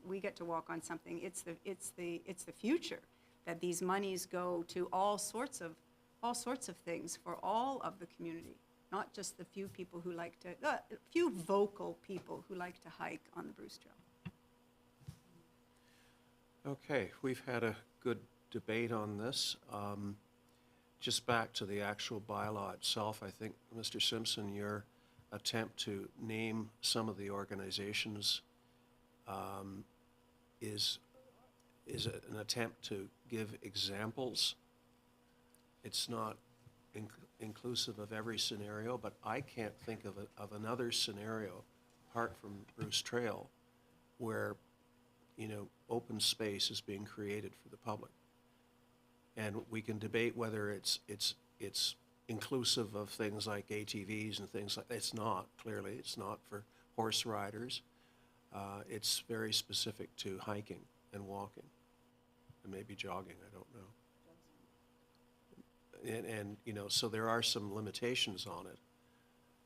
we get to walk on something. It's the future, that these monies go to all sorts of things for all of the community, not just the few people who like to, few vocal people who like to hike on the Bruce Trail. Okay, we've had a good debate on this. Just back to the actual bylaw itself, I think, Mr. Simpson, your attempt to name some of the organizations is an attempt to give examples. It's not inclusive of every scenario, but I can't think of another scenario apart from Bruce Trail where, you know, open space is being created for the public. And we can debate whether it's inclusive of things like ATVs and things like that. It's not, clearly. It's not for horse riders. It's very specific to hiking and walking. and maybe jogging, I don't know. And, you know, so there are some limitations on it.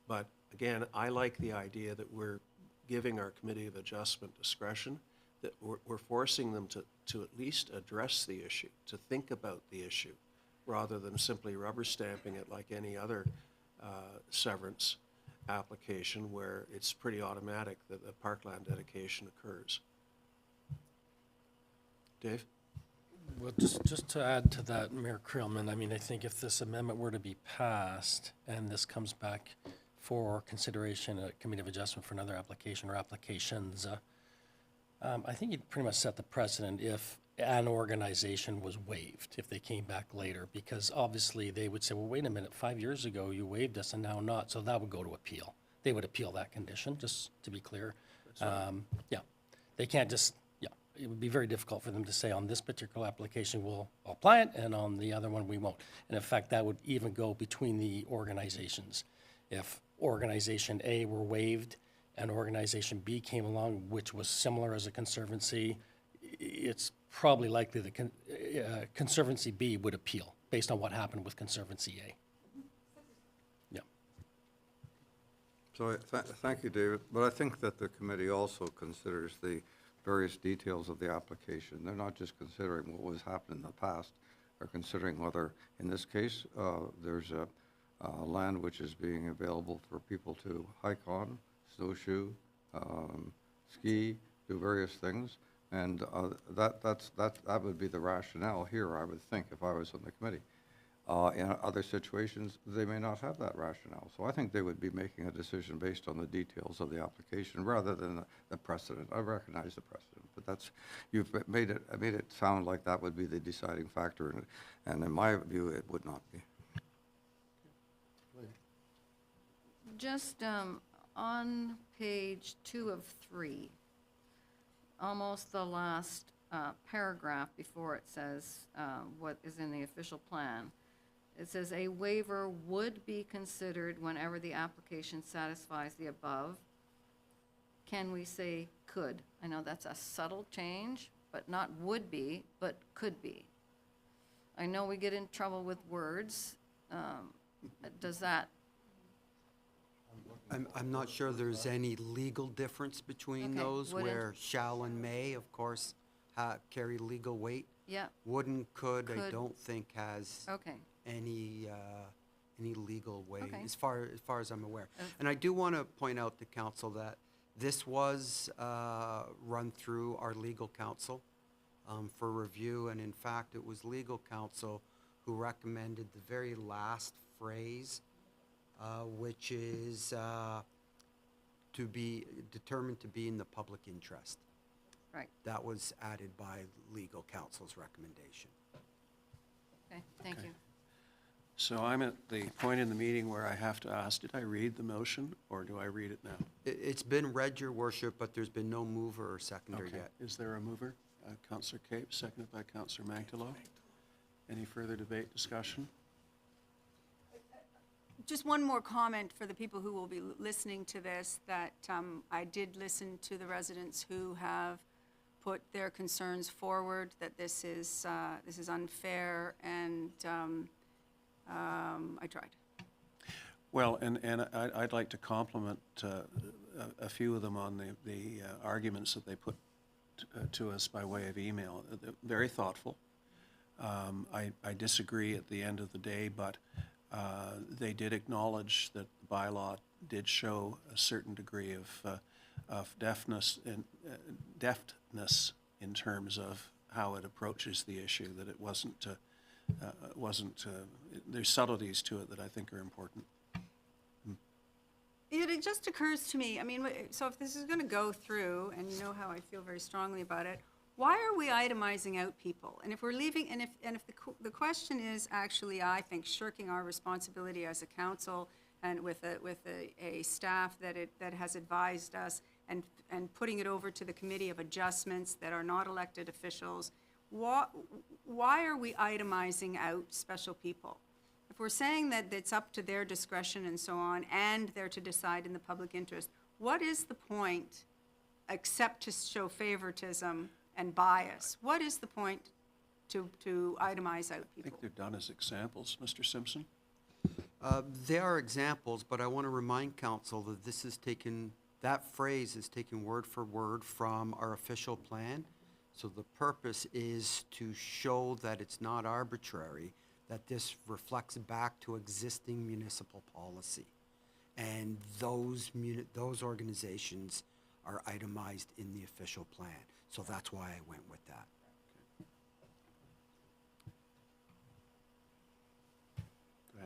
But again, I like the idea that we're giving our Committee of Adjustment discretion, that we're forcing them to at least address the issue, to think about the issue, rather than simply rubber stamping it like any other severance application where it's pretty automatic that the Parkland dedication occurs. Dave? Well, just to add to that, Mayor Creelman, I mean, I think if this amendment were to be passed and this comes back for consideration at Committee of Adjustment for another application or applications, I think you'd pretty much set the precedent if an organization was waived, if they came back later, because obviously they would say, well, wait a minute, 5 years ago you waived us and now not, so that would go to appeal. They would appeal that condition, just to be clear. Yeah, they can't just, it would be very difficult for them to say on this particular application we'll apply it and on the other one we won't. And in fact, that would even go between the organizations. If organization A were waived and organization B came along, which was similar as a conservancy, it's probably likely that conservancy B would appeal based on what happened with conservancy A. Yeah. So thank you, David. But I think that the committee also considers the various details of the application. They're not just considering what was happening in the past. They're considering whether, in this case, there's a land which is being available for people to hike on, snowshoe, ski, do various things. And that would be the rationale here, I would think, if I was on the committee. In other situations, they may not have that rationale. So I think they would be making a decision based on the details of the application rather than the precedent. I recognize the precedent, but that's, you've made it sound like that would be the deciding factor, and in my view, it would not be. Just on page 2 of 3, almost the last paragraph before it says what is in the official plan. It says a waiver would be considered whenever the application satisfies the above. Can we say could? I know that's a subtle change, but not would be, but could be. I know we get in trouble with words. Does that? I'm not sure there's any legal difference between Okay, those, wouldn't- where shall and may, of course, carry legal weight. Yeah, Wouldn't, could, I Could. don't think has okay. any legal weight, Okay. as far as I'm aware. Uh, And I do want to point out to council that this was run through our legal counsel for review, and in fact, it was legal counsel who recommended the very last phrase, which is to be determined to be in the public interest. Right, That was added by legal counsel's recommendation. okay, thank you. So I'm at the point in the meeting where I have to ask, did I read the motion, or do I read it now? It's been read, your worship, but there's been no mover or seconder Okay. yet. Is there a mover? Councillor Cape, seconded by Councillor Manktelow. Any further debate, discussion? Just one more comment for the people who will be listening to this, that I did listen to the residents who have put their concerns forward, that this is unfair, and I tried. Well, and I'd like to compliment a few of them on the arguments that they put to us by way of email. They're very thoughtful. I disagree at the end of the day, but they did acknowledge that the bylaw did show a certain degree of deftness in terms of how it approaches the issue, that it wasn't, there's subtleties to it that I think are important. It just occurs to me, I mean, so if this is going to go through, and you know how I feel very strongly about it, why are we itemizing out people? And if we're leaving, and if the question is actually, I think, shirking our responsibility as a council and with a staff that has advised us, and putting it over to the Committee of Adjustments that are not elected officials, why are we itemizing out special people? If we're saying that it's up to their discretion and so on, and they're to decide in the public interest, what is the point, except to show favoritism and bias? What is the point to itemize out I people. think they're done as examples, Mr. Simpson. They are examples, but I want to remind council that this is taken, that phrase is taken word for word from our official plan. So the purpose is to show that it's not arbitrary, that this reflects back to existing municipal policy. And those organizations are itemized in the official plan. So that's why I went with that.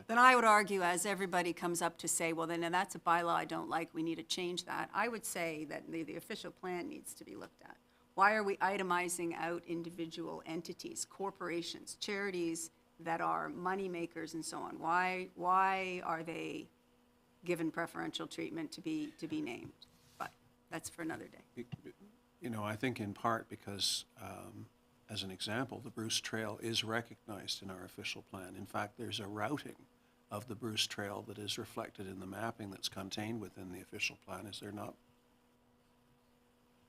Then I would argue, as everybody comes up to say, well, then that's a bylaw I don't like, we need to change that. I would say that the official plan needs to be looked at. Why are we itemizing out individual entities, corporations, charities that are money makers and so on? Why are they given preferential treatment to be named? But that's for another day. You know, I think in part because, as an example, the Bruce Trail is recognized in our official plan. In fact, there's a routing of the Bruce Trail that is reflected in the mapping that's contained within the official plan, is there not?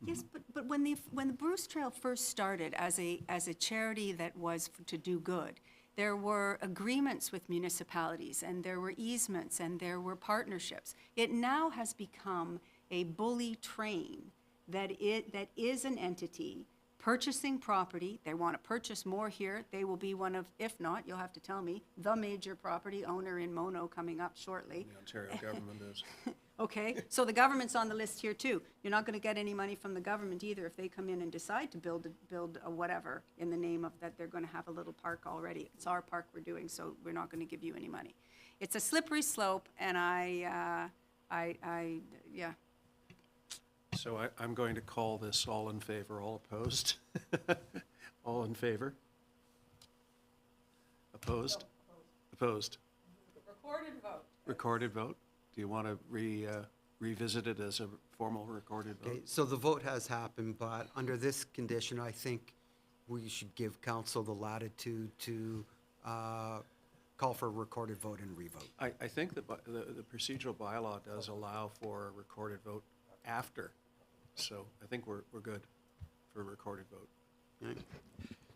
Yes, but when the Bruce Trail first started as a charity that was to do good, there were agreements with municipalities, and there were easements, and there were partnerships. It now has become a bully train that is an entity purchasing property. They want to purchase more here. They will be one of, if not, you'll have to tell me, the major property owner in Mono coming up shortly. The Ontario government is. Okay, so the government's on the list here too. You're not going to get any money from the government either if they come in and decide to build a whatever in the name of that they're going to have a little park already. It's our park we're doing, so we're not going to give you any money. It's a slippery slope, and yeah. So I'm going to call this all in favor, all opposed. All in favor? Opposed? Opposed. Recorded vote. Recorded vote? Do you want to revisit it as a formal recorded vote? Okay, so the vote has happened, but under this condition, I think we should give council the latitude to call for a recorded vote and revote. I think that the procedural bylaw does allow for a recorded vote after, so I think we're good for a recorded vote. Okay.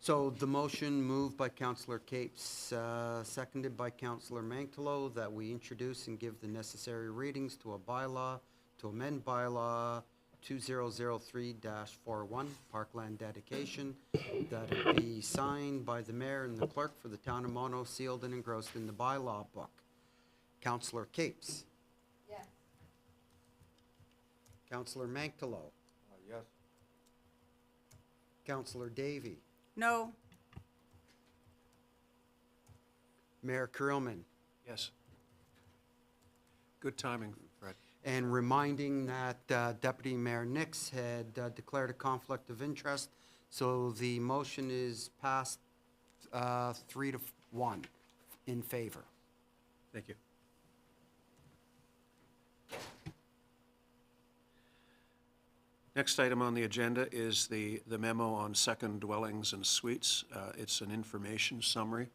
So the motion moved by Councillor Capes, seconded by Councillor Manktelow, that we introduce and give the necessary readings to a bylaw, to amend bylaw 2003-41, Parkland dedication, that it be signed by the mayor and the clerk for the town of Mono, sealed and engrossed in the bylaw book. Councillor Capes. Yes. Councillor Manktelow. Yes. Councillor Davy. No. Mayor Krillman. Yes. Good timing, Fred. And reminding that Deputy Mayor Nix had declared a conflict of interest, so the motion is passed 3-1 in favor. Thank you. Next item on the agenda is the memo on second dwellings and suites. It's an information summary.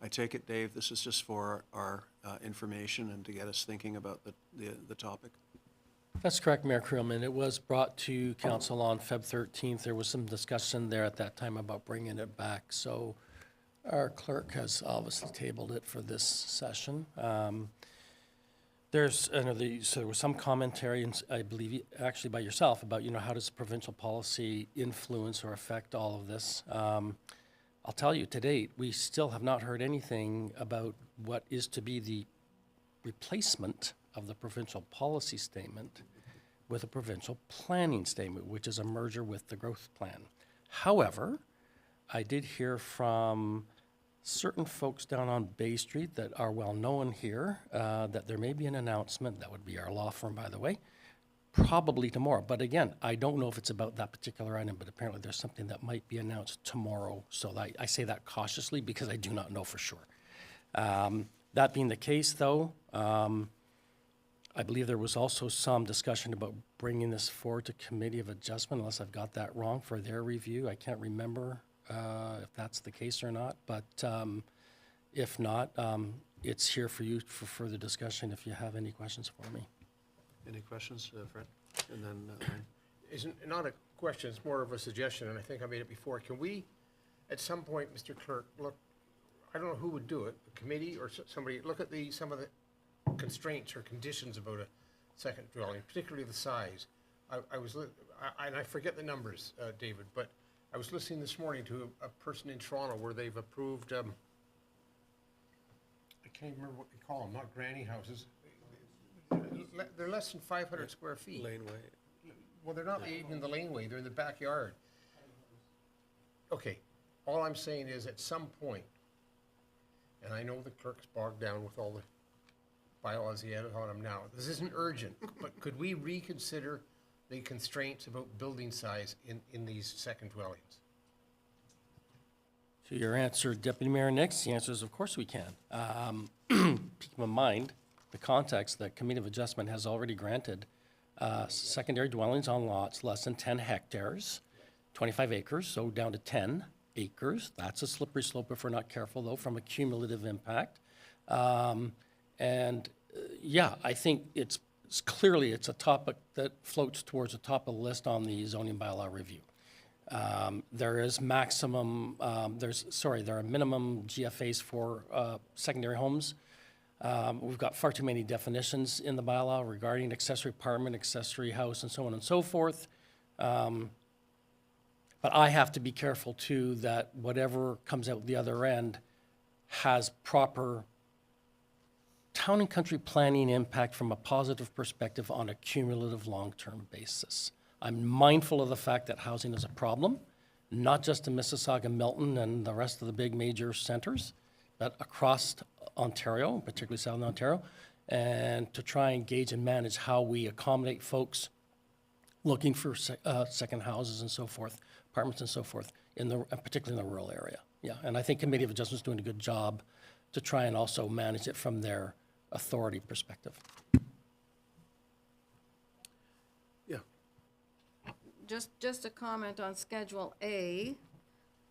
I take it, Dave, this is just for our information and to get us thinking about the topic? That's correct, Mayor Krillman. It was brought to council on Feb. 13th. There was some discussion there at that time about bringing it back. So our clerk has obviously tabled it for this session. So there was some commentary, and I believe actually by yourself, about, how does provincial policy influence or affect all of this? I'll tell you, to date, we still have not heard anything about what is to be the replacement of the provincial policy statement with a provincial planning statement, which is a merger with the growth plan. However, I did hear from certain folks down on Bay Street that are well known here, that there may be an announcement, that would be our law firm, by the way, probably tomorrow. But again, I don't know if it's about that particular item, but apparently there's something that might be announced tomorrow. So I say that cautiously because I do not know for sure. That being the case, though, I believe there was also some discussion about bringing this forward to Committee of Adjustment, unless I've got that wrong, for their review. I can't remember if that's the case or not, but if not, it's here for you for further discussion if you have any questions for me. Any questions, Fred? And then, It's not a question, it's more of a suggestion, and I think I made it before. Can we, at some point, Mr. Clerk, look, I don't know who would do it, a committee or somebody, look at some of the constraints or conditions about a second dwelling, particularly the size. And I forget the numbers, David, but I was listening this morning to a person in Toronto where they've approved, I can't remember what they call them, not granny houses. They're less than 500 square feet. Laneway. Well, they're not even in the laneway, they're in the backyard. Okay, all I'm saying is at some point, and I know the clerk's bogged down with all the bylaws he added on them now. This isn't urgent, but could we reconsider the constraints about building size in these second dwellings? To your answer, Deputy Mayor Nix, the answer is of course we can. Keep in mind the context that Committee of Adjustment has already granted secondary dwellings on lots less than 10 hectares, 25 acres, so down to 10 acres. That's a slippery slope if we're not careful, though, from a cumulative impact. Yeah, I think it's clearly it's a topic that floats towards the top of the list on the zoning bylaw review. There is maximum, there are minimum GFAs for secondary homes. We've got far too many definitions in the bylaw regarding accessory apartment, accessory house, and so on and so forth. But I have to be careful, too, that whatever comes out the other end has proper town and country planning impact from a positive perspective on a cumulative long-term basis. I'm mindful of the fact that housing is a problem, not just in Mississauga, Milton, and the rest of the big major centers, but across Ontario, particularly Southern Ontario, and to try and gauge and manage how we accommodate folks looking for second houses and so forth, apartments and so forth, particularly in the rural area. Yeah, and I think Committee of Adjustment is doing a good job to try and also manage it from their authority perspective. Yeah. Just a comment on Schedule A,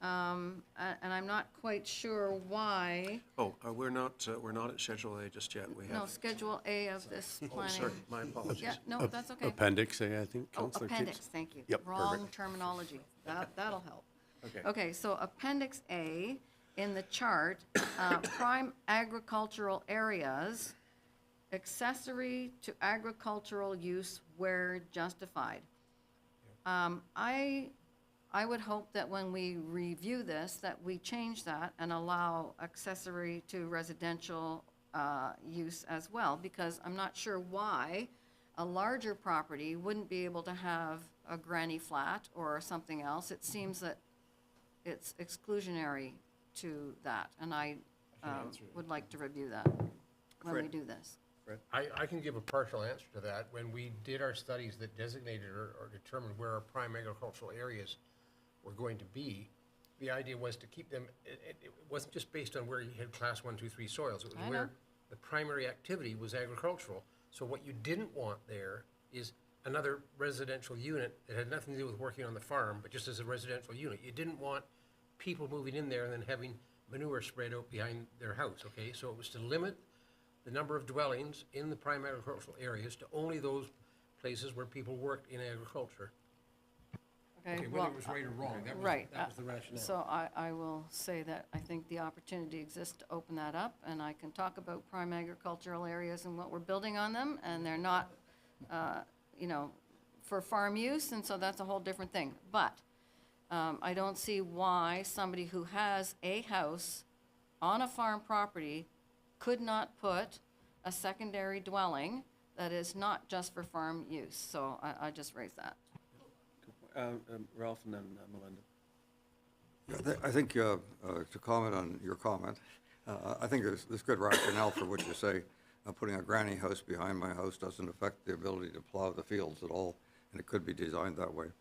and I'm not quite sure why. Oh, we're not at Schedule A just yet. We have. No, Schedule A of this planning. Oh, sorry, my apologies. Yeah, no, that's okay. Appendix A, I think, Oh, Councillor Keats. appendix, thank you. Yep, Wrong perfect. terminology. That'll help. Okay. Okay, so Appendix A in the chart, prime agricultural areas, accessory to agricultural use where justified. I would hope that when we review this, that we change that and allow accessory to residential use as well, because I'm not sure why a larger property wouldn't be able to have a granny flat or something else. It seems that it's exclusionary to that, and I would like to review that when we Fred. do this. I can give a partial answer to that. When we did our studies that designated or determined where our prime agricultural areas were going to be, the idea was to keep them, it wasn't just based on where you had class 1, 2, 3 soils. It was I where know. the primary activity was agricultural. So what you didn't want there is another residential unit that had nothing to do with working on the farm, but just as a residential unit. You didn't want people moving in there and then having manure spread out behind their house, okay? So it was to limit the number of dwellings in the prime agricultural areas to only those places where people worked in agriculture. Okay, whether it was right or wrong, that was the rationale. So I will say that I think the opportunity exists to open that up, and I can talk about prime agricultural areas and what we're building on them, and they're not, for farm use, and so that's a whole different thing. But I don't see why somebody who has a house on a farm property could not put a secondary dwelling that is not just for farm use. So I just raised that. Ralph and then Melinda. I think, to comment on your comment, I think there's good rationale for what you say. Putting a granny house behind my house doesn't affect the ability to plow the fields at all, and it could be designed that way.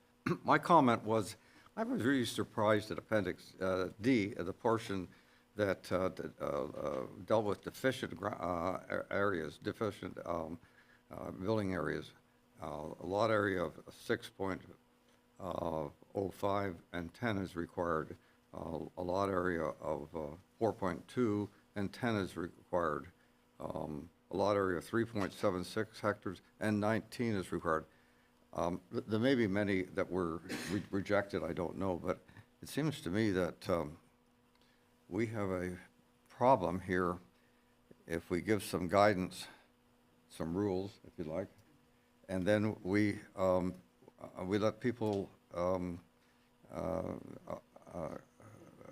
My comment was, I was really surprised at Appendix D, the portion that dealt with deficient areas, deficient building areas. A lot area of 6.05 and 10 is required. A lot area of 4.2 and 10 is required. A lot area of 3.76 hectares and 19 is required. There may be many that were rejected, I don't know, but it seems to me that we have a problem here if we give some guidance, some rules, if you like, and then we let people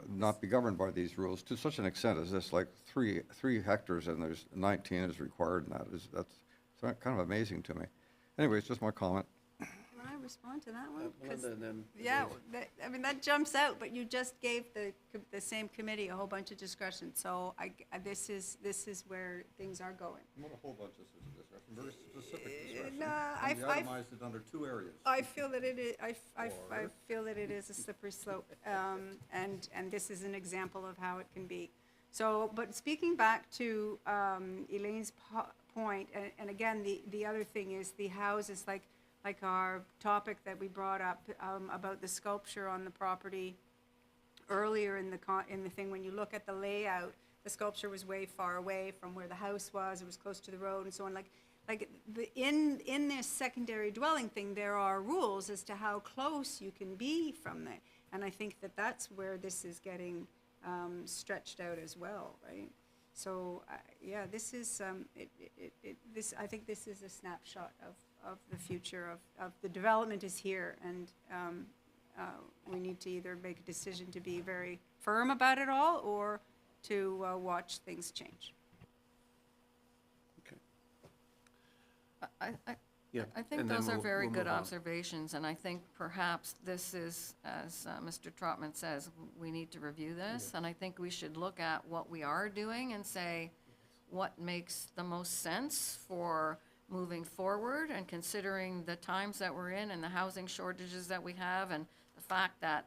not be governed by these rules to such an extent as this, like 3 hectares and there's 19 is required, and that's kind of amazing to me. Anyway, it's just my comment. Can I respond to that one? 'Cause- Linda and then Yeah, Dave. I mean, that jumps out, but you just gave the same committee a whole bunch of discretion, so this is where things are going. Not a whole bunch of discretion, very specific discretion. No, And we itemized it under 2 areas. I feel that it is, I feel that it is a slippery slope, and this is an example of how it can be. So, but speaking back to Elaine's point, and again, the other thing is the houses, like our topic that we brought up about the sculpture on the property earlier in the thing, when you look at the layout, the sculpture was way far away from where the house was, it was close to the road and so on, in this secondary dwelling thing, there are rules as to how close you can be from there. And I think that that's where this is getting stretched out as well, right? So, yeah, this is, I think this is a snapshot of the future of the development is here, and we need to either make a decision to be very firm about it all or to watch things change. Yeah, I think and then those are we'll- very we'll good move on. observations, and I think perhaps this is, as Mr. Trotman says, we need to review this, and I think we should look at what we are doing and say what makes the most sense for moving forward, and considering the times that we're in and the housing shortages that we have, and the fact that,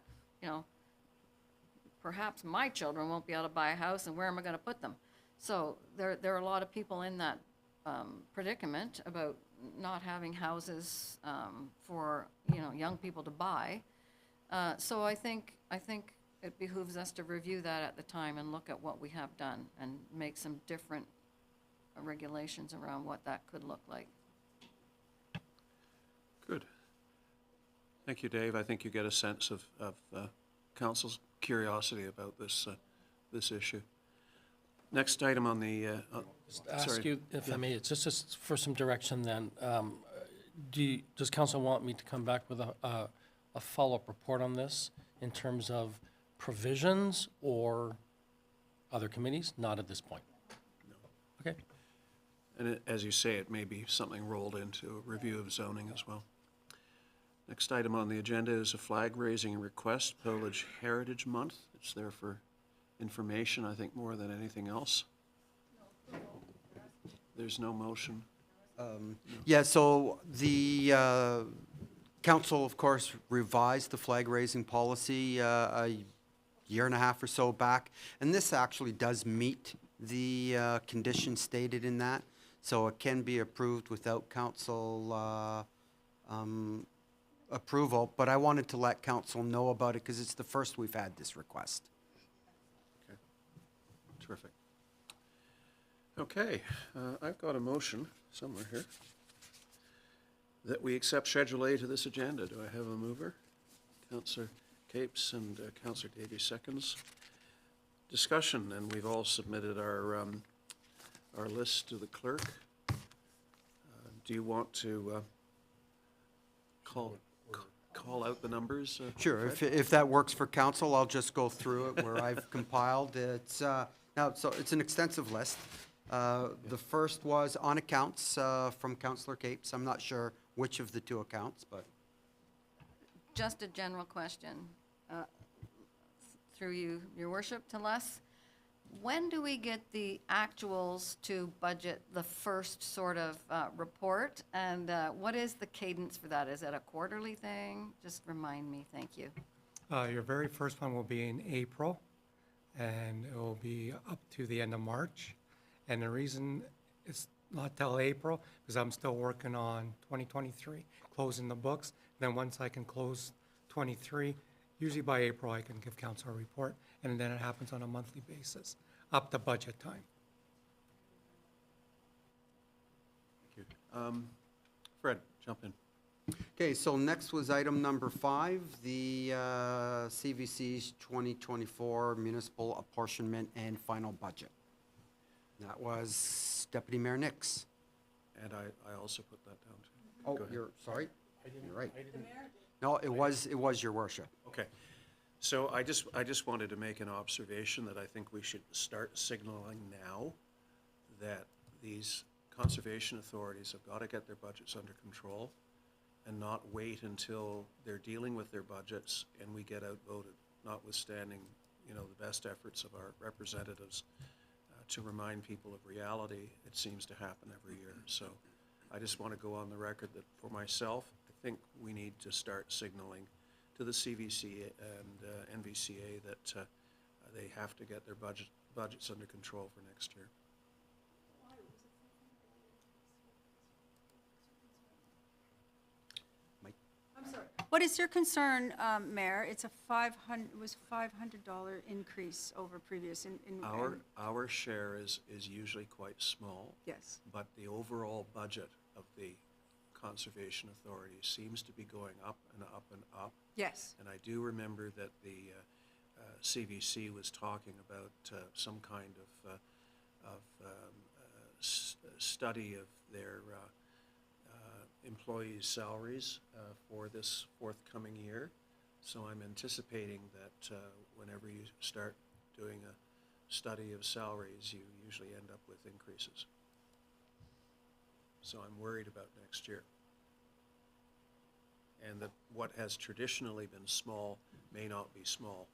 perhaps my children won't be able to buy a house, and where am I gonna put them? So there are a lot of people in that predicament about not having houses for young people to buy. So I think it behooves us to review that at the time and look at what we have done and make some different regulations around what that could look like. Good. Thank you, Dave. I think you get a sense of council's curiosity about this issue. Next item on the, Just ask sorry. you, if Yeah. I may, it's just for some direction then. Does council want me to come back with a follow-up report on this in terms of provisions or other committees? Not at this point. No. Okay. And as you say, it may be something rolled into a review of zoning as well. Next item on the agenda is a flag raising request, Village Heritage Month. It's there for information, I think, more than anything else. There's no motion. Yeah, so the council, of course, revised the flag raising policy a year and a half or so back, and this actually does meet the conditions stated in that, so it can be approved without council approval, but I wanted to let council know about it because it's the first we've had this request. Okay. Terrific. Okay, I've got a motion somewhere here that we accept Schedule A to this agenda. Do I have a mover? Councillor Capes and Councillor Davies seconds. Discussion, and we've all submitted our list to the clerk. Do you want to call out the numbers? Sure, Fred? if that works for council, I'll just go through it where I've compiled. It's, now, so it's an extensive list. The first was on accounts from Councillor Capes. I'm not sure which of the 2 accounts, but. Just a general question, through you, your worship, to Les. When do we get the actuals to budget the first sort of report? And what is the cadence for that? Is it a quarterly thing? Just remind me, thank you. Your very first one will be in April, and it will be up to the end of March. And the reason it's not till April, because I'm still working on 2023, closing the books. Then once I can close 23, usually by April, I can give council a report, and then it happens on a monthly basis, up to budget time. Thank you. Fred, jump in. Okay, so next was item number 5, the CVC's 2024 municipal apportionment and final budget. That was Deputy Mayor Nix. And I also put that down too. Oh, Go ahead. you're, sorry? You're right. I didn't, No, it was your worship. Okay. So I just wanted to make an observation that I think we should start signaling now that these conservation authorities have got to get their budgets under control and not wait until they're dealing with their budgets and we get outvoted, notwithstanding, you know, the best efforts of our representatives to remind people of reality. It seems to happen every year. So I just want to go on the record that for myself, I think we need to start signaling to the CVC and NVCA that they have to get their budgets under control for next year. What is your concern, Mayor? It's a was $500 increase over previous Our share is usually quite small, Yes. but the overall budget of the Conservation Authority seems to be going up and up and up. Yes. And I do remember that the CVC was talking about some kind of study of their employees' salaries for this forthcoming year. So I'm anticipating that whenever you start doing a study of salaries, you usually end up with increases. So I'm worried about next year. And that what has traditionally been small may not be small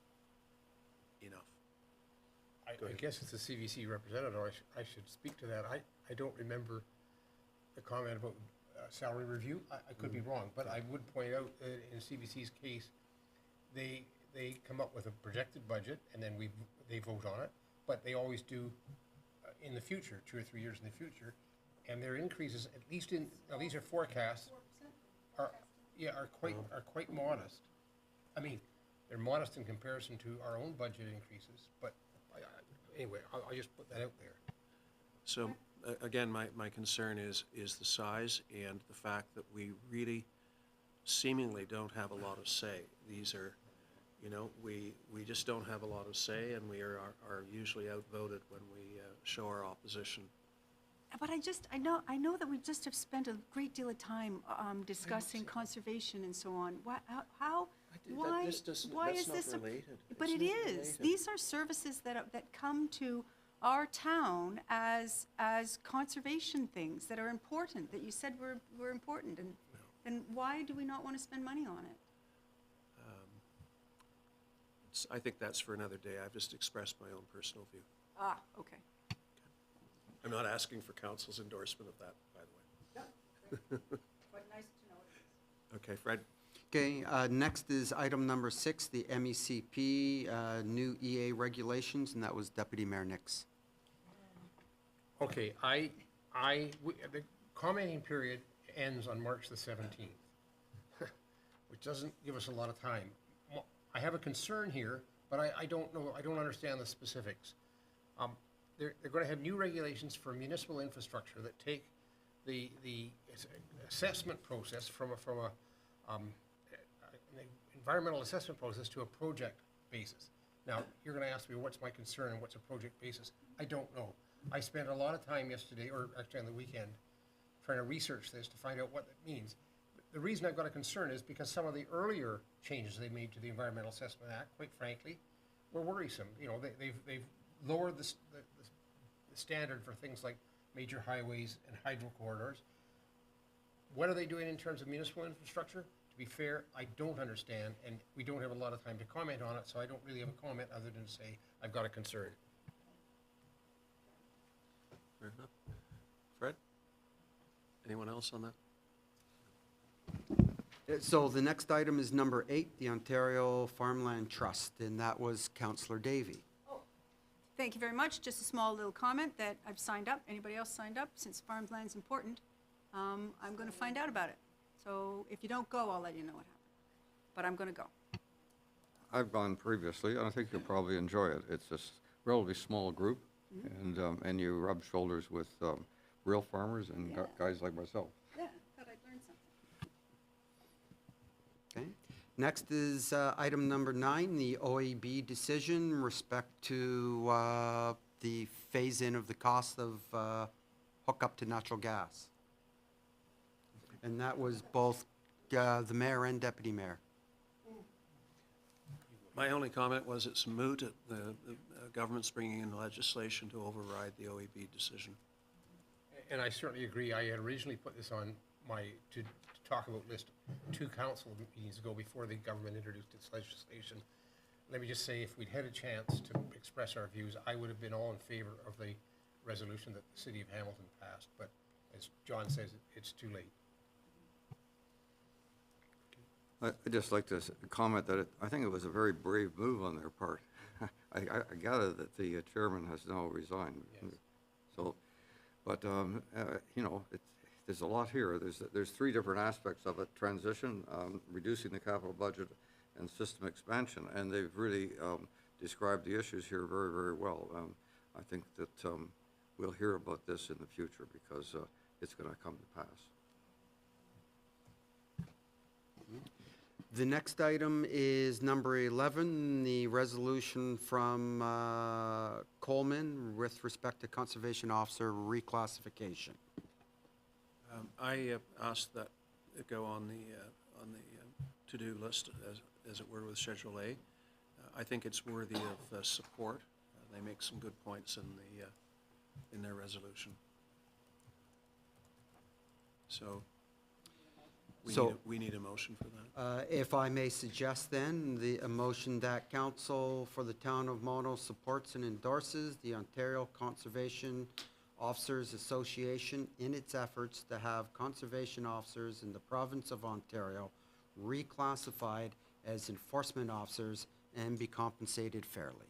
enough. I guess it's a CVC representative, I should speak to that. I don't remember the comment about salary review. I could be wrong, but I would point out that in CVC's case, they come up with a projected budget and then they vote on it, but they always do in the future, 2 or 3 years in the future, and their increases, at least now these are forecasts, are quite modest. I mean, they're modest in comparison to our own budget increases, but anyway, I'll just put that out there. So again, my concern is the size and the fact that we really seemingly don't have a lot of say. These are, you know, we just don't have a lot of say, and we are usually outvoted when we show our opposition. But I know that we just have spent a great deal of time discussing conservation and so on. Why That's is this? not related. But It's it not is. related. These are services that come to our town as conservation things that are important, that you said were important. And why do we not want to spend money on it? I think that's for another day. I've just expressed my own personal view. Ah, okay. I'm not asking for council's endorsement of that, by the way. But nice to know it is. Okay, Fred? Okay, next is item number 6, the MECP new EA regulations, and that was Deputy Mayor Nix. Okay, the commenting period ends on March the 17th, which doesn't give us a lot of time. I have a concern here, but I don't know, I don't understand the specifics. They're going to have new regulations for municipal infrastructure that take the assessment process from an environmental assessment process to a project basis. Now, you're going to ask me what's my concern and what's a project basis. I don't know. I spent a lot of time yesterday, or actually on the weekend, trying to research this to find out what it means. The reason I've got a concern is because some of the earlier changes they made to the Environmental Assessment Act, quite frankly, were worrisome. You know, they've lowered the standard for things like major highways and hydro corridors. What are they doing in terms of municipal infrastructure? To be fair, I don't understand, and we don't have a lot of time to comment on it, so I don't really have a comment other than to say I've got a concern. Fair enough. Fred? Anyone else on that? So the next item is number 8, the Ontario Farmland Trust, and that was Councillor Davey. Thank you very much. Just a small little comment that I've signed up. Anybody else signed up? Since farmland's important, I'm going to find out about it. So if you don't go, I'll let you know what happened. But I'm going to go. I've gone previously, and I think you'll probably enjoy it. It's a relatively small group, and you rub shoulders with real farmers and guys like myself. Yeah, thought I'd learn something. Okay. Next is item number 9, the OAB decision respect to the phase-in of the cost of hookup to natural gas. And that was both the mayor and deputy mayor. My only comment was it's moot. The government's bringing in legislation to override the OEB decision. And I certainly agree. I had originally put this on to talk about list 2 council meetings ago before the government introduced its legislation. Let me just say, if we'd had a chance to express our views, I would have been all in favor of the resolution that the city of Hamilton passed. But as John says, it's too late. I'd just like to comment that I think it was a very brave move on their part. I gather that the chairman has now resigned. Yes. So, but, you know, there's a lot here. There's 3 different aspects of it: transition, reducing the capital budget, and system expansion. And they've really described the issues here very, very well. I think that we'll hear about this in the future because it's going to come to pass. The next item is number 11, the resolution from Coleman with respect to conservation officer reclassification. I asked that it go on the to-do list, as it were, with Schedule A. I think it's worthy of support. They make some good points in their resolution. So we need a motion for that. If I may suggest then, a motion that council for the town of Mono supports and endorses the Ontario Conservation Officers Association in its efforts to have conservation officers in the province of Ontario reclassified as enforcement officers and be compensated fairly.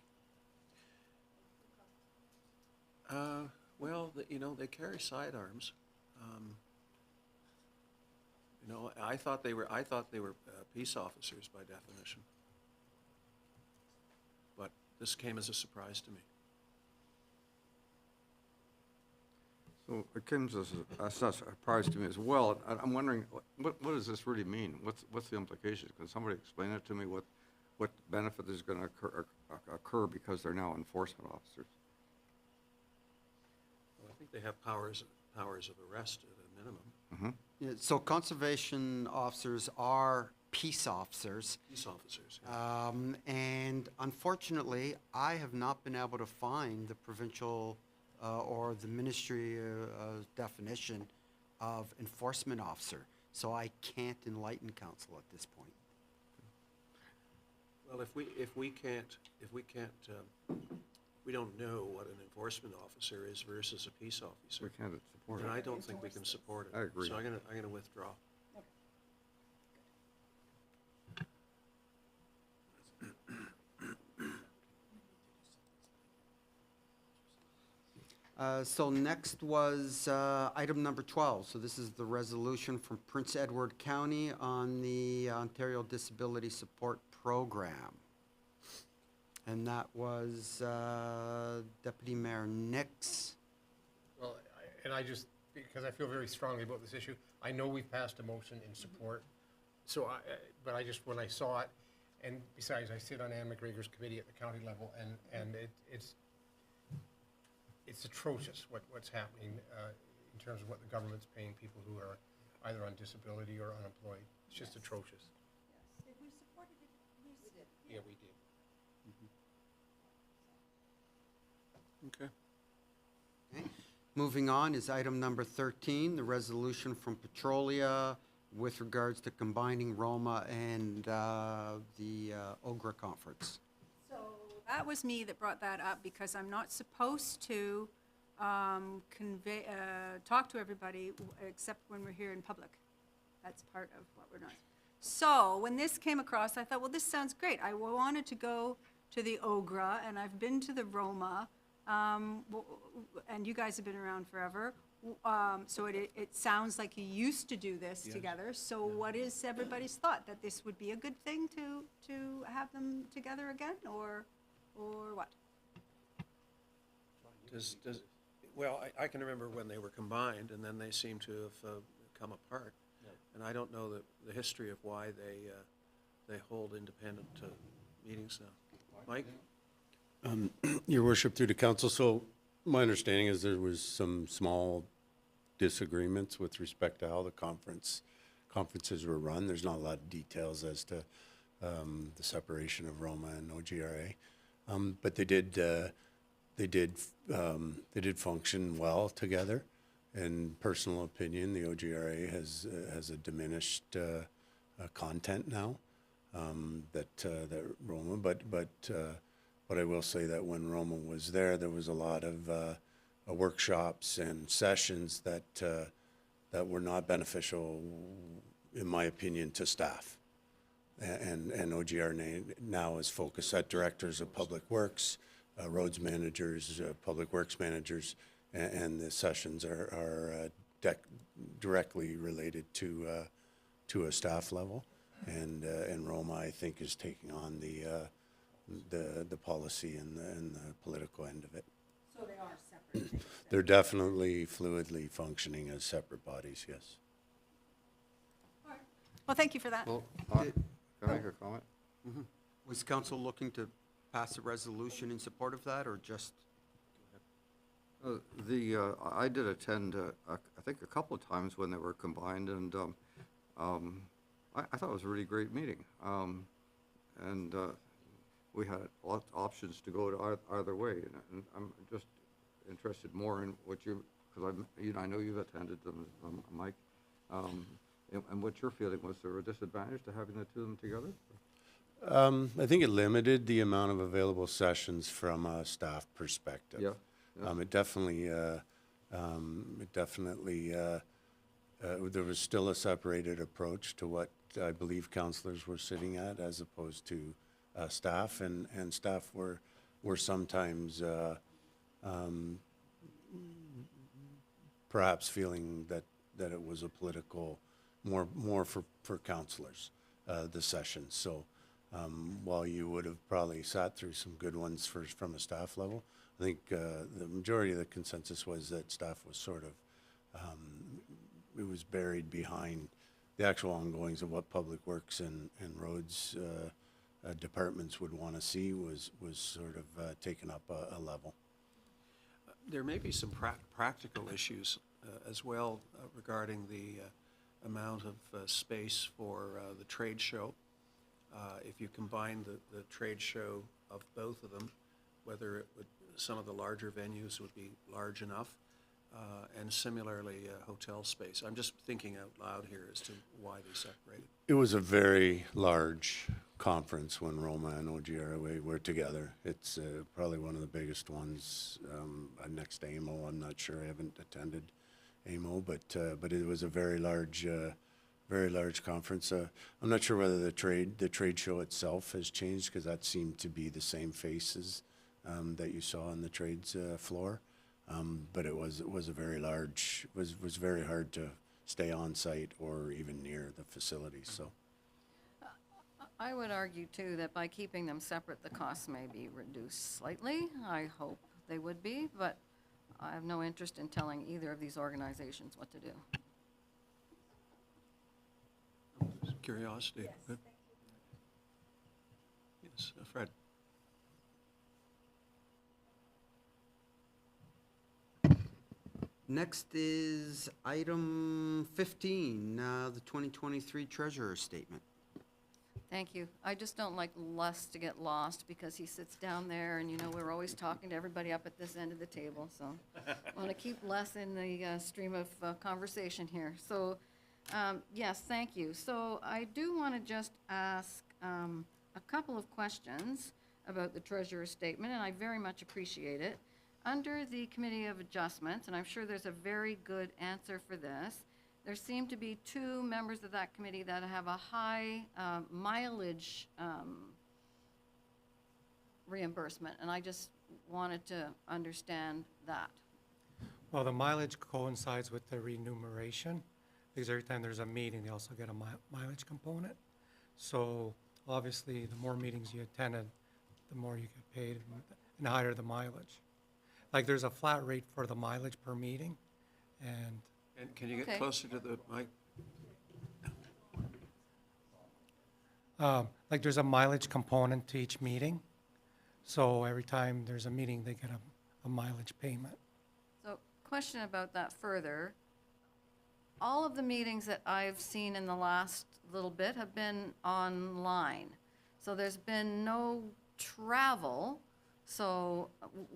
Well, you know, they carry sidearms. You know, I thought they were peace officers by definition. But this came as a surprise to me. So it comes as a surprise to me as well. I'm wondering, what does this really mean? What's the implication? Can somebody explain it to me? What benefit is going to occur because they're now enforcement officers? Well, I think they have powers of arrest at a minimum. Mm-hmm. Yeah, so conservation officers are peace officers. Peace officers. Yeah. And unfortunately, I have not been able to find the provincial or the ministry definition of enforcement officer. So I can't enlighten council at this point. Well, if we don't know what an enforcement officer is versus a peace officer, We can't support then it. I don't think we can support it. I agree. So I'm gonna withdraw. So next was item number 12. So this is the resolution from Prince Edward County on the Ontario Disability Support Program. And that was Deputy Mayor Nix. Well, because I feel very strongly about this issue, I know we've passed a motion in support. So but when I saw it, and besides, I sit on Ann McGregor's committee at the county level, and it's atrocious what's happening in terms of what the government's paying people who are either on disability or unemployed. It's just atrocious. If we supported it, we did. Yeah, we did. Okay. Okay. Moving on is item number 13, the resolution from Petrolia with regards to combining Roma and the OGRA conference. So that was me that brought that up because I'm not supposed to talk to everybody except when we're here in public. That's part of what we're not. So when this came across, I thought, well, this sounds great. I wanted to go to the OGRA, and I've been to the Roma, and you guys have been around forever. So it sounds like you used to do this together. So what is everybody's thought? That this would be a good thing to have them together again, or what? Well, I can remember when they were combined, and then they seem to have come apart. and I don't know the history of why they hold independent meetings now. Mike? Your worship, through the council, so my understanding is there was some small disagreements with respect to how the conferences were run. There's not a lot of details as to the separation of Roma and OGRA, but they did function well together. In personal opinion, the OGRA has a diminished content now that Roma, but I will say that when Roma was there was a lot of workshops and sessions that were not beneficial, in my opinion, to staff. And OGR now is focused at directors of public works, roads managers, public works managers, and the sessions are directly related to a staff level. And Roma, I think, is taking on the policy and the political end of it. So they are separate things. They're definitely fluidly functioning as separate bodies, yes. Well, thank you for that. Well, can I make a comment? Was council looking to pass a resolution in support of that, or just? I did attend, I think a couple of times when they were combined, and I thought it was a really great meeting. And we had lots of options to go to either way, and I'm just interested more in what because I know you've attended them, Mike, and what your feeling was. There a disadvantage to having the two of them together? I think it limited the amount of available sessions from a staff perspective. Yeah. It definitely, there was still a separated approach to what I believe councillors were sitting at as opposed to staff, and staff were sometimes perhaps feeling that it was a political, more for councillors, the sessions. So while you would have probably sat through some good ones from a staff level, I think the majority of the consensus was that staff was sort of, it was buried behind the actual ongoings of what public works and roads departments would want to see was sort of taken up a level. There may be some practical issues as well regarding the amount of space for the trade show. If you combine the trade show of both of them, whether it would, some of the larger venues would be large enough, and similarly hotel space. I'm just thinking out loud here as to why they separated. It was a very large conference when Roma and OGRA were together. It's probably one of the biggest ones next to AMO. I'm not sure, I haven't attended AMO, but it was a very large conference. I'm not sure whether the trade show itself has changed, because that seemed to be the same faces that you saw on the trades floor. But it was a very large, was very hard to stay on site or even near the facility, so. I would argue too that by keeping them separate, the costs may be reduced slightly. I hope they would be, but I have no interest in telling either of these organizations what to do. Curiosity. Yes, Good. Yes, Fred. Next is item 15, the 2023 Treasurer's Statement. Thank you. I just don't like Les to get lost because he sits down there and, you know, we're always talking to everybody up at this end of the table. So I want to keep Les in the stream of conversation here. So, yes, thank you. So I do want to just ask a couple of questions about the Treasurer's Statement, and I very much appreciate it. Under the Committee of Adjustments, and I'm sure there's a very good answer for this, there seem to be two members of that committee that have a high mileage reimbursement, and I just wanted to understand that. Well, the mileage coincides with the remuneration, because every time there's a meeting, they also get a mileage component. So obviously, the more meetings you attended, the more you get paid, and the higher the mileage. Like, there's a flat rate for the mileage per meeting, and And can you get Okay. closer to the mic? like there's a mileage component to each meeting. So every time there's a meeting, they get a mileage payment. So, question about that further. All of the meetings that I've seen in the last little bit have been online. So there's been no travel. So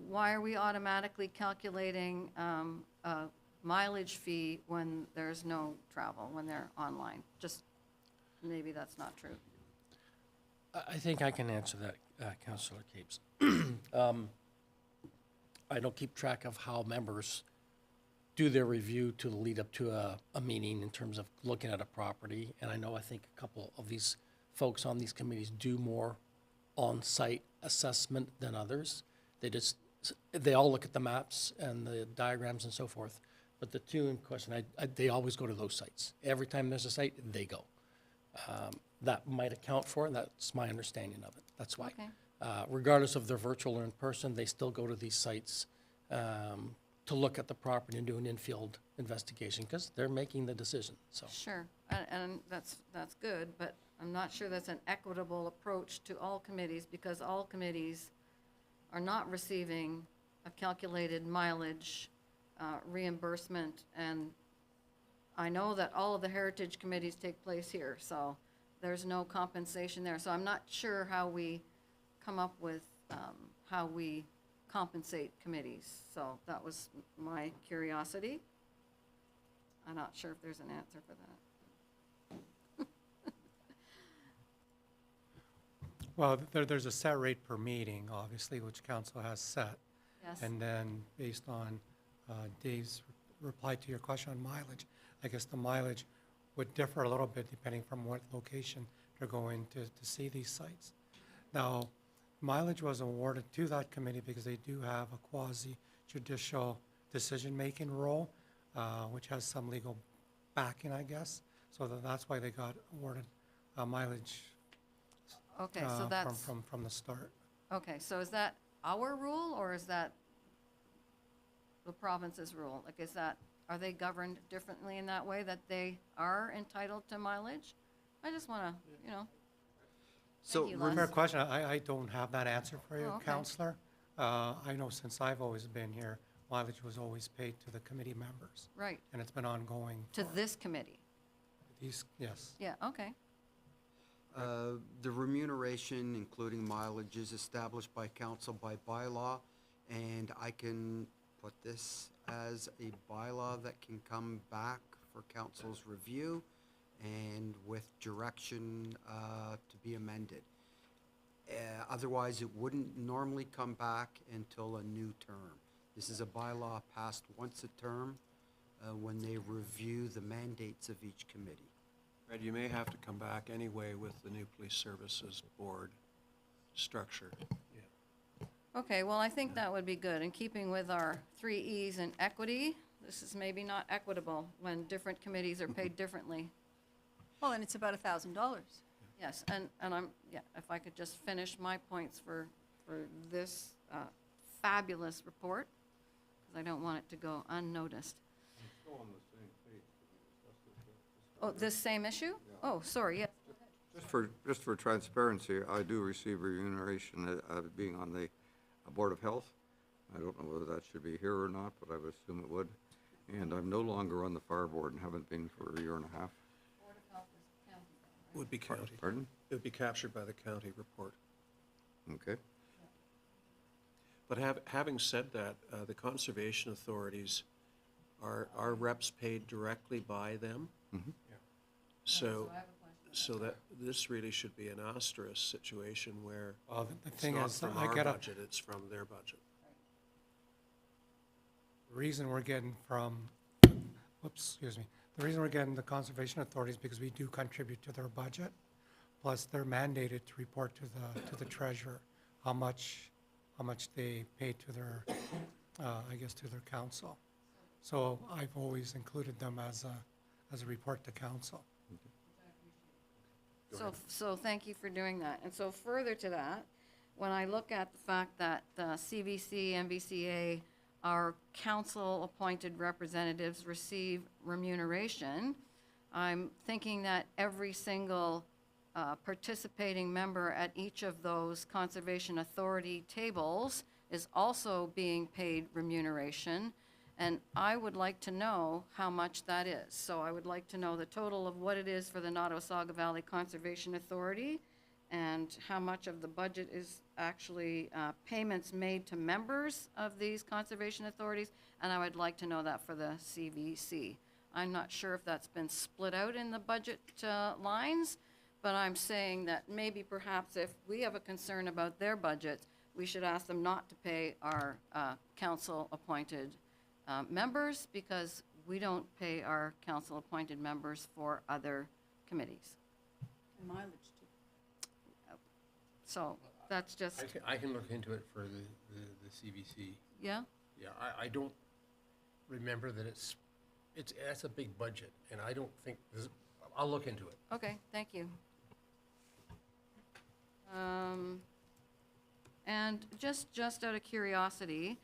why are we automatically calculating a mileage fee when there's no travel, when they're online? Just, maybe that's not true. I think I can answer that, Councillor Capes. I don't keep track of how members do their review to lead up to a meeting in terms of looking at a property. And I think a couple of these folks on these committees do more on-site assessment than others. They all look at the maps and the diagrams and so forth. But the two in question, they always go to those sites. Every time there's a site, they go. That might account for it. That's my understanding of it. That's why. Okay. Regardless of they're virtual or in person, they still go to these sites to look at the property and do an infield investigation because they're making the decision, so. Sure, and that's good, but I'm not sure that's an equitable approach to all committees because all committees are not receiving a calculated mileage reimbursement. And I know that all of the heritage committees take place here, so there's no compensation there. So I'm not sure how we come up with how we compensate committees. So that was my curiosity. I'm not sure if there's an answer for that. Well, there's a set rate per meeting, obviously, which council has set. Yes. And then based on Dave's reply to your question on mileage, I guess the mileage would differ a little bit depending from what location they're going to see these sites. Now, mileage was awarded to that committee because they do have a quasi-judicial decision-making role, which has some legal backing, I guess. So that's why they got awarded mileage Okay, so that's, from the start. okay, so is that our rule or is that the province's rule? Like, are they governed differently in that way, that they are entitled to mileage? I just want to, So, Thank you, Les. Fair question. I don't have that answer for you, Oh, okay. Counselor. I know since I've always been here, mileage was always paid to the committee members, right, and it's been ongoing. to for this committee. These, yes. Yeah, okay, The remuneration, including mileage, is established by council by bylaw, and I can put this as a bylaw that can come back for council's review and with direction to be amended. Otherwise, it wouldn't normally come back until a new term. This is a bylaw passed once a term when they review the mandates of each committee. Fred, you may have to come back anyway with the new police services board structure. okay, well, I think that would be good. In keeping with our 3 E's in equity, this is maybe not equitable when different committees are paid differently. Well, and it's about $1,000. Yes, and if I could just finish my points for this fabulous report, because I don't want it to go unnoticed. Oh, this same issue? Oh, sorry, yeah. Just for transparency, I do receive remuneration being on the Board of Health. I don't know whether that should be here or not, but I would assume it would. And I'm no longer on the fire board and haven't been for a year and a half. Would be county. Pardon? It would be captured by the county report. Okay. But having said that, the conservation authorities, are reps paid directly by them? Mhm. So that this really should be an asterisk situation where Well, the it's thing not is, from I our get a, budget, it's from their budget. the reason we're getting from, whoops, excuse me, the reason we're getting the conservation authorities is because we do contribute to their budget, plus they're mandated to report to the treasurer how much they pay to their, I guess, to their council. So I've always included them as a report to council. So thank you for doing that. And so further to that, when I look at the fact that CVC, MVCA, our council-appointed representatives receive remuneration, I'm thinking that every single participating member at each of those Conservation Authority tables is also being paid remuneration, and I would like to know how much that is. So I would like to know the total of what it is for the Nottawasaga Valley Conservation Authority, and how much of the budget is actually payments made to members of these conservation authorities, and I would like to know that for the CVC. I'm not sure if that's been split out in the budget lines, but I'm saying that maybe perhaps if we have a concern about their budget, we should ask them not to pay our council-appointed members, because we don't pay our council-appointed members for other committees. And mileage too. So that's just, I can look into it for the CVC. yeah? Yeah, I don't remember that that's a big budget, and I don't think, I'll look into it. Okay, thank you. And just out of curiosity,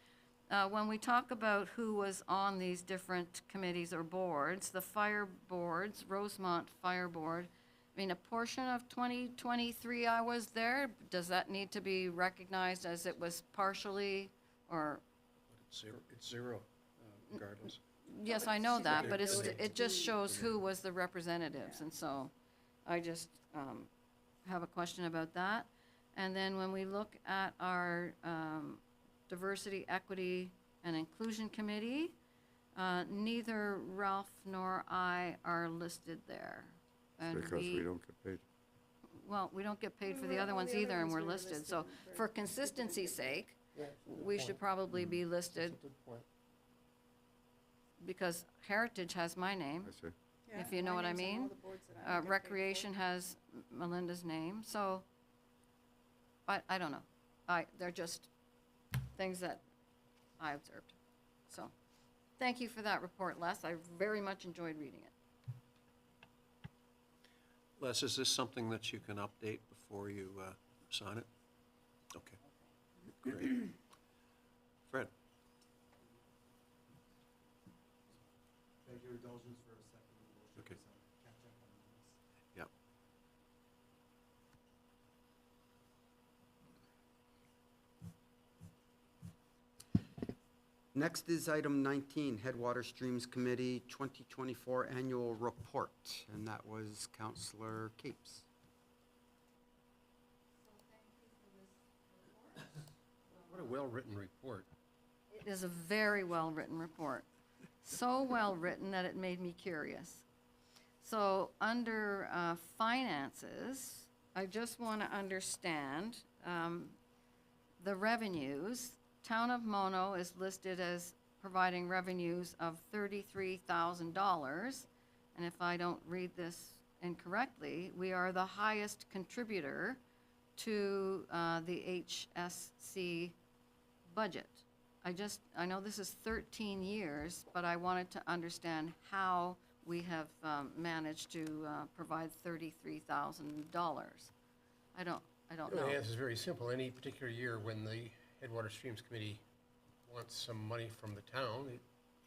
when we talk about who was on these different committees or boards, the fire boards, Rosemont Fire Board, I mean, a portion of 2023 I was there, does that need to be recognized as it was partially, or? It's zero, regardless. Yes, I know that, but it just shows who was the representatives, and so I just have a question about that. And then when we look at our Diversity, Equity, and Inclusion Committee, neither Ralph nor I are listed there. And Because we don't get paid. well, we don't get paid for the other ones either, and we're listed. So for consistency's sake, we should probably be listed, because Heritage has my name, I see. if you know what I mean. Recreation has Melinda's name, so I don't know. They're just things that I observed. So, thank you for that report, Les. I very much enjoyed reading it. Les, is this something that you can update before you sign it? Okay, great. Fred? Beg your indulgence for a second. Okay. Catch up on this. Yeah. Next is item 19, Headwater Streams Committee 2024 Annual Report, and that was Councillor Capes. What a well-written report. It is a very well-written report. So well-written that it made me curious. So under finances, I just want to understand the revenues. Town of Mono is listed as providing revenues of $33,000. And if I don't read this incorrectly, we are the highest contributor to the HSC budget. I know this is 13 years, but I wanted to understand how we have managed to provide $33,000. I don't know. The answer is very simple. Any particular year when the Headwater Streams Committee wants some money from the town,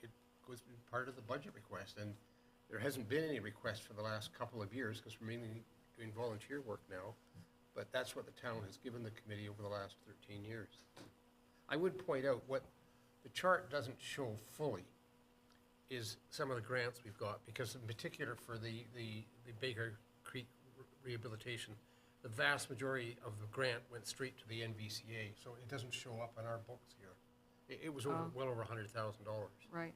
it goes to be part of the budget request. And there hasn't been any request for the last couple of years, because we're mainly doing volunteer work now. But that's what the town has given the committee over the last 13 years. I would point out what the chart doesn't show fully is some of the grants we've got, because in particular for the Baker Creek rehabilitation, the vast majority of the grant went straight to the NVCA, so it doesn't show up on our books here. It was well over $100,000. Right.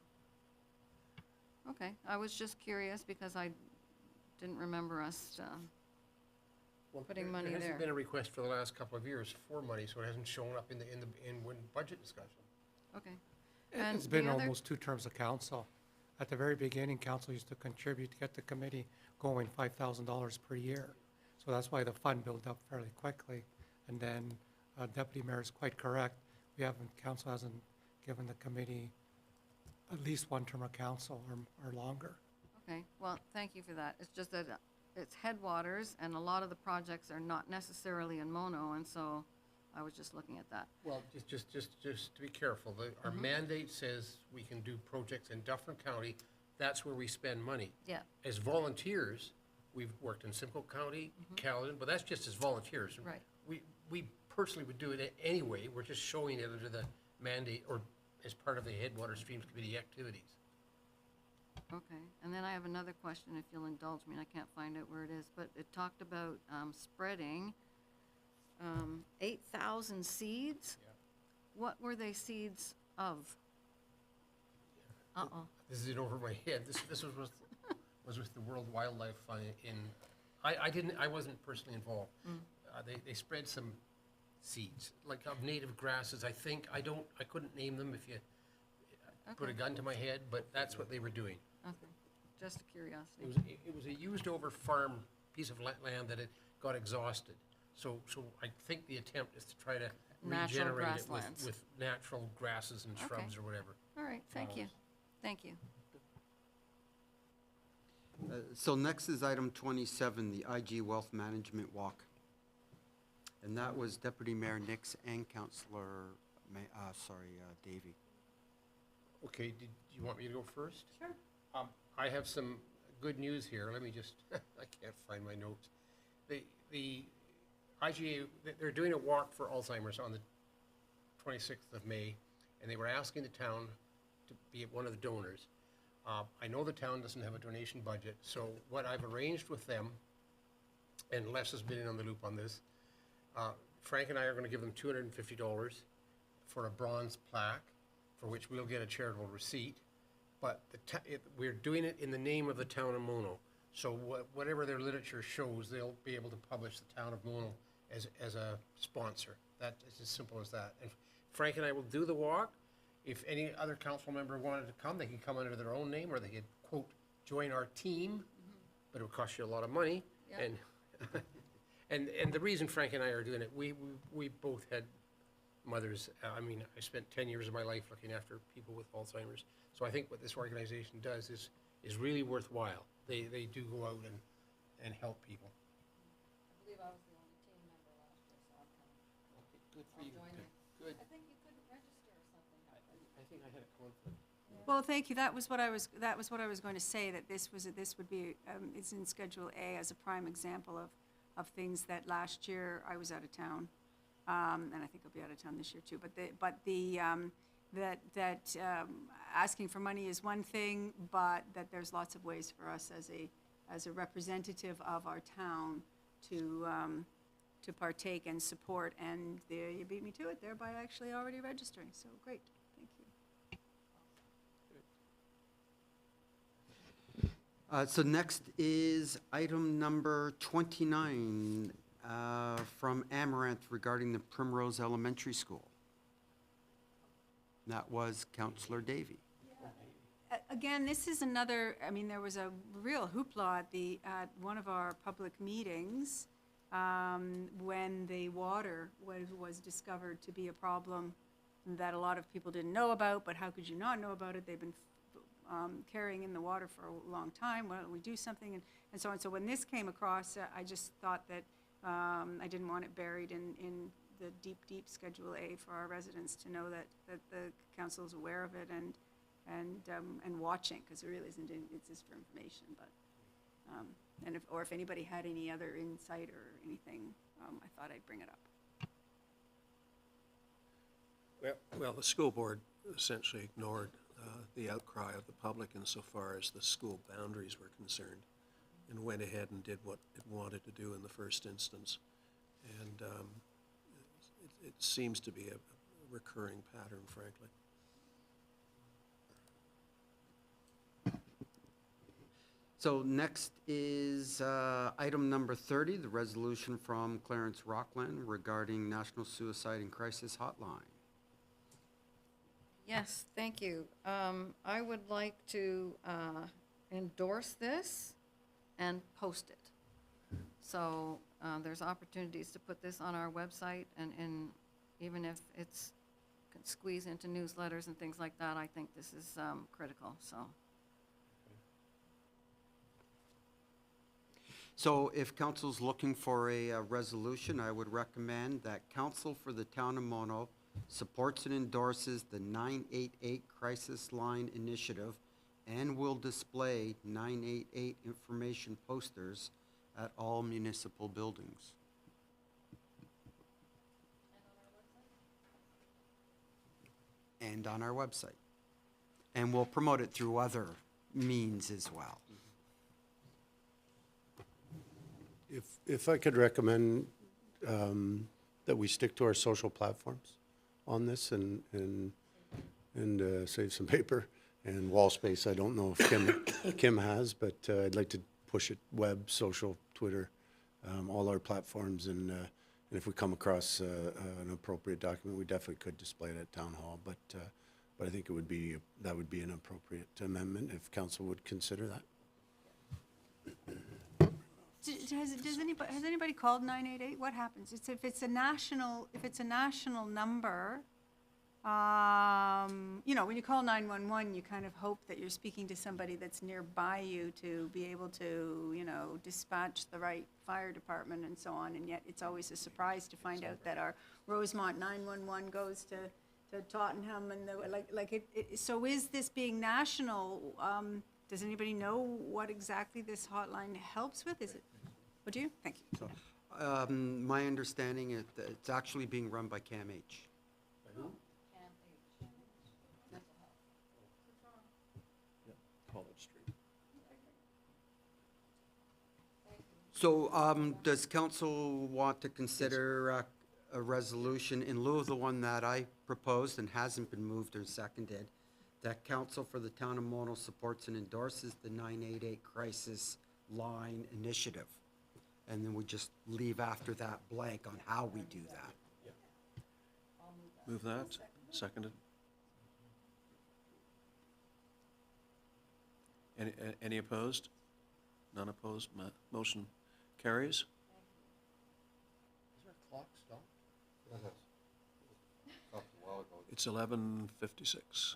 Okay, I was just curious because I didn't remember us putting money There there. hasn't been a request for the last couple of years for money, so it hasn't shown up in budget discussion. Okay. And It's been the other- almost 2 terms of council. At the very beginning, council used to contribute to get the committee going $5,000 per year. So that's why the fund built up fairly quickly. And then Deputy Mayor is quite correct. Council hasn't given the committee at least 1 term of council or longer. Okay, well, thank you for that. It's just that it's Headwaters, and a lot of the projects are not necessarily in Mono, and so I was just looking at that. Well, just to be careful, our mandate says we can do projects in Dufferin County. That's where we spend money. Yeah, As volunteers, We've worked in Simcoe County, Caledon, but that's just as volunteers. Right. We personally would do it anyway, we're just showing it under the mandate or as part of the Headwaters Streams Committee activities. Okay, and then I have another question, if you'll indulge me, and I can't find out where it is, but it talked about spreading 8,000 seeds. Yeah. What were they seeds of? Uh-oh. This is it over my head. This was with the World Wildlife Fund I wasn't personally involved. They spread some seeds, like of native grasses, I think. I couldn't name them if you put a Okay. gun to my head, but that's what they were doing. Okay, just a curiosity. It was a used over farm piece of land that had got exhausted. So I think the attempt is to try to Natural regenerate it grasslands. with natural grasses and shrubs Okay. or whatever. All right, thank you. Thank you. So next is item 27, the IG Wealth Management Walk. And that was Deputy Mayor Nix and Councillor, Davy. Okay, do you want me to go first? Sure. I have some good news here. Let me just, I can't find my notes. The IGA, they're doing a walk for Alzheimer's on the 26th of May, and they were asking the town to be one of the donors. I know the town doesn't have a donation budget, so what I've arranged with them, and Les has been in on the loop on this, Frank and I are going to give them $250 for a bronze plaque, for which we'll get a charitable receipt. But we're doing it in the name of the town of Mono. So whatever their literature shows, they'll be able to publish the town of Mono as a sponsor. That is as simple as that. And Frank and I will do the walk. If any other council member wanted to come, they can come under their own name, or they could, quote, join our team, but it would cost you a lot of money. Yep. And the reason Frank and I are doing it, we both had mothers. I mean, I spent 10 years of my life looking after people with Alzheimer's. So I think what this organization does is really worthwhile. They do go out and help people. I believe I was the only team member last year, so I'll come. Good for I'll you. join you. Good. I think you couldn't register or something. I think I had a conflict. Well, thank you. That was what I was going to say, that this would be, it's in Schedule A as a prime example of things that last year I was out of town. And I think I'll be out of town this year too. Asking for money is one thing, but that there's lots of ways for us as a representative of our town to partake and support. And there, you beat me to it, thereby actually already registering. So great, thank you. So next is item number 29 from Amaranth regarding the Primrose Elementary School. That was Councillor Davy. Again, this is another, I mean, there was a real hoopla at one of our public meetings when the water was discovered to be a problem that a lot of people didn't know about, but how could you not know about it? They've been carrying in the water for a long time. Why don't we do something? And so on. So when this came across, I just thought that I didn't want it buried in the deep Schedule A for our residents to know that the council is aware of it and watching, because it really isn't, it's just for information. But and if anybody had any other insight or anything, I thought I'd bring it up. Well, the school board essentially ignored the outcry of the public insofar as the school boundaries were concerned, and went ahead and did what it wanted to do in the first instance. And it seems to be a recurring pattern, frankly. So next is item number 30, the resolution from Clarence Rockland regarding National Suicide and Crisis Hotline. Yes, thank you. I would like to endorse this and post it. So there's opportunities to put this on our website, and even if it's can squeeze into newsletters and things like that, I think this is critical, so. So if council's looking for a resolution, I would recommend that council for the town of Mono supports and endorses the 988 Crisis Line Initiative and will display 988 information posters at all municipal buildings. And on our website. And we'll promote it through other means as well. If I could recommend that we stick to our social platforms on this and save some paper and wall space. I don't know if Kim has, but I'd like to push it web, social, Twitter, all our platforms. And if we come across an appropriate document, we definitely could display it at town hall. But I think that would be an appropriate amendment if council would consider that. Has anybody called 988? What happens? If it's a national number, you know, when you call 911, you kind of hope that you're speaking to somebody that's nearby you to be able to, you know, dispatch the right fire department and so on. And yet it's always a surprise to find out that our Rosemont 911 goes to Tottenham and so is this being national? Does anybody know what exactly this hotline helps with? Is it? Would you? Thank you. So, my understanding is that it's actually being run by CAMH. College Street. So, does council want to consider a resolution in lieu of the one that I proposed and hasn't been moved or seconded, that council for the town of Mono supports and endorses the 988 crisis line initiative? And then we just leave after that blank on how we do that. Move that. Seconded. Any opposed? None opposed. Motion carries. Is our clock stopped? It's 11:56.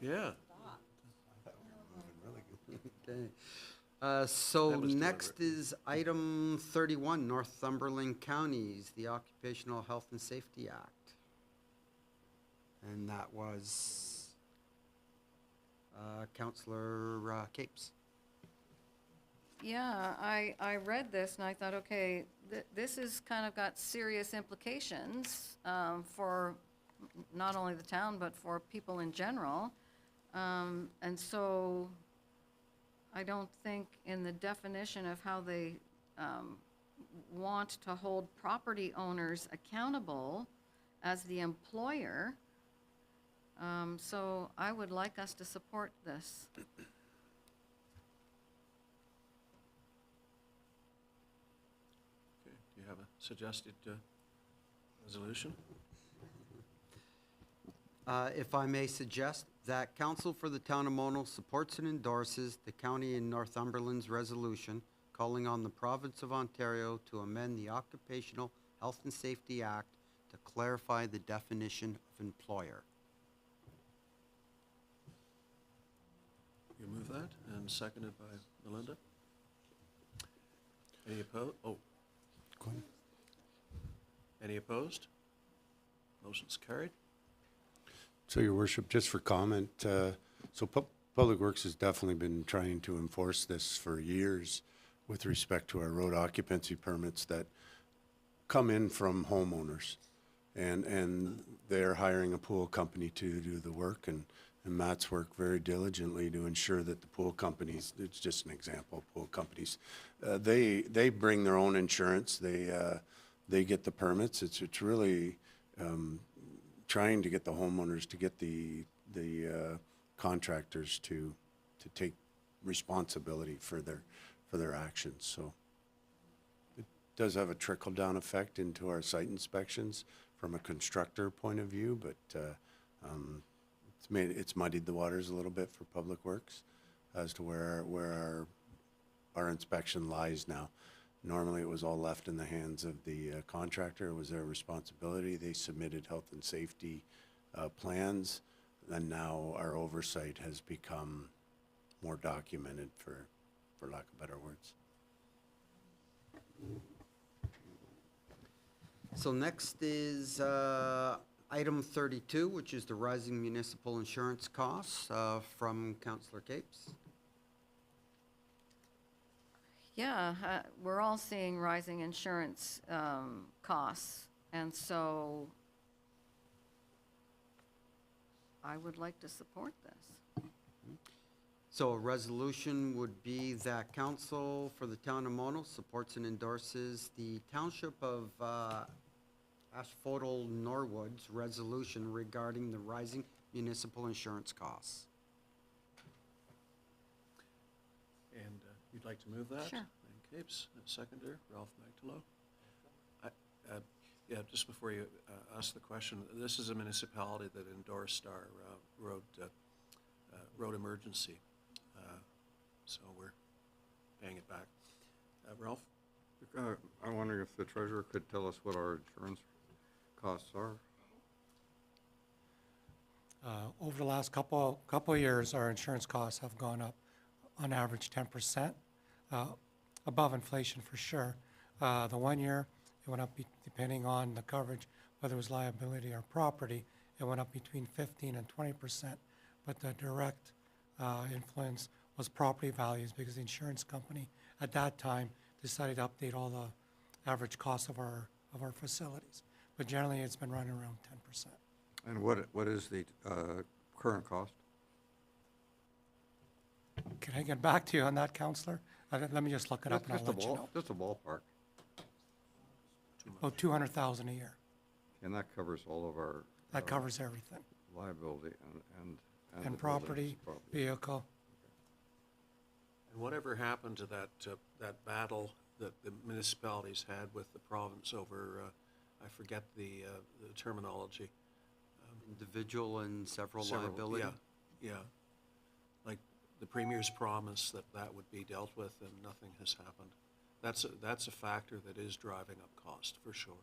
Yeah. Okay. That So was next is item 31, Northumberland Counties, the Occupational Health and Safety Act. And that was Councillor Capes. Yeah, I read this and I thought, okay, this has kind of got serious implications for not only the town, but for people in general. And so I don't think in the definition of how they want to hold property owners accountable as the employer. So I would like us to support this. Okay. Do you have a suggested resolution? If I may suggest that council for the town of Mono supports and endorses the county in Northumberland's resolution calling on the province of Ontario to amend the Occupational Health and Safety Act to clarify the definition of employer. You move that, and seconded by Melinda. Any opposed? Oh. Go ahead. Any opposed? Motion's carried. So, Your Worship, just for comment, so Public Works has definitely been trying to enforce this for years with respect to our road occupancy permits that come in from homeowners. And they're hiring a pool company to do the work, and Matt's worked very diligently to ensure that the pool companies, it's just an example, pool companies, they bring their own insurance, they get the permits. It's really trying to get the homeowners to get the contractors to take responsibility for their actions. So it does have a trickle-down effect into our site inspections from a constructor point of view, but it's muddied the waters a little bit for Public Works as to where our inspection lies now. Normally, it was all left in the hands of the contractor. It was their responsibility. They submitted health and safety plans, and now our oversight has become more documented, for lack of better words. So next is item 32, which is the rising municipal insurance costs from Councillor Capes. Yeah, we're all seeing rising insurance costs, and so I would like to support this. So a resolution would be that council for the town of Mono supports and endorses the Township of Asphodel Norwood's resolution regarding the rising municipal insurance costs. And you'd like to move that? Sure. Lane Capes, seconder, Ralph Manktelow. Yeah, just before you ask the question, this is a municipality that endorsed our road emergency. So we're paying it back. Ralph? I'm wondering if the treasurer could tell us what our insurance costs are. Over the last couple of years, our insurance costs have gone up on average 10%, above inflation for sure. The 1 year, it went up depending on the coverage, whether it was liability or property, it went up between 15 and 20%. But the direct influence was property values because the insurance company at that time decided to update all the average costs of our facilities. But generally, it's been running around 10%. And what is the current cost? Can I get back to you on that, Counselor? Let me just look it up and I'll let you know. Just a ballpark. About 200,000 a year. And that covers all of our. That covers everything. Liability and. And the property, buildings, vehicle. And whatever happened to that battle that the municipalities had with the province over, I forget the terminology. Individual and several liability. Yeah. Like the premier's promise that would be dealt with and nothing has happened. That's a factor that is driving up cost for sure.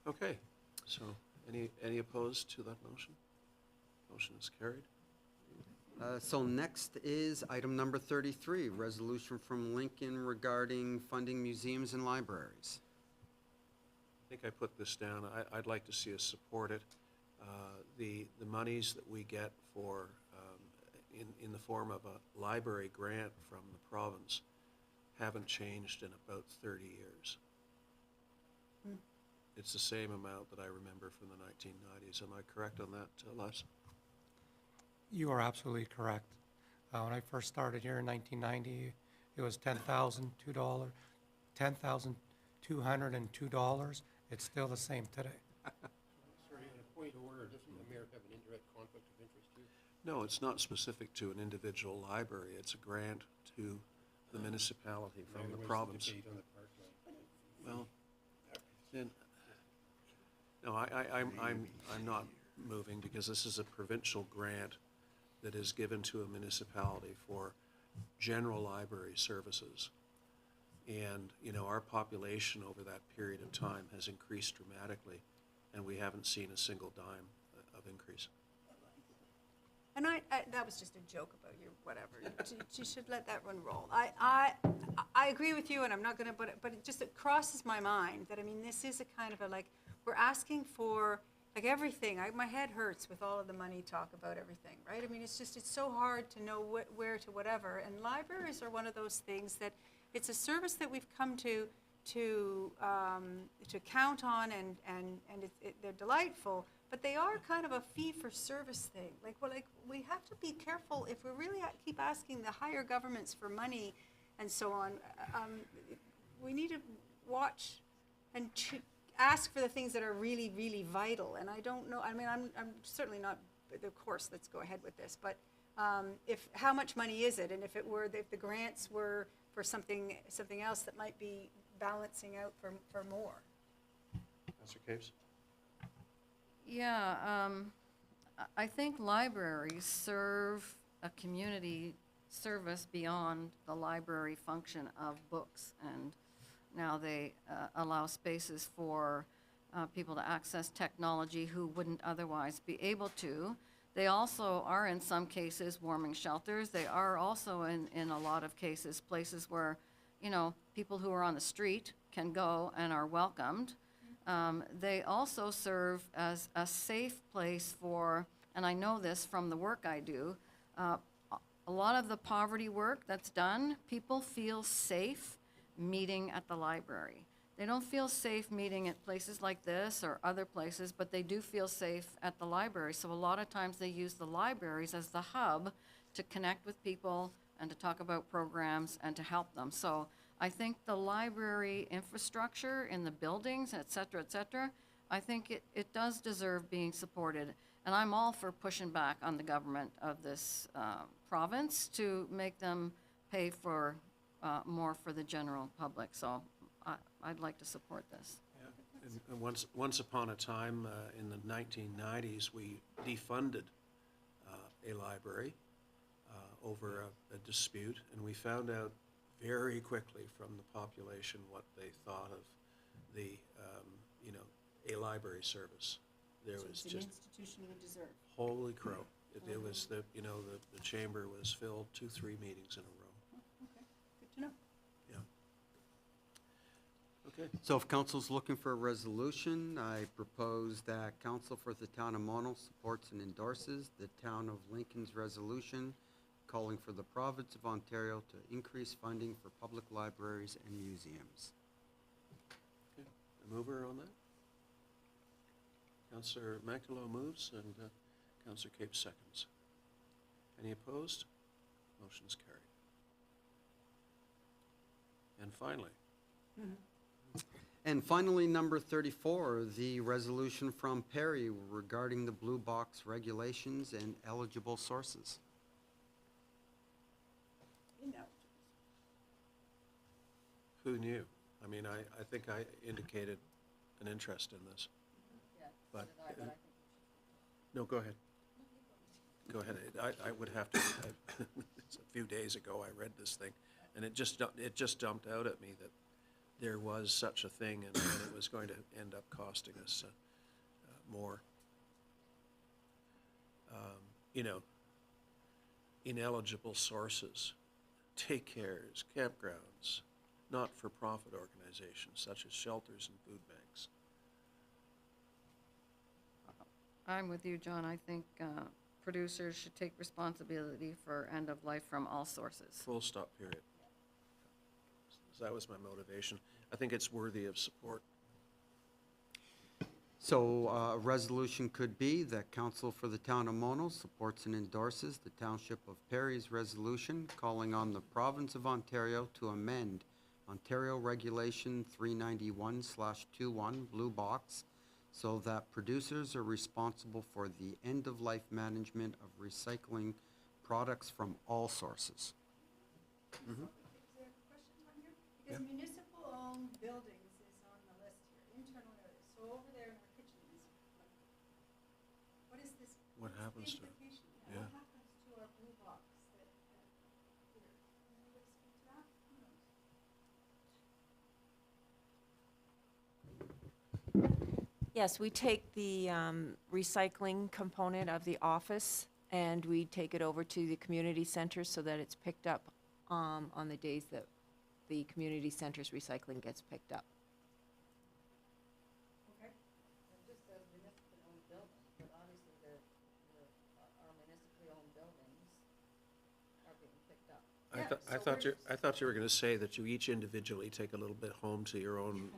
Okay, so any opposed to that motion? Motion is carried. So next is item number 33, resolution from Lincoln regarding funding museums and libraries. I think I put this down. I'd like to see us support it. The monies that we get for, in the form of a library grant from the province haven't changed in about 30 years. It's the same amount that I remember from the 1990s. Am I correct on that, Les? You are absolutely correct. When I first started here in 1990, it was $10,202. It's still the same today. Sorry, on a point of order, doesn't the mayor have an indirect conflict of interest too? No, it's not specific to an individual library. It's a grant to the municipality from the province. Debate on the Parkland. Well, then, no, I'm not moving because this is a provincial grant that is given to a municipality for general library services. And, our population over that period of time has increased dramatically, and we haven't seen a single dime of increase. And that was just a joke about your whatever. You should let that one roll. I agree with you, and I'm not going to, but it crosses my mind that, this is a kind of we're asking for, everything. My head hurts with all of the money talk about everything, right? It's so hard to know where to whatever. And libraries are one of those things that it's a service that we've come to count on, and they're delightful. But they are kind of a fee-for-service thing. We have to be careful if we really keep asking the higher governments for money and so on. We need to watch and ask for the things that are really, really vital. And I don't know. I'm certainly not. Of course, let's go ahead with this. But how much money is it? And if the grants were for something else that might be balancing out for more. Councilor Capes? Yeah, I think libraries serve a community service beyond the library function of books. And now they allow spaces for people to access technology who wouldn't otherwise be able to. They also are, in some cases, warming shelters. They are also, in a lot of cases, places where, you know, people who are on the street can go and are welcomed. They also serve as a safe place for, and I know this from the work I do, a lot of the poverty work that's done, people feel safe meeting at the library. They don't feel safe meeting at places like this or other places, but they do feel safe at the library. So a lot of times they use the libraries as the hub to connect with people and to talk about programs and to help them. So I think the library infrastructure in the buildings, et cetera, I think it does deserve being supported. And I'm all for pushing back on the government of this province to make them pay for more for the general public. So I'd like to support this. And once upon a time, in the 1990s, we defunded a library over a dispute, and we found out very quickly from the population what they thought of the, a library service. There was It's an just, institution we deserve. holy crow. It was the chamber was filled 2-3 meetings in a row. Okay, good to know. Yeah. Okay. So if council's looking for a resolution, I propose that council for the town of Mono supports and endorses the town of Lincoln's resolution calling for the province of Ontario to increase funding for public libraries and museums. Okay. A mover on that? Councillor Manktelow moves and Councillor Cape seconds. Any opposed? Motion's carried. And finally, And finally, number 34, the resolution from Perry regarding the blue box regulations and eligible sources. who knew? I mean, I think I indicated an interest in this. But, no, go ahead. Go ahead. I would have to, it's a few days ago I read this thing, and it just jumped out at me that there was such a thing and it was going to end up costing us more. Ineligible sources, daycares, campgrounds, not-for-profit organizations such as shelters and food banks. I'm with you, John. I think producers should take responsibility for end-of-life from all sources. Full stop, period. So that was my motivation. I think it's worthy of support. So a resolution could be that council for the town of Mono supports and endorses the Township of Perry's resolution calling on the province of Ontario to amend Ontario Regulation 391/21 Blue Box so that producers are responsible for the end-of-life management of recycling products from all sources. Mm-hmm. Is there questions on here? Because municipal-owned buildings is on the list here, internal areas. So over there in our kitchens, what is this? What happens to it? implication? Yeah. What happens to our blue box that, here? Can anybody speak to that? Who knows? Yes, we take the recycling component of the office and we take it over to the community centers so that it's picked up on the days that the community centers recycling gets picked up. Okay. It just says municipal-owned buildings, but obviously our municipally-owned buildings are being picked up. I thought you were going to say that you each individually take a little bit home to your own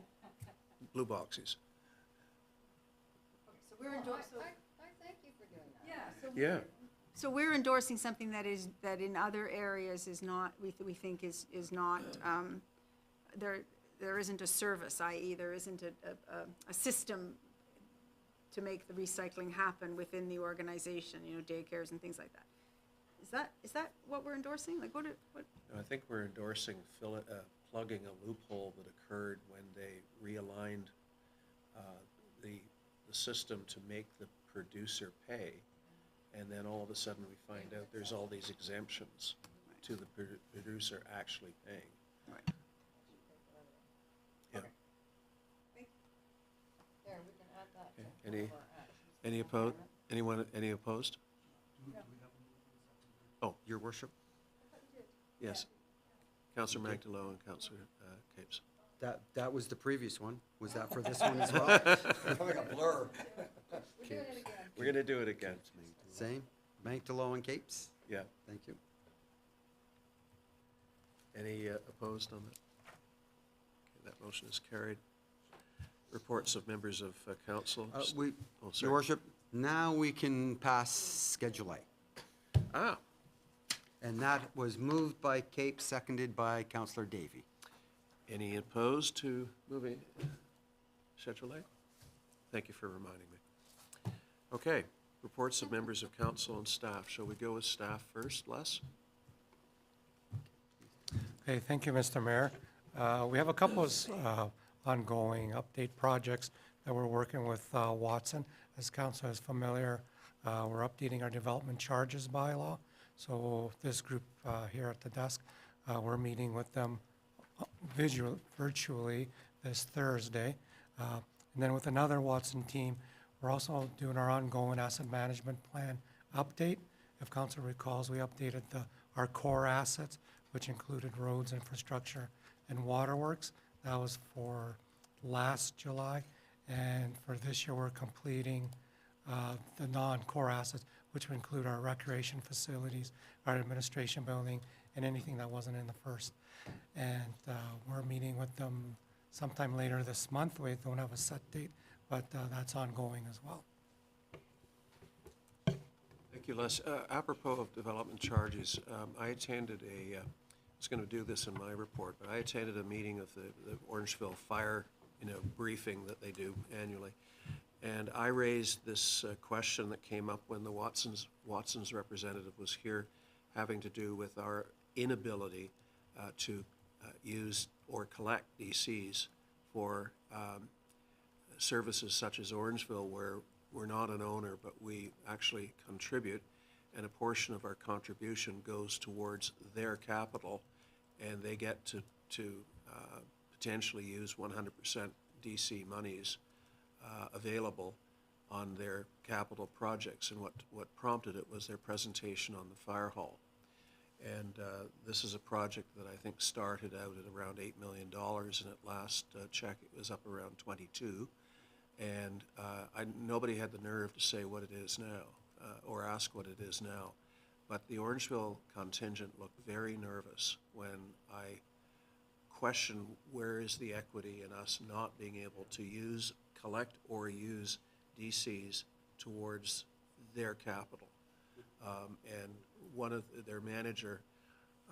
blue boxes. So we're endorsing. I thank you for doing that. Yeah, so. Yeah. So we're endorsing something that is, that in other areas is not, we think is not, there isn't a service, i.e. there isn't a system to make the recycling happen within the organization, daycares and things like that. Is that what we're endorsing? Like what? I think we're endorsing plugging a loophole that occurred when they realigned the system to make the producer pay, and then all of a sudden we find out there's all these exemptions to the producer actually paying. Right. Yeah. There, we can add that Okay. to one of our actions. Any opposed? Anyone? Any opposed? Oh, Your worship? yes. Councillor Manktelow and Councillor Capes. That was the previous one. Was that for this one as well? Like a blur. We're going to do it again. Same, Manktelow and Capes? Yeah. Thank you. Any opposed on that? Okay, that motion is carried. Reports of members of council. Oh, Your sorry. worship, now we can pass Schedule A. Ah, And that was moved by Cape, seconded by Councillor Davy. any opposed to moving Schedule A? Thank you for reminding me. Okay, reports of members of council and staff. Shall we go with staff first, Les? Okay, thank you, Mr. Mayor. We have a couple of ongoing update projects that we're working with Watson. As council is familiar, we're updating our development charges bylaw. So this group here at the desk, we're meeting with them virtually this Thursday. And then with another Watson team, we're also doing our ongoing asset management plan update. If council recalls, we updated our core assets, which included roads, infrastructure, and waterworks. That was for last July. And for this year, we're completing the non-core assets, which would include our recreation facilities, our administration building, and anything that wasn't in the first. And we're meeting with them sometime later this month. We don't have a set date, but that's ongoing as well. Thank you, Les. Apropos of development charges, I attended I was going to do this in my report, but I attended a meeting of the Orangeville Fire, briefing that they do annually. And I raised this question that came up when the Watson's representative was here, having to do with our inability to use or collect DCs for services such as Orangeville, where we're not an owner, but we actually contribute, and a portion of our contribution goes towards their capital, and they get to potentially use 100% DC monies available on their capital projects. And what prompted it was their presentation on the fire hall. And this is a project that I think started out at around $8 million, and at last check it was up around 22. And nobody had the nerve to say what it is now, or ask what it is now. But the Orangeville contingent looked very nervous when I questioned where is the equity in us not being able to collect or use DCs towards their capital. And one of their manager,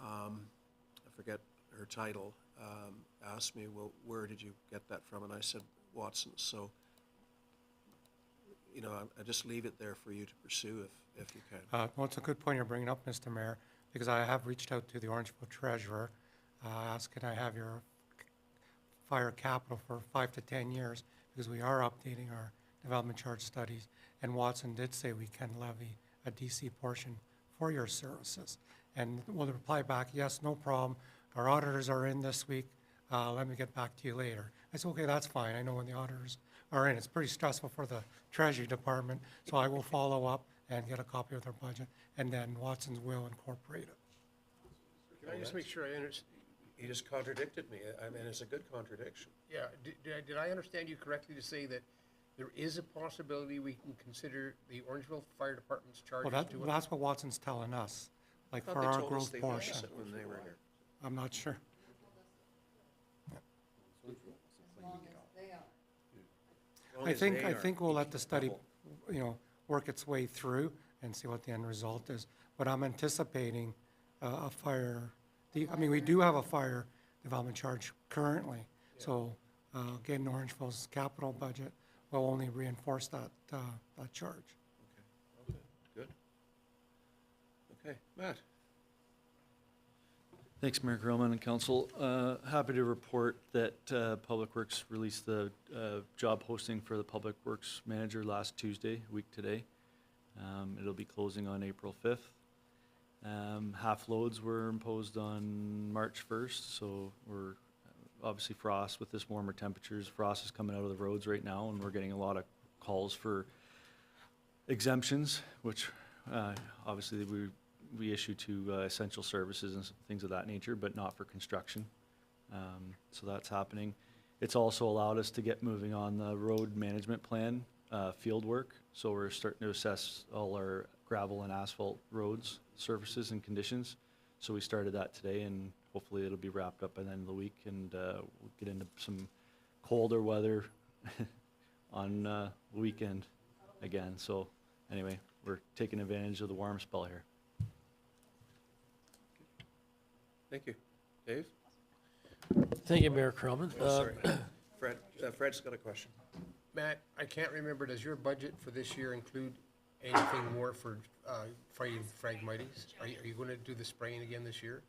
I forget her title, asked me, well, where did you get that from? And I said, Watson's. So, I just leave it there for you to pursue if you can. Well, it's a good point you're bringing up, Mr. Mayor, because I have reached out to the Orangeville treasurer, asked, can I have your fire capital for 5 to 10 years, because we are updating our development charge studies, and Watson did say we can levy a DC portion for your services. And we'll reply back, yes, no problem, our auditors are in this week, let me get back to you later. I said, okay, that's fine, I know when the auditors are in. It's pretty stressful for the Treasury Department, so I will follow up and get a copy of their budget, and then Watson's will incorporate it. Can I just make sure I understand? You just contradicted me. I mean, it's a good contradiction. Yeah, did I understand you correctly to say that there is a possibility we can consider the Orangeville Fire Department's charges Well, to it? that's what Watson's telling us, like I for thought they our told us growth they portion. lost it when they were here. I'm not sure. As long I as they think are we'll let the study, level. work its way through and see what the end result is. But I'm anticipating a fire, we do have a fire development charge currently. So getting Orangeville's capital budget will only reinforce that charge. Okay, good. Okay, Matt. Thanks, Mayor Grillman and Council. Happy to report that Public Works released the job posting for the Public Works Manager last Tuesday, week today. It'll be closing on April 5th. Half loads were imposed on March 1st, so we're obviously frost with this warmer temperatures. Frost is coming out of the roads right now, and we're getting a lot of calls for exemptions, which obviously we we issue to essential services and things of that nature, but not for construction. So that's happening. It's also allowed us to get moving on the road management plan, field work. So we're starting to assess all our gravel and asphalt roads, surfaces and conditions. So we started that today, and hopefully it'll be wrapped up by the end of the week, and we'll get into some colder weather on the weekend again. So anyway, we're taking advantage of the warm spell here. Thank you. Dave? Thank you, Mayor Krellman. Sorry. Fred's got a question. Matt, I can't remember, does your budget for this year include anything more for fighting Phragmites? Are you going to do the spraying again this year?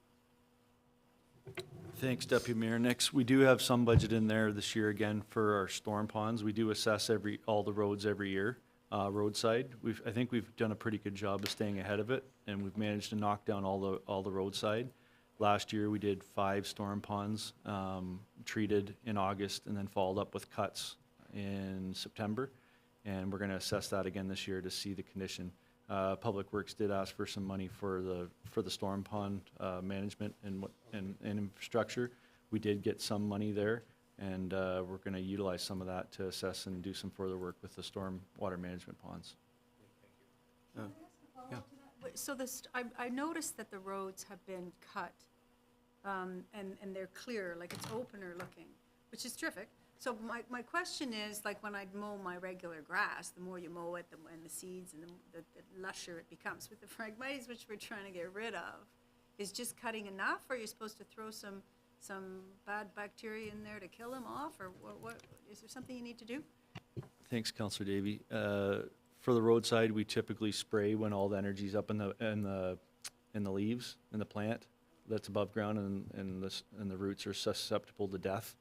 Thanks, Deputy Mayor. Next, we do have some budget in there this year again for our storm ponds. We do assess all the roads every year, roadside. I think we've done a pretty good job of staying ahead of it, and we've managed to knock down all the roadside. Last year, we did 5 storm ponds treated in August, and then followed up with cuts in September. And we're going to assess that again this year to see the condition. Public Works did ask for some money for the storm pond management and infrastructure. We did get some money there, and we're going to utilize some of that to assess and do some further work with the storm water management ponds. Yeah. So I noticed that the roads have been cut, and they're clear, like it's opener looking, which is terrific. So my question is, like when I mow my regular grass, the more you mow it, and the seeds, and the lusher it becomes. With the Phragmites, which we're trying to get rid of, is just cutting enough, or are you supposed to throw some bad bacteria in there to kill them off, or what is there something you need to do? Thanks, Councillor Davey. For the roadside, we typically spray when all the energy's up in the leaves in the plant that's above ground, and the roots are susceptible to death.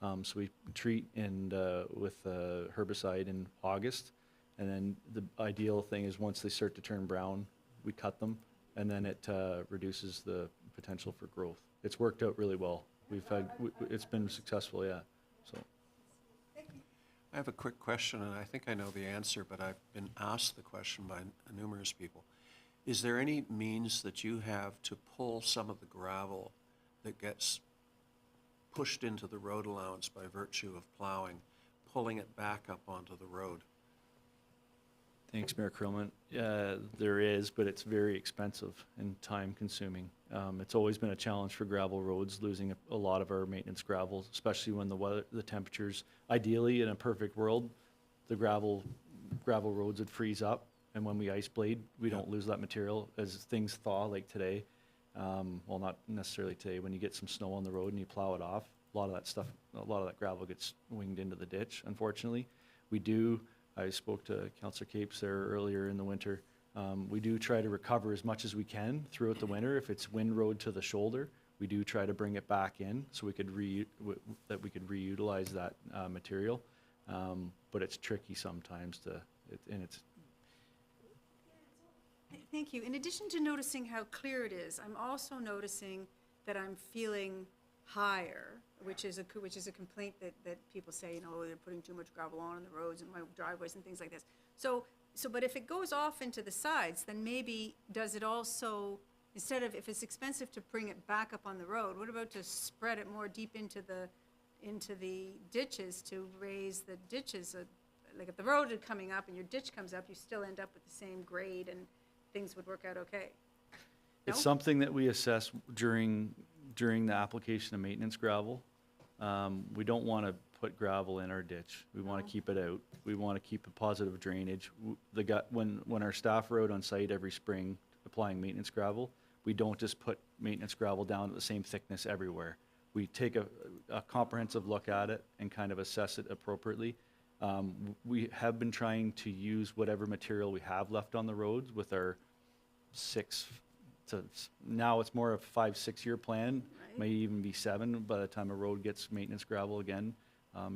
So we treat with herbicide in August, and then the ideal thing is once they start to turn brown, we cut them, and then it reduces the potential for growth. It's worked out really well. It's been successful, yeah. So. I have a quick question, and I think I know the answer, but I've been asked the question by numerous people. Is there any means that you have to pull some of the gravel that gets pushed into the road allowance by virtue of plowing, pulling it back up onto the road? Thanks, Mayor Krellman. There is, but it's very expensive and time consuming. It's always been a challenge for gravel roads, losing a lot of our maintenance gravel, especially when the temperatures, ideally in a perfect world, the gravel roads would freeze up, and when we ice blade, we don't lose that material. As things thaw like today, well, not necessarily today, when you get some snow on the road and you plow it off, a lot of that gravel gets winged into the ditch, unfortunately. I spoke to Councillor Capes there earlier in the winter. We do try to recover as much as we can throughout the winter. If it's wind road to the shoulder, we do try to bring it back in so we could reutilize that material. But it's tricky sometimes Thank you. In addition to noticing how clear it is, I'm also noticing that I'm feeling higher, which is a complaint that people say, you know, they're putting too much gravel on the roads and my driveways and things like this. So, but if it goes off into the sides, then maybe does it also, instead of, if it's expensive to bring it back up on the road, what about to spread it more deep into the ditches to raise the ditches? Like if the road is coming up and your ditch comes up, you still end up with the same grade and things would work out okay. It's something that we assess during the application of maintenance gravel. We don't want to put gravel in our ditch. We want to keep it out. We want to keep a positive drainage. When our staff are out on site every spring applying maintenance gravel, we don't just put maintenance gravel down at the same thickness everywhere. We take a comprehensive look at it and kind of assess it appropriately. We have been trying to use whatever material we have left on the roads with our now it's more of a 5-6 year plan, may even be 7 by the time a road gets maintenance gravel again,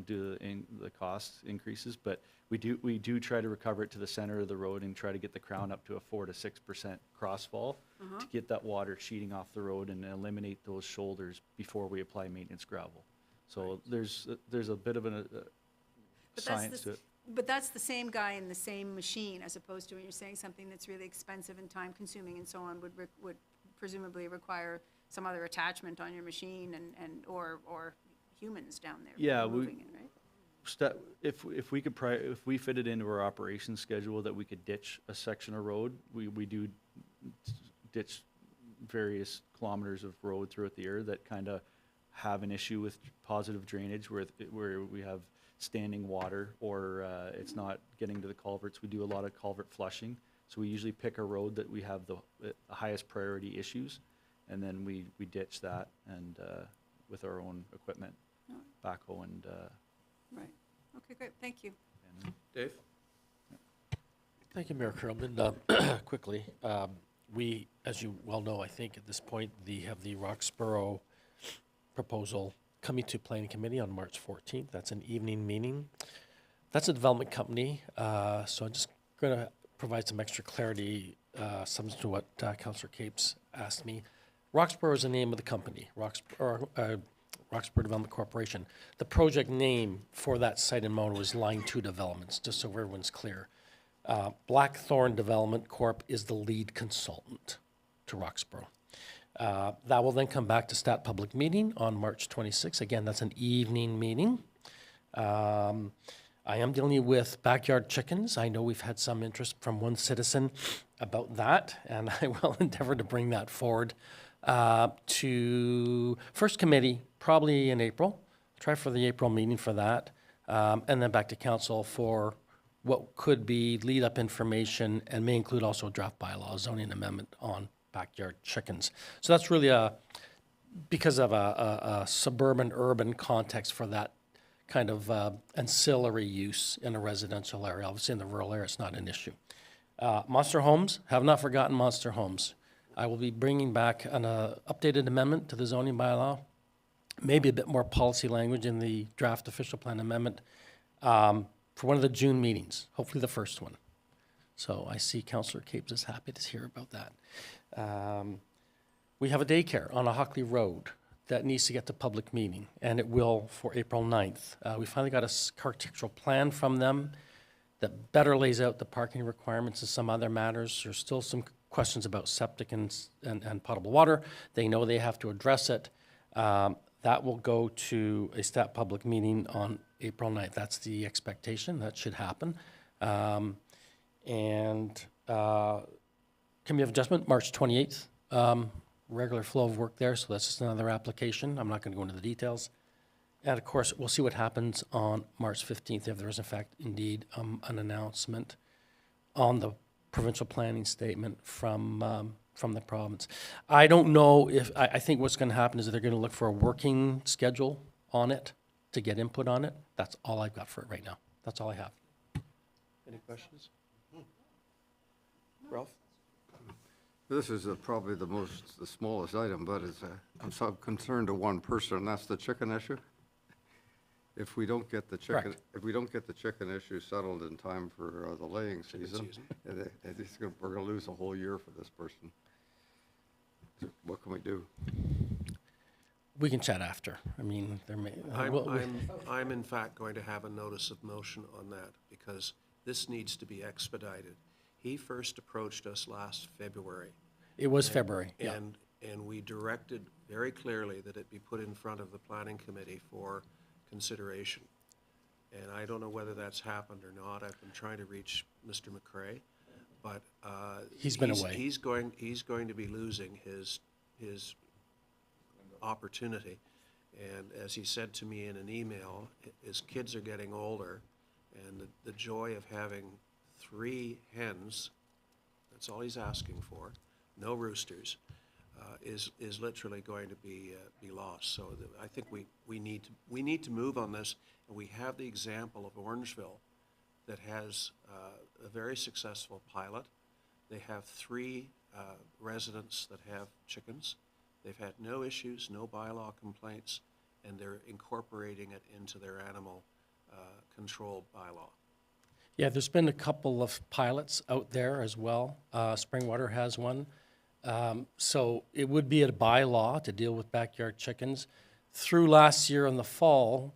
due to the cost increases. But we do try to recover it to the center of the road and try to get the crown up to a 4 to 6% crossfall to get that water sheeting off the road and eliminate those shoulders before we apply maintenance gravel. So there's a bit of a science to it. But that's the same guy in the same machine, as opposed to when you're saying something that's really expensive and time-consuming and so on, would presumably require some other attachment on your machine or humans down there Yeah, moving it, right? If we could if we fit it into our operation schedule that we could ditch a section of road, we do ditch various kilometers of road throughout the year that kind of have an issue with positive drainage where we have standing water or it's not getting to the culverts. We do a lot of culvert flushing. So we usually pick a road that we have the highest priority issues, and then we ditch that and with our own equipment, backhoe and. Right. Okay, great. Thank you. Dave? Thank you, Mayor Curlman. Quickly, we, as you well know, I think at this point, have the Roxborough proposal coming to Planning Committee on March 14th. That's an evening meeting. That's a development company, so I'm just going to provide some extra clarity, similar to what Councillor Capes asked me. Roxborough is the name of the company, Roxborough Development Corporation. The project name for that site in Mona was Line 2 Developments, just so everyone's clear. Blackthorn Development Corp. is the lead consultant to Roxborough. That will then come back to Stat Public Meeting on March 26th. Again, that's an evening meeting. I am dealing with backyard chickens. I know we've had some interest from one citizen about that, and I will endeavor to bring that forward to first committee, probably in April. Try for the April meeting for that, and then back to council for what could be lead-up information and may include also a draft bylaw zoning amendment on backyard chickens. So that's really because of a suburban urban context for that kind of ancillary use in a residential area. Obviously in the rural area, it's not an issue. Monster homes, have not forgotten monster homes. I will be bringing back an updated amendment to the zoning bylaw, maybe a bit more policy language in the draft official plan amendment for one of the June meetings, hopefully the first one. So I see Councillor Capes is happy to hear about that. We have a daycare on a Hockley Road that needs to get to public meeting, and it will for April 9th. We finally got a architectural plan from them that better lays out the parking requirements and some other matters. There's still some questions about septic and potable water. They know they have to address it. That will go to a stat public meeting on April 9th. That's the expectation. That should happen. Committee of Adjustment, March 28th. Regular flow of work there, so that's just another application. I'm not going to go into the details. And of course, we'll see what happens on March 15th, if there is in fact indeed an announcement on the provincial planning statement from the province. I don't know if, I think what's going to happen is that they're going to look for a working schedule on it to get input on it. That's all I've got for it right now. That's all I have. Any questions? Ralph? This is probably the smallest item, but I'm so concerned to one person, and that's the chicken issue. If we don't get the chicken, Correct. if we don't get the chicken issue settled in time for the laying season, we're going to lose a whole year for this person. What can we do? We can chat after. I mean, there may. I'm in fact going to have a notice of motion on that because this needs to be expedited. He first approached us last February. It was February, yeah. And we directed very clearly that it be put in front of the planning committee for consideration. And I don't know whether that's happened or not. I've been trying to reach Mr. McCrae, but He's been away. He's going to be losing his opportunity. And as he said to me in an email, his kids are getting older, and the joy of having 3 hens, that's all he's asking for, no roosters, is literally going to be lost. So I think we need to move on this, and we have the example of Orangeville that has a very successful pilot. They have 3 residents that have chickens. They've had no issues, no bylaw complaints, and they're incorporating it into their animal control bylaw. Yeah, there's been a couple of pilots out there as well. Springwater has one. So it would be a bylaw to deal with backyard chickens. Through last year in the fall,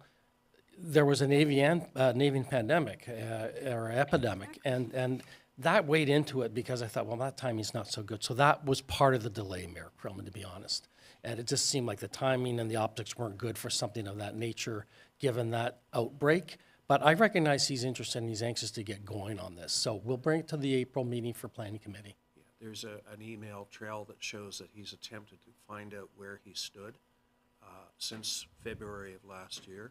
there was an avian pandemic or epidemic, and that weighed into it because I thought, well, that timing's not so good. So that was part of the delay, Mayor Krillman, to be honest. And it just seemed like the timing and the optics weren't good for something of that nature, given that outbreak. But I recognize he's interested and he's anxious to get going on this. So we'll bring it to the April meeting for Planning Committee. Yeah, there's an email trail that shows that he's attempted to find out where he stood since February of last year.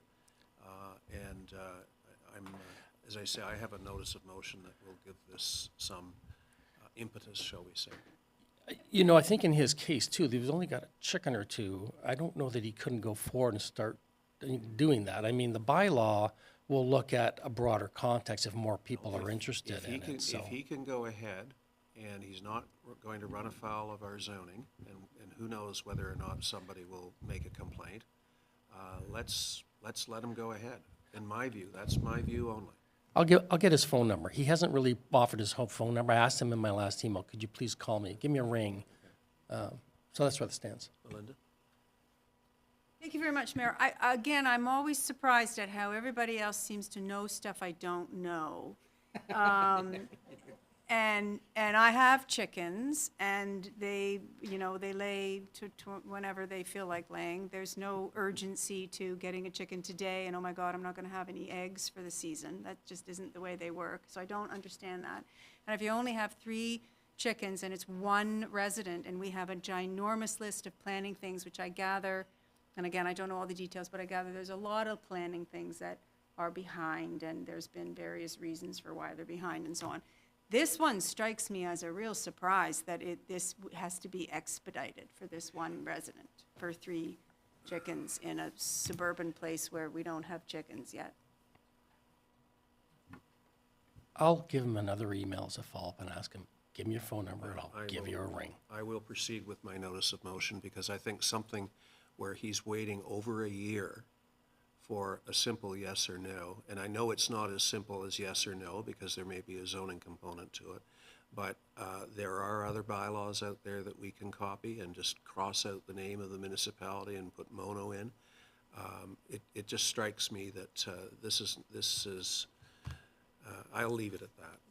As I say, I have a notice of motion that will give this some impetus, shall we say. You know, I think in his case too, he's only got a chicken or two. I don't know that he couldn't go forward and start doing that. I mean, the bylaw will look at a broader context if more people are interested in it, so. If he can go ahead and he's not going to run afoul of our zoning, and who knows whether or not somebody will make a complaint, let's let him go ahead. In my view, that's my view only. I'll get his phone number. He hasn't really offered his home phone number. I asked him in my last email, could you please call me? Give me a ring. So that's where it stands. Melinda? Thank you very much, Mayor. Again, I'm always surprised at how everybody else seems to know stuff I don't know. And I have chickens, and they lay to whenever they feel like laying. There's no urgency to getting a chicken today, and oh my God, I'm not going to have any eggs for the season. That just isn't the way they work. So I don't understand that. And if you only have 3 chickens and it's one resident, and we have a ginormous list of planning things, which I gather, and again, I don't know all the details, but I gather there's a lot of planning things that are behind, and there's been various reasons for why they're behind and so on. This one strikes me as a real surprise that this has to be expedited for this one resident, for 3 chickens in a suburban place where we don't have chickens yet. I'll give him another email as a follow-up and ask him, give me your phone number and I'll give you a ring. I will proceed with my notice of motion because I think something where he's waiting over a year for a simple yes or no, and I know it's not as simple as yes or no because there may be a zoning component to it, but there are other bylaws out there that we can copy and just cross out the name of the municipality and put Mono in. It just strikes me that this is I'll leave it at that.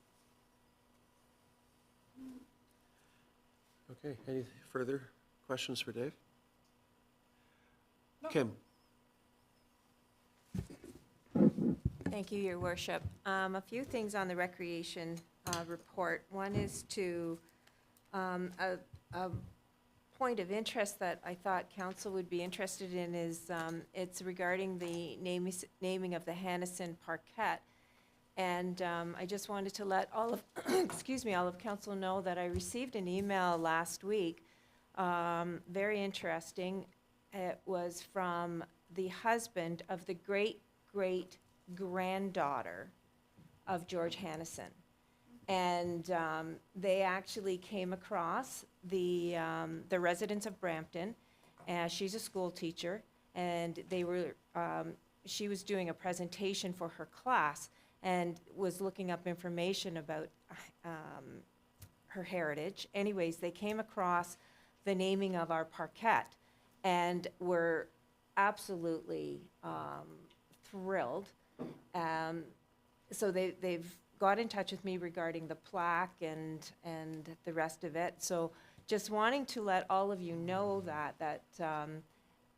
Okay, any further questions for Dave? Kim? Thank you, Your Worship. A few things on the recreation report. One is to a point of interest that I thought council would be interested in is it's regarding the naming of the Hannison Parkette. And I just wanted to let all of, all of council know that I received an email last week, very interesting. It was from the husband of the great-great-granddaughter of George Hannison. And they actually came across the residents of Brampton. She's a school teacher, and they were, she was doing a presentation for her class and was looking up information about her heritage. Anyways, they came across the naming of our parkette and were absolutely thrilled. So they've got in touch with me regarding the plaque and the rest of it. So just wanting to let all of you know that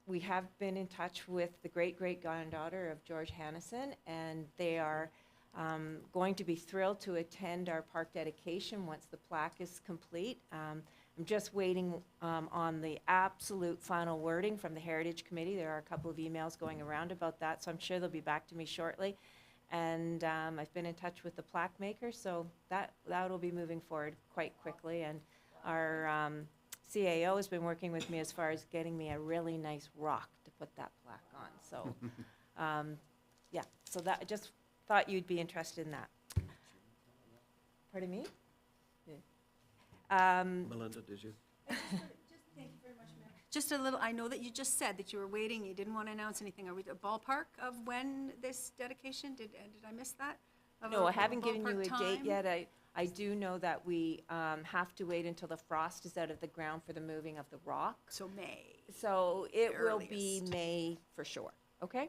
we have been in touch with the great-great-granddaughter of George Hannison, and they are going to be thrilled to attend our park dedication once the plaque is complete. I'm just waiting on the absolute final wording from the Heritage Committee. There are a couple of emails going around about that, so I'm sure they'll be back to me shortly. And I've been in touch with the plaque maker, so that will be moving forward quite quickly. And our CAO has been working with me as far as getting me a really nice rock to put that plaque on. So, yeah, so that I just thought you'd be interested in that. Pardon me? Melinda, did you? Thank you very much, Mayor. Just a little, I know that you just said that you were waiting, you didn't want to announce anything. Are we a ballpark of when this dedication, did I miss that? No, I haven't given you a ballpark date time? yet. I do know that we have to wait until the frost is out of the ground for the moving of the rock. So May. So it will be earliest. May for sure, okay?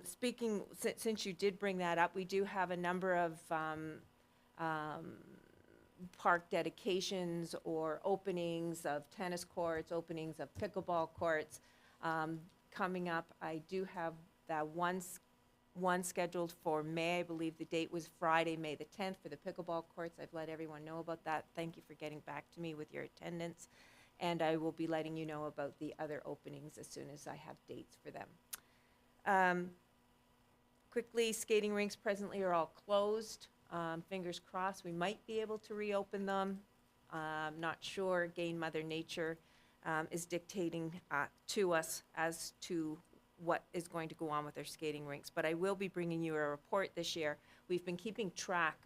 Speaking, since you did bring that up, we do have a number of park dedications or openings of tennis courts, openings of pickleball courts coming up. I do have that one scheduled for May. I believe the date was Friday, May the 10th for the pickleball courts. I've let everyone know about that. Thank you for getting back to me with your attendance. And I will be letting you know about the other openings as soon as I have dates for them. Quickly, skating rinks presently are all closed. Fingers crossed, we might be able to reopen them. Not sure. Again, Mother Nature is dictating to us as to what is going to go on with our skating rinks. But I will be bringing you a report this year. We've been keeping track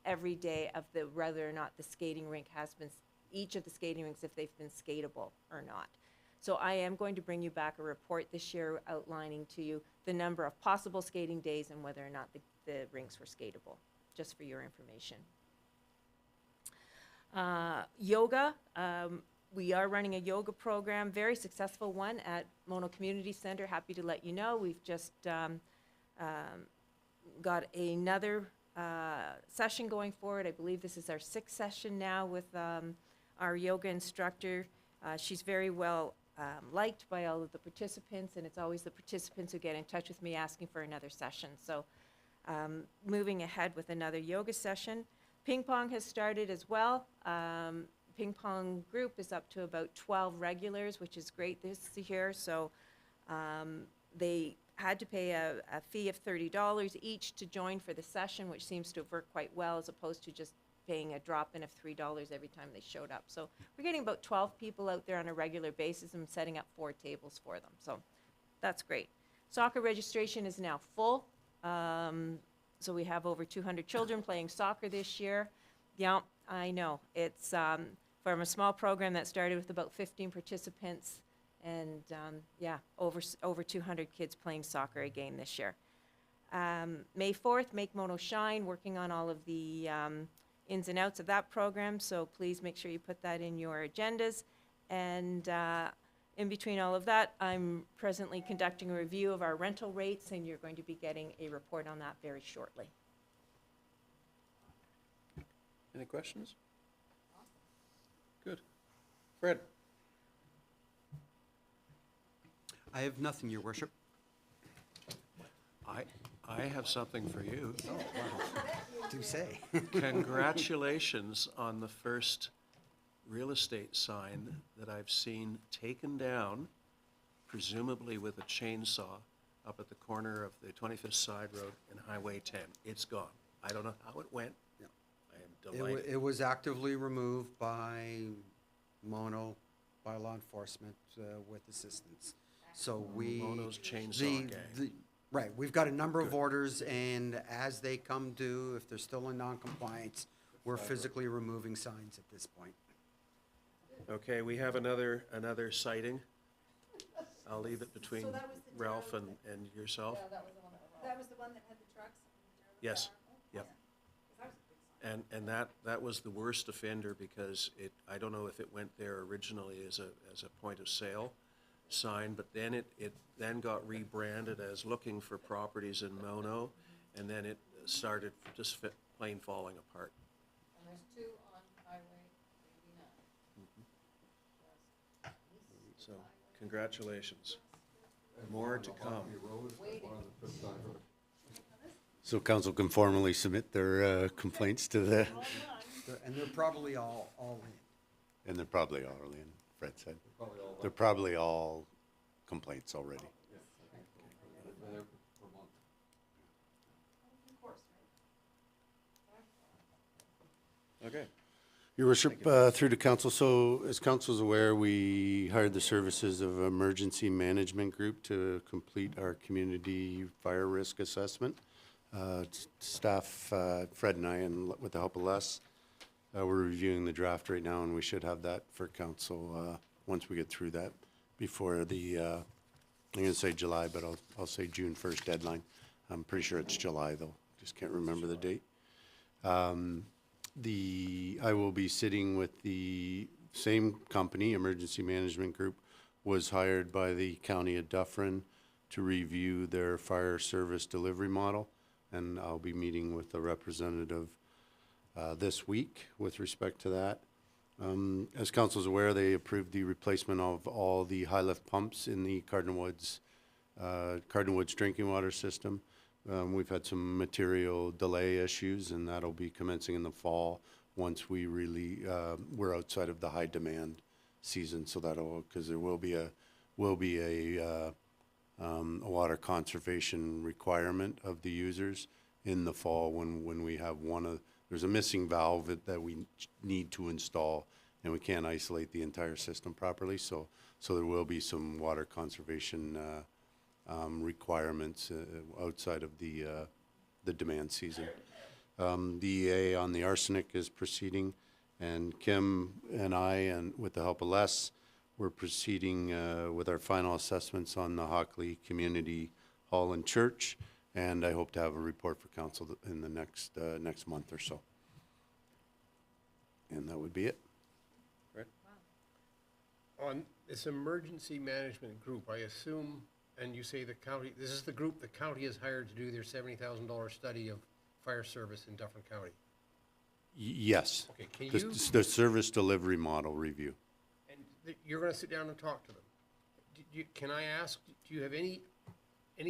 every day of whether or not the skating rink has been, each of the skating rinks, if they've been skatable or not. So I am going to bring you back a report this year outlining to you the number of possible skating days and whether or not the rinks were skatable, just for your information. Yoga, we are running a yoga program, very successful one at Mono Community Center. Happy to let you know. We've just got another session going forward. I believe this is our 6th session now with our yoga instructor. She's very well liked by all of the participants, and it's always the participants who get in touch with me asking for another session. So moving ahead with another yoga session. Ping pong has started as well. Ping pong group is up to about 12 regulars, which is great this year. So they had to pay a fee of $30 each to join for the session, which seems to have worked quite well, as opposed to just paying a drop-in of $3 every time they showed up. So we're getting about 12 people out there on a regular basis and setting up 4 tables for them. So that's great. Soccer registration is now full. So we have over 200 children playing soccer this year. Yeah, I know. It's from a small program that started with about 15 participants, and yeah, over 200 kids playing soccer again this year. May 4th, Make Mono Shine, working on all of the ins and outs of that program, so please make sure you put that in your agendas. And in between all of that, I'm presently conducting a review of our rental rates, and you're going to be getting a report on that very shortly. Any questions? Good. Fred? I have nothing, Your Worship. I have something for you. Oh, wow. Do say. Congratulations on the first real estate sign that I've seen taken down, presumably with a chainsaw, up at the corner of the 25th Side Road and Highway 10. It's gone. I don't know how it went. Yeah. I am delighted. It was actively removed by Mono, by law enforcement with assistance. So Mono's chainsaw gang. Right, we've got a number of orders, and as they come due, if they're still in non-compliance, we're physically removing signs at this point. Okay, we have another sighting. I'll leave it between Ralph and yourself. That was the one that had the trucks? Yes, yep. And that was the worst offender because I don't know if it went there originally as a point of sale sign, but then it then got rebranded as looking for properties in Mono, and then it started just plain falling apart. And there's 2 on Highway 89. So, congratulations. More to come. So council can formally submit their complaints to the, And they're probably all in. and they're probably all in, Fred said. They're probably all complaints already. Okay. Your worship, through to council, so as council's aware, we hired the services of Emergency Management Group to complete our community fire risk assessment. Staff, Fred and I, and with the help of Les, we're reviewing the draft right now, and we should have that for council once we get through that before the, I'm gonna say July, but I'll say June 1st deadline. I'm pretty sure it's July though, just can't remember the date. I will be sitting with the same company, Emergency Management Group, was hired by the County of Dufferin to review their fire service delivery model, and I'll be meeting with a representative this week with respect to that. As council's aware, they approved the replacement of all the high lift pumps in the Cardinal Woods drinking water system. We've had some material delay issues, and that'll be commencing in the fall once we really, we're outside of the high demand season. So that'll, because there will be a water conservation requirement of the users in the fall when we have there's a missing valve that we need to install, and we can't isolate the entire system properly. So there will be some water conservation requirements outside of the demand season. The EA on the arsenic is proceeding, and Kim and I, and with the help of Les, we're proceeding with our final assessments on the Hockley Community Hall and Church, and I hope to have a report for council in the next month or so. And that would be it. Right. On this emergency management group, I assume, and you say the county, this is the group the county has hired to do their $70,000 study of fire service in Dufferin County. Yes. Okay, can The- you- The service delivery model review. And you're gonna sit down and talk to them. Can I ask, do you have any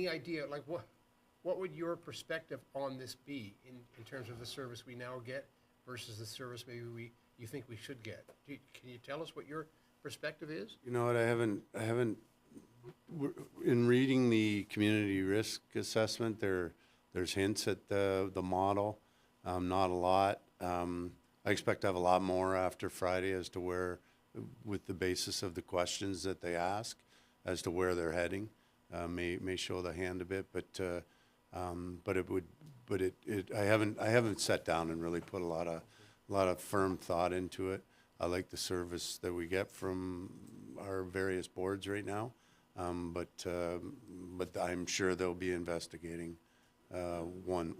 idea, like what would your perspective on this be in terms of the service we now get versus the service maybe you think we should get? Can you tell us what your perspective is? You know what, I haven't, in reading the community risk assessment, there's hints at the model, not a lot. I expect to have a lot more after Friday as to where, with the basis of the questions that they ask, as to where they're heading. May show the hand a bit, but I haven't sat down and really put a lot of firm thought into it. I like the service that we get from our various boards right now, but I'm sure they'll be investigating one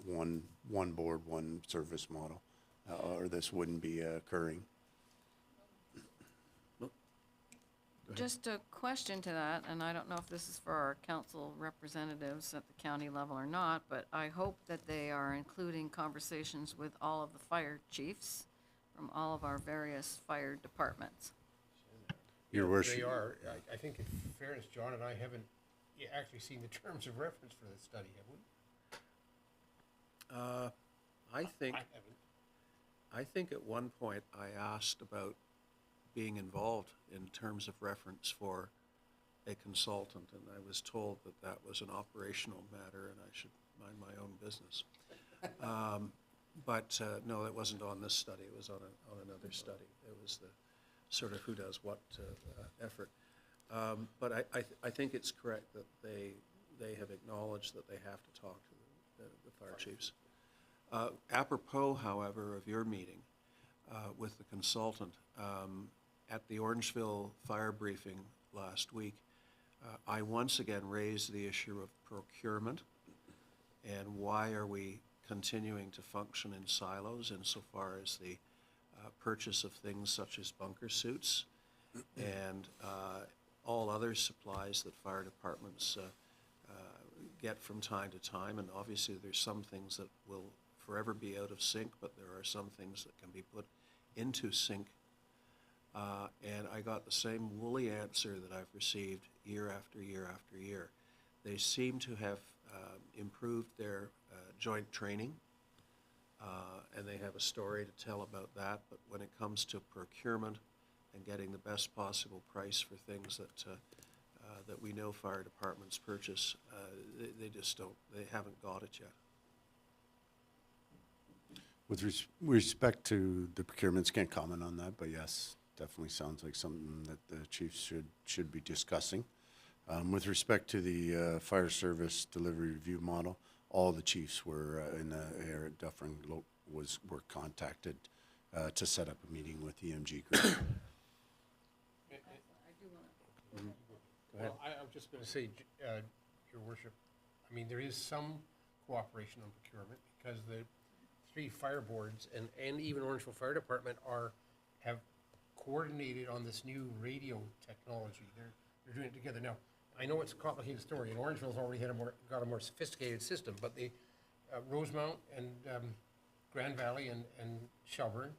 board, one service model, or this wouldn't be occurring. Just a question to that, and I don't know if this is for our council representatives at the county level or not, but I hope that they are including conversations with all of the fire chiefs from all of our various fire departments. Your worship. They are. I think in fairness, John and I haven't actually seen the terms of reference for this study, have we? I think at one point I asked about being involved in terms of reference for a consultant, and I was told that was an operational matter and I should mind my own business. But no, it wasn't on this study. It was on another study. It was the sort of who does what effort. But I think it's correct that they have acknowledged that they have to talk to the fire chiefs. Apropos, however, of your meeting with the consultant, at the Orangeville fire briefing last week, I once again raised the issue of procurement and why are we continuing to function in silos insofar as the purchase of things such as bunker suits and all other supplies that fire departments get from time to time. And obviously there's some things that will forever be out of sync, but there are some things that can be put into sync. And I got the same woolly answer that I've received year after year after year. They seem to have improved their joint training, and they have a story to tell about that. But when it comes to procurement and getting the best possible price for things that we know fire departments purchase, they just don't. They haven't got it yet. With respect to the procurements, can't comment on that, but yes, definitely sounds like something that the chiefs should be discussing. With respect to the fire service delivery review model, all the chiefs were in the area at Dufferin were contacted to set up a meeting with the EMG group. Well, I was just going to say, Your Worship, I mean, there is some cooperation on procurement because the three fire boards and even Orangeville Fire Department have coordinated on this new radio technology. They're doing it together. Now, I know it's a complicated story, and Orangeville's already got a more sophisticated system, but the Rosemount and Grand Valley and Shelburne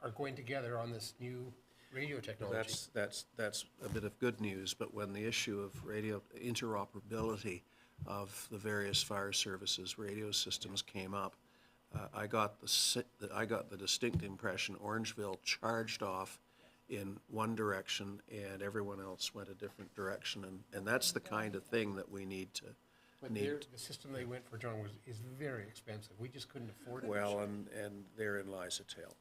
are going together on this new radio technology. That's a bit of good news, but when the issue of radio interoperability of the various fire services radio systems came up, I got the distinct impression Orangeville charged off in one direction and everyone else went a different direction, and that's the kind of thing that we need to. But the system they went for, John, is very expensive. We just couldn't afford it. Well, and therein lies a tale.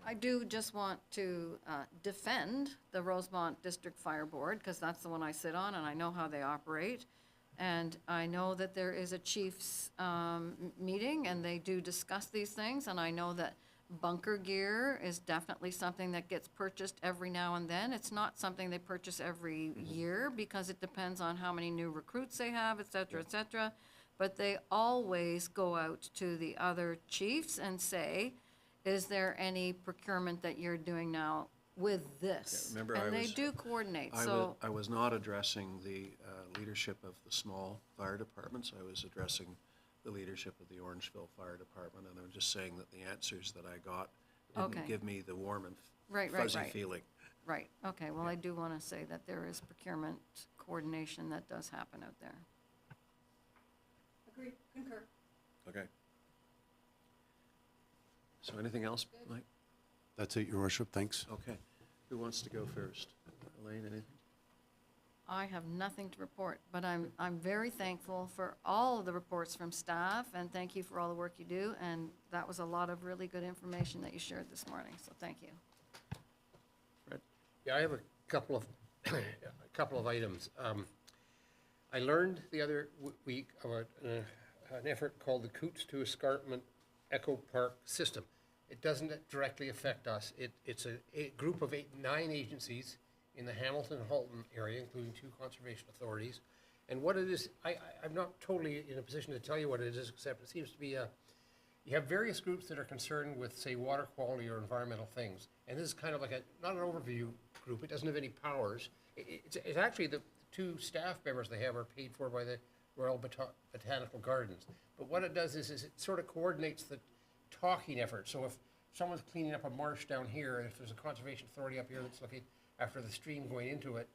I do just want to defend the Rosemont District Fire Board, because that's the one I sit on, and I know how they operate. And I know that there is a chief's meeting, and they do discuss these things, and I know that bunker gear is definitely something that gets purchased every now and then. It's not something they purchase every year, because it depends on how many new recruits they have, et cetera, et cetera. But they always go out to the other chiefs and say, is there any procurement that you're doing now with this? Yeah, remember, and they do coordinate, so. I was not addressing the leadership of the small fire departments. I was addressing the leadership of the Orangeville Fire Department, and I'm just saying that the answers that I got didn't Okay. give me the warm and Right, fuzzy right. feeling. Right, okay, well, I do want to say that there is procurement coordination that does happen out there. Agree, concur. Okay. So anything else, Mike? That's it, Your Worship, thanks. Okay. Who wants to go first? Elaine, anything? I have nothing to report, but I'm very thankful for all of the reports from staff, and thank you for all the work you do, and that was a lot of really good information that you shared this morning, so thank you. Yeah, I have a couple of items. I learned the other week about an effort called the Coots to Escarpment Echo Park System. It doesn't directly affect us. It's a group of 9 agencies in the Hamilton-Halton area, including 2 conservation authorities. And what it is, I'm not totally in a position to tell you what it is, except it seems to be you have various groups that are concerned with, say, water quality or environmental things. And this is kind of like not an overview group. It doesn't have any powers. It's actually the 2 staff members they have are paid for by the Royal Botanical Gardens. But what it does is it sort of coordinates the talking effort. So if someone's cleaning up a marsh down here, and if there's a conservation authority up here that's looking after the stream going into it,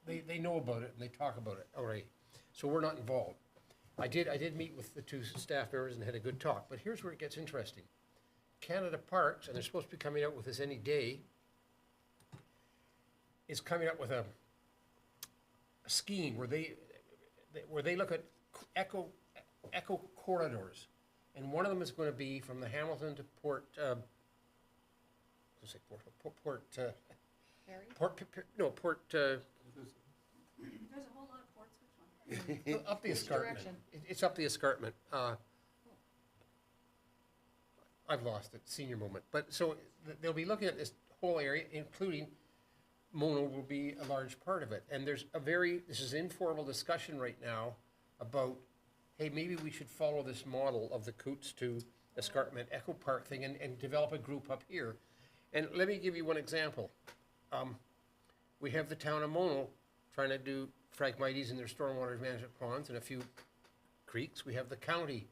they know about it and they talk about it already. So we're not involved. I did meet with the 2 staff members and had a good talk, but here's where it gets interesting. Canada Parks, and they're supposed to be coming out with this any day, is coming up with a scheme where they look at eco corridors, and one of them is going to be from the Hamilton to Port. Harry? Port. There's a whole lot of ports, which one? Up the Which escarpment. direction? It's up the escarpment. I've lost it, senior moment. But so they'll be looking at this whole area, including Mono will be a large part of it. And there's this is informal discussion right now about, hey, maybe we should follow this model of the Coots to Escarpment Echo Park thing and develop a group up here. And let me give you one example. We have the town of Mono trying to do Phragmites in their stormwater management ponds and a few creeks. We have the county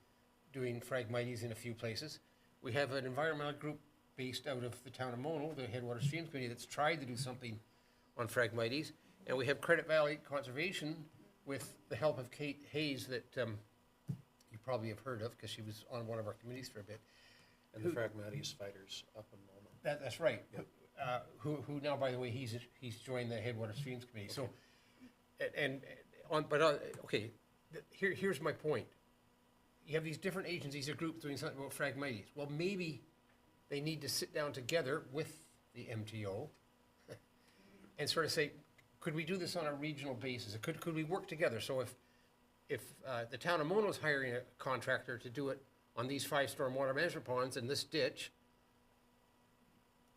doing Phragmites in a few places. We have an environmental group based out of the town of Mono, the Headwaters Streams Committee, that's tried to do something on Phragmites. And we have Credit Valley Conservation with the help of Kate Hayes that you probably have heard of because she was on one of our committees for a bit. And the Phragmites fighters up in Mona. That's right. Yep. Who now, by the way, he's joined the Headwaters Streams Committee. So, here's my point. You have these different agencies or groups doing something about Phragmites. Well, maybe they need to sit down together with the MTO and sort of say, could we do this on a regional basis? Could we work together? So if the town of Mono is hiring a contractor to do it on these 5 stormwater management ponds in this ditch,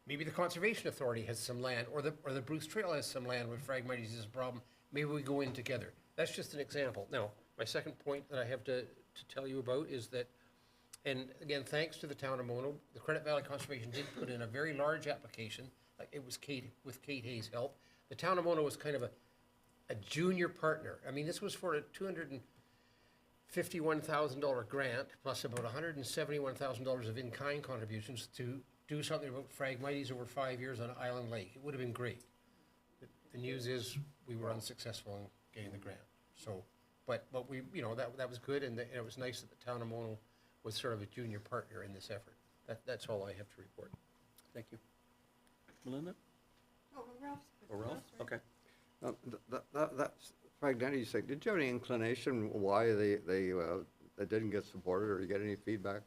maybe the Conservation Authority has some land, or the Bruce Trail has some land where Phragmites is a problem. Maybe we go in together. That's just an example. Now, my second point that I have to tell you about is that, and again, thanks to the town of Mono, the Credit Valley Conservation did put in a very large application. It was with Kate Hayes' help. the town of Mona was kind of a junior partner. I mean, this was for a $251,000 grant, plus about $171,000 of in-kind contributions to do something about Phragmites over 5 years on Island Lake. It would have been great. The news is, we were unsuccessful in getting the grant. So, but we, you know, that was good, and it was nice that the town of Mona was sort of a junior partner in this effort. That's all I have to report. Thank you. Melinda? Oh, Ralph's. Or Ralph? Okay. That's, Frank, Danny, you say, did you have any inclination why they didn't get supported, or you get any feedback?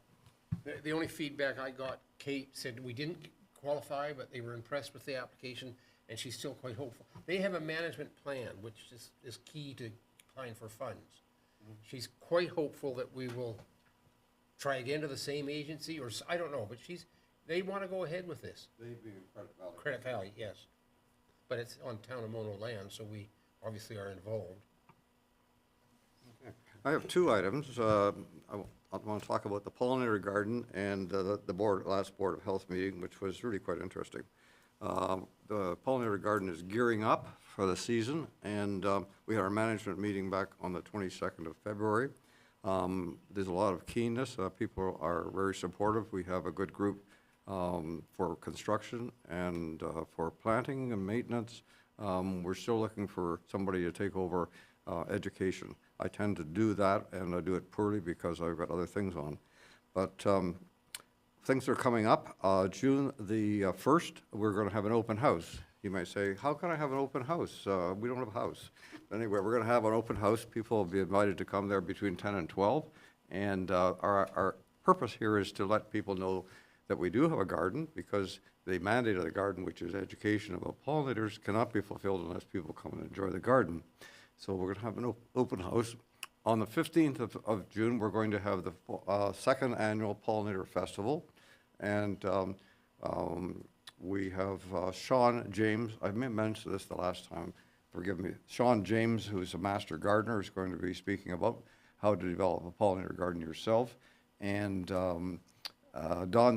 The only feedback I got, Kate said we didn't qualify, but they were impressed with the application, and she's still quite hopeful. They have a management plan, which is key to applying for funds. She's quite hopeful that we will try again to the same agency, or I don't know, but they want to go ahead with this. They being Credit Valley. Credit Valley, yes. But it's on town of Mona land, so we obviously are involved. I have two items. I want to talk about the pollinator garden and the last Board of Health meeting, which was really quite interesting. The pollinator garden is gearing up for the season, and we had our management meeting back on the 22nd of February. There's a lot of keenness. People are very supportive. We have a good group for construction and for planting and maintenance. We're still looking for somebody to take over education. I tend to do that, and I do it poorly because I've got other things on. But things are coming up. June the 1st, we're going to have an open house. You might say, how can I have an open house? We don't have a house. Anyway, we're going to have an open house. People will be invited to come there between 10 and 12. And our purpose here is to let people know that we do have a garden, because the mandate of the garden, which is education about pollinators, cannot be fulfilled unless people come and enjoy the garden. So we're going to have an open house. On the 15th of June, we're going to have the second annual Pollinator Festival. And we have Sean James. I may have mentioned this the last time. Forgive me. Sean James, who's a master gardener, is going to be speaking about how to develop a pollinator garden yourself. And Don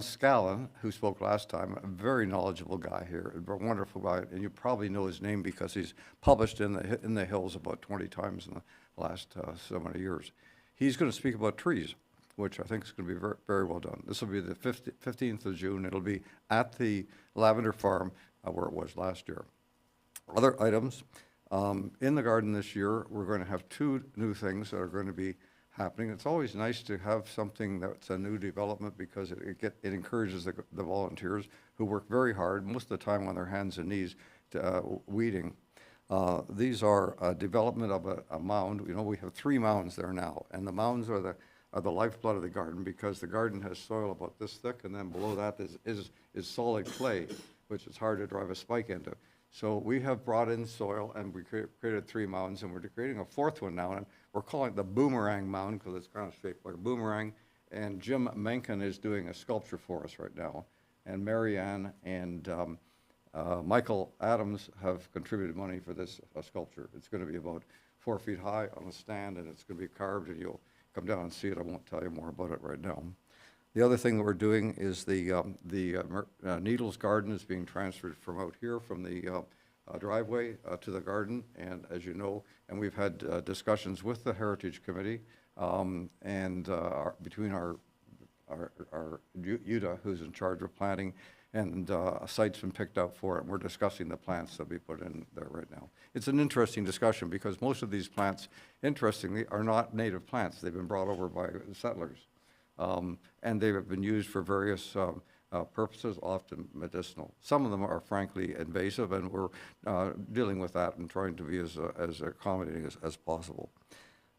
Scallon, who spoke last time, a very knowledgeable guy here, a wonderful guy, and you probably know his name because he's published in the Hills about 20 times in the last so many years. He's going to speak about trees, which I think is going to be very, very well done. This will be the 15th of June. It'll be at the Lavender Farm where it was last year. Other items, in the garden this year, we're going to have two new things that are going to be happening. It's always nice to have something that's a new development, because it encourages the volunteers who work very hard, most of the time on their hands and knees, to, weeding. These are a development of a mound. You know, we have 3 mounds there now, and the mounds are the lifeblood of the garden, because the garden has soil about this thick, and then below that is solid clay, which is hard to drive a spike into. So we have brought in soil, and we created 3 mounds, and we're creating a 4th one now, and we're calling it the Boomerang Mound, because it's kind of shaped like a boomerang. And Jim Mencken is doing a sculpture for us right now. And Marianne and Michael Adams have contributed money for this sculpture. It's going to be about 4 feet high on a stand, and it's going to be carved, and you'll come down and see it. I won't tell you more about it right now. The other thing that we're doing is the Needles Garden is being transferred from out here, from the driveway to the garden, and as you know, and we've had discussions with the Heritage Committee, and between our Yuta, who's in charge of planting, and a site's been picked out for it, and we're discussing the plants that we put in there right now. It's an interesting discussion, because most of these plants, interestingly, are not native plants. They've been brought over by settlers. And they've been used for various purposes, often medicinal. Some of them are frankly invasive, and we're dealing with that and trying to be as accommodating as possible.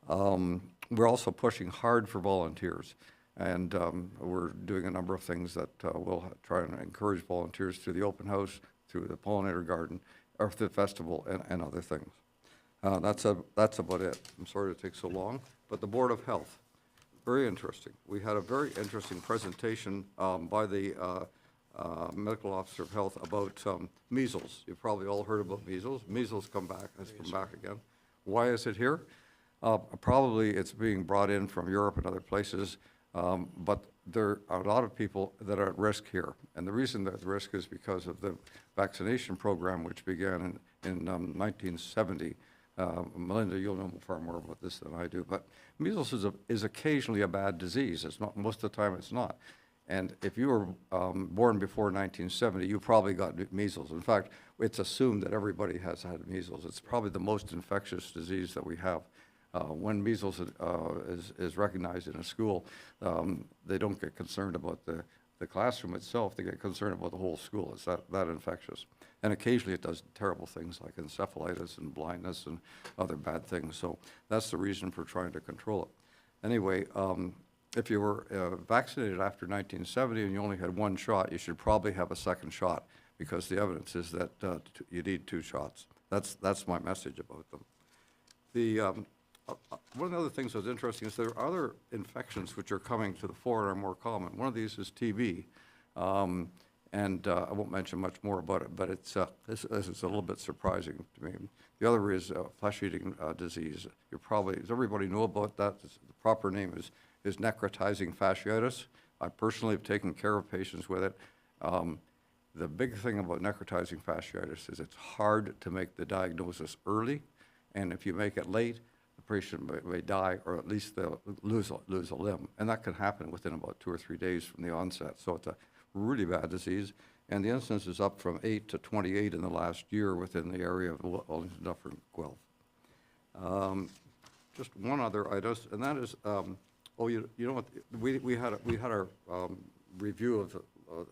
We're also pushing hard for volunteers, and we're doing a number of things that will try and encourage volunteers through the open house, through the pollinator garden, or the festival, and other things. That's about it. I'm sorry to take so long, but the Board of Health. Very interesting. We had a very interesting presentation by the medical officer of health about measles. You've probably all heard about measles. Measles has come back again. Why is it here? Probably it's being brought in from Europe and other places, but there are a lot of people that are at risk here. And the reason they're at risk is because of the vaccination program, which began in 1970. Melinda, you'll know far more about this than I do, but measles is occasionally a bad disease. It's not, most of the time it's not. And if you were born before 1970, you probably got measles. In fact, it's assumed that everybody has had measles. It's probably the most infectious disease that we have. When measles is recognized in a school, they don't get concerned about the classroom itself. They get concerned about the whole school. It's that infectious. And occasionally it does terrible things like encephalitis and blindness and other bad things. So that's the reason for trying to control it. Anyway, if you were vaccinated after 1970 and you only had one shot, you should probably have a second shot, because the evidence is that you need 2 shots. That's my message about them. One of the other things that's interesting is there are other infections which are coming to the fore and are more common. One of these is TB. And I won't mention much more about it, but it's this is a little bit surprising to me. The other is flesh-eating disease. Does everybody know about that? The proper name is necrotizing fasciitis. I personally have taken care of patients with it. The big thing about necrotizing fasciitis is it's hard to make the diagnosis early, and if you make it late, the patient may die, or at least they'll lose a limb, and that can happen within about 2 or 3 days from the onset. So it's a really bad disease, and the incidence is up from 8 to 28 in the last year within the area of Wellington, Dufferin, Guelph. Just one other item, and that is, you know what, we had our review of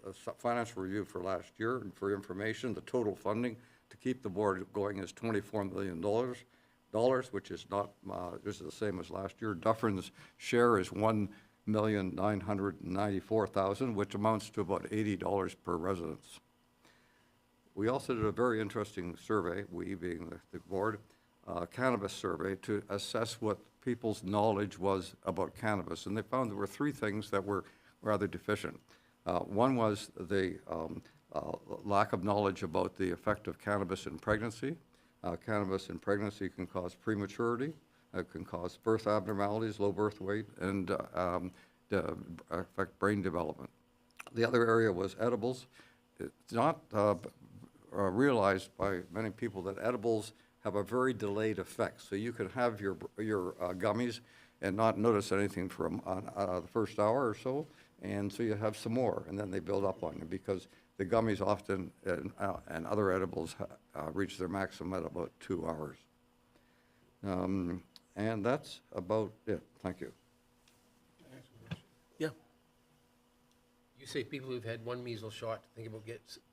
a financial review for last year, and for information, the total funding to keep the board going is $24 million, which is not, this is the same as last year. Dufferin's share is $1,994,000, which amounts to about $80 per residence. We also did a very interesting survey, we being the board, cannabis survey, to assess what people's knowledge was about cannabis, and they found there were 3 things that were rather deficient. One was the lack of knowledge about the effect of cannabis in pregnancy. Cannabis in pregnancy can cause prematurity, it can cause birth abnormalities, low birth weight, and affect brain development. The other area was edibles. It's not realized by many people that edibles have a very delayed effect. So you can have your gummies and not notice anything for the first hour or so, and so you have some more, and then they build up on you, because the gummies often and other edibles reach their maximum at about 2 hours. And that's about it. Thank you. Yeah. You say people who've had 1 measles shot think about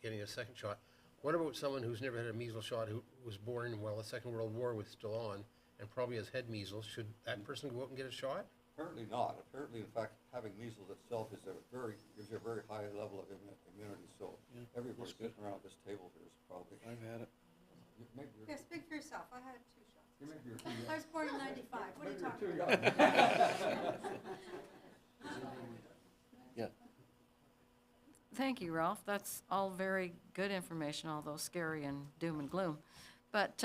getting a second shot. What about someone who's never had a measles shot, who was born while the Second World War was still on, and probably has had measles? Should that person go out and get a shot? Apparently not. Apparently, in fact, having measles itself gives you a very high level of immunity. So everybody sitting around this table here is probably. I've had it. Yeah, speak for yourself. I had 2 shots. You maybe you're too young. I was born in 95. What are you talking Too about? Yeah. Thank you, Ralph. That's all very good information, although scary and doom and gloom. But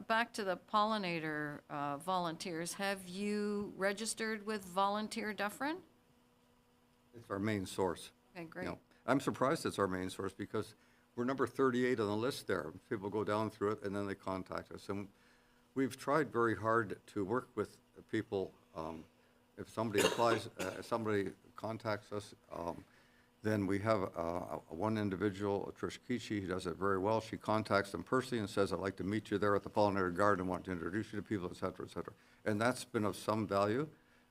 back to the pollinator volunteers, have you registered with Volunteer Dufferin? It's our main source. Okay, great. You know, I'm surprised it's our main source, because we're number 38 on the list there. People go down through it and then they contact us. And we've tried very hard to work with people. If somebody applies, if somebody contacts us, then we have one individual, Trish Kichi, who does it very well. She contacts them personally and says, I'd like to meet you there at the Pollinator Garden and want to introduce you to people, et cetera, et cetera. And that's been of some value.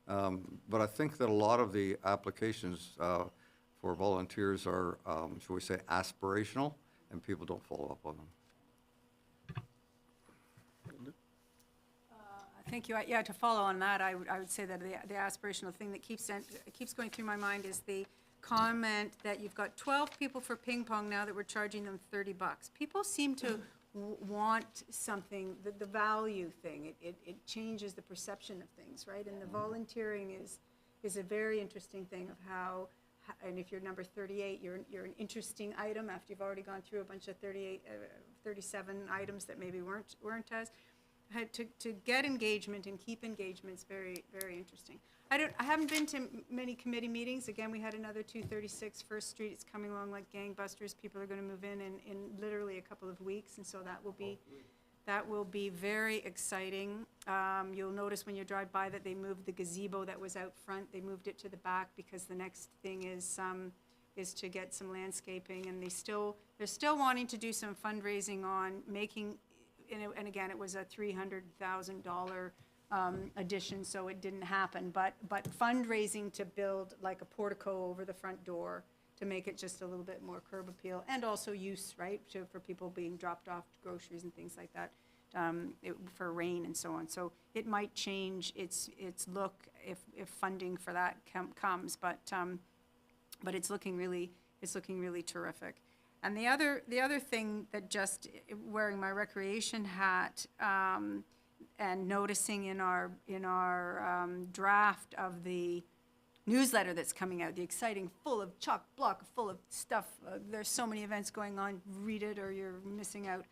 But I think that a lot of the applications for volunteers are, shall we say, aspirational, and people don't follow up on them. Thank you. Yeah, to follow on that, I would say that the aspirational thing that keeps going through my mind is the comment that you've got 12 people for ping pong now that we're charging them $30. People seem to want something, the value thing. It changes the perception of things, right? And the volunteering is a very interesting thing of how, and if you're number 38, you're an interesting item after you've already gone through a bunch of 37 items that maybe weren't as. To get engagement and keep engagement is very, very interesting. I haven't been to many committee meetings. Again, we had another 236 First Street. It's coming along like gangbusters. People are going to move in literally a couple of weeks, and so that will be very exciting. You'll notice when you drive by that they moved the gazebo that was out front. They moved it to the back because the next thing is to get some landscaping, and they're still wanting to do some fundraising on making, and again, it was a $300,000 addition, so it didn't happen, but fundraising to build like a portico over the front door to make it just a little bit more curb appeal, and also use, right, for people being dropped off groceries and things like that, for rain and so on. So it might change its look if funding for that comes, but it's looking really terrific. And the other thing that, just wearing my recreation hat, and noticing in our draft of the newsletter that's coming out, the exciting, full of chock-block, full of stuff. There's so many events going on. Read it or you're missing out.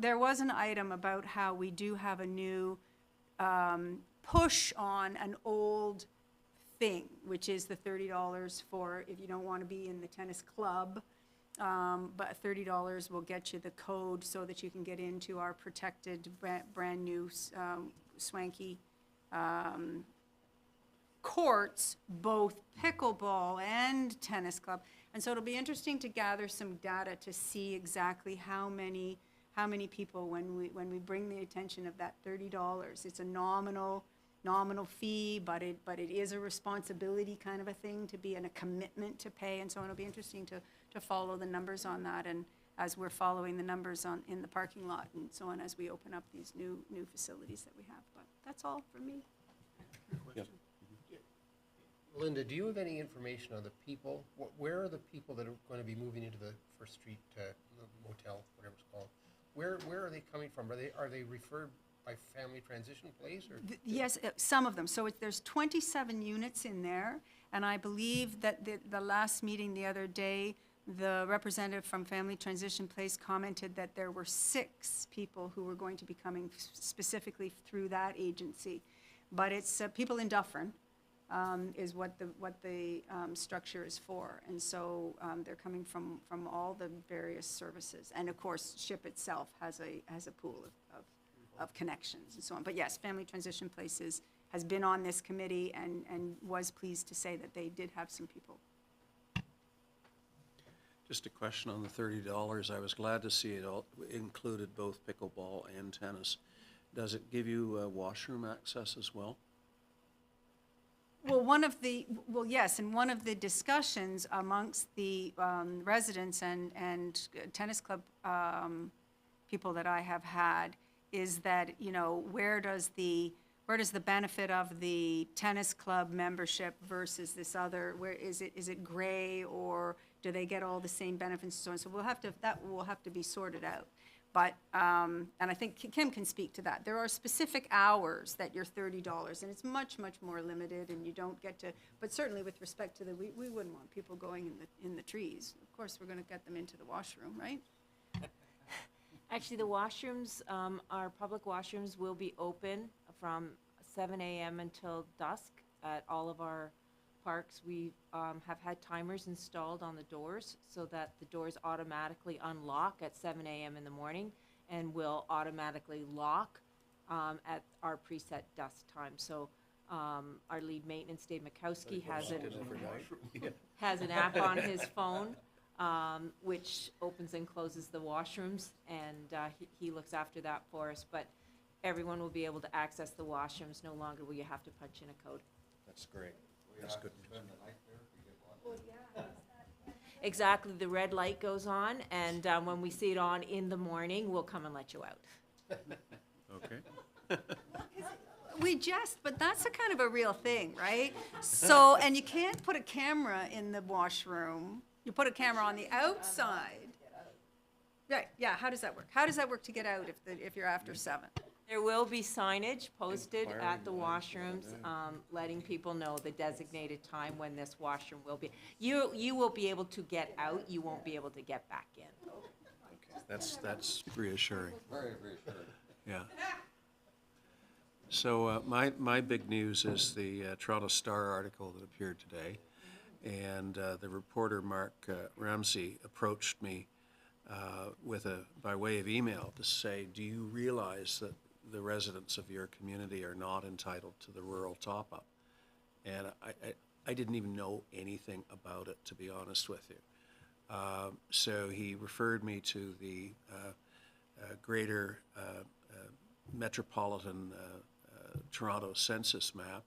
There was an item about how we do have a new push on an old thing, which is the $30 for if you don't want to be in the tennis club. But $30 will get you the code so that you can get into our protected, brand new, swanky courts, both pickleball and tennis club. And so it'll be interesting to gather some data to see exactly how many people, when we bring the attention of that $30. It's a nominal fee, but it is a responsibility kind of a thing to be, and a commitment to pay, and so it'll be interesting to follow the numbers on that, and as we're following the numbers in the parking lot and so on, as we open up these new facilities that we have. But that's all from me. Linda, do you have any information on the people? Where are the people that are going to be moving into the First Street motel, whatever it's called? Where are they coming from? Are they referred by family transition place, or? Yes, some of them. So there's 27 units in there, and I believe that the last meeting the other day, the representative from Family Transition Place commented that there were 6 people who were going to be coming specifically through that agency. But it's people in Dufferin is what the structure is for. And so they're coming from all the various services. And of course, SHIP itself has a pool of connections and so on. But yes, Family Transition Places has been on this committee and was pleased to say that they did have some people. Just a question on the $30. I was glad to see it all included both pickleball and tennis. Does it give you washroom access as well? Well, yes, and one of the discussions amongst the residents and tennis club people that I have had is that, where does the benefit of the tennis club membership versus this other, where is it gray, or do they get all the same benefits and so on? So that will have to be sorted out. But, and I think Kim can speak to that. There are specific hours that you're $30, and it's much, much more limited, and you don't get to, but certainly with respect to we wouldn't want people going in the trees. Of course, we're going to get them into the washroom, right? Actually, the washrooms, our public washrooms will be open from 7 a.m. until dusk at all of our parks. We have had timers installed on the doors so that the doors automatically unlock at 7 a.m. in the morning and will automatically lock at our preset dusk time. So our lead maintenance, Dave Mikowski, has an app on his phone which opens and closes the washrooms, and he looks after that for us. But everyone will be able to access the washrooms. No longer will you have to punch in a code. That's great. That's good news. Exactly. The red light goes on, and when we see it on in the morning, we'll come and let you out. Okay. But that's a kind of a real thing, right? So, and you can't put a camera in the washroom. You put a camera on the outside. Right, yeah, how does that work? How does that work to get out if you're after 7? There will be signage posted at the washrooms, letting people know the designated time when this washroom will be. You will be able to get out, you won't be able to get back in. That's reassuring. Very reassuring. Yeah. So my big news is the Toronto Star article that appeared today. And the reporter, Mark Ramsey, approached me by way of email to say, do you realize that the residents of your community are not entitled to the rural top-up? And I didn't even know anything about it, to be honest with you. So he referred me to the greater metropolitan Toronto census map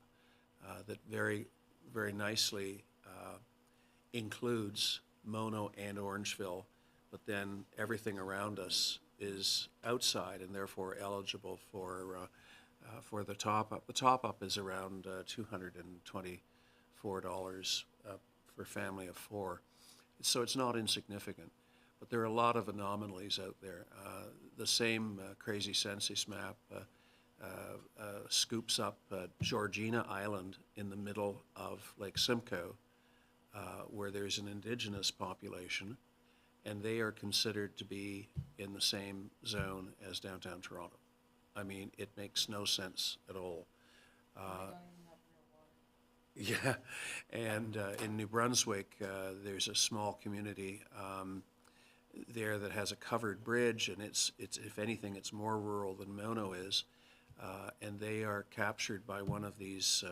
that very, very nicely includes Mono and Orangeville, but then everything around us is outside and therefore eligible for the top-up. The top-up is around $224 for a family of 4. So it's not insignificant, but there are a lot of anomalies out there. The same crazy census map scoops up Georgina Island in the middle of Lake Simcoe, where there's an indigenous population, and they are considered to be in the same zone as downtown Toronto. I mean, it makes no sense at all. Yeah, and in New Brunswick, there's a small community there that has a covered bridge, and it's if anything, it's more rural than Mono is, and they are captured by one of these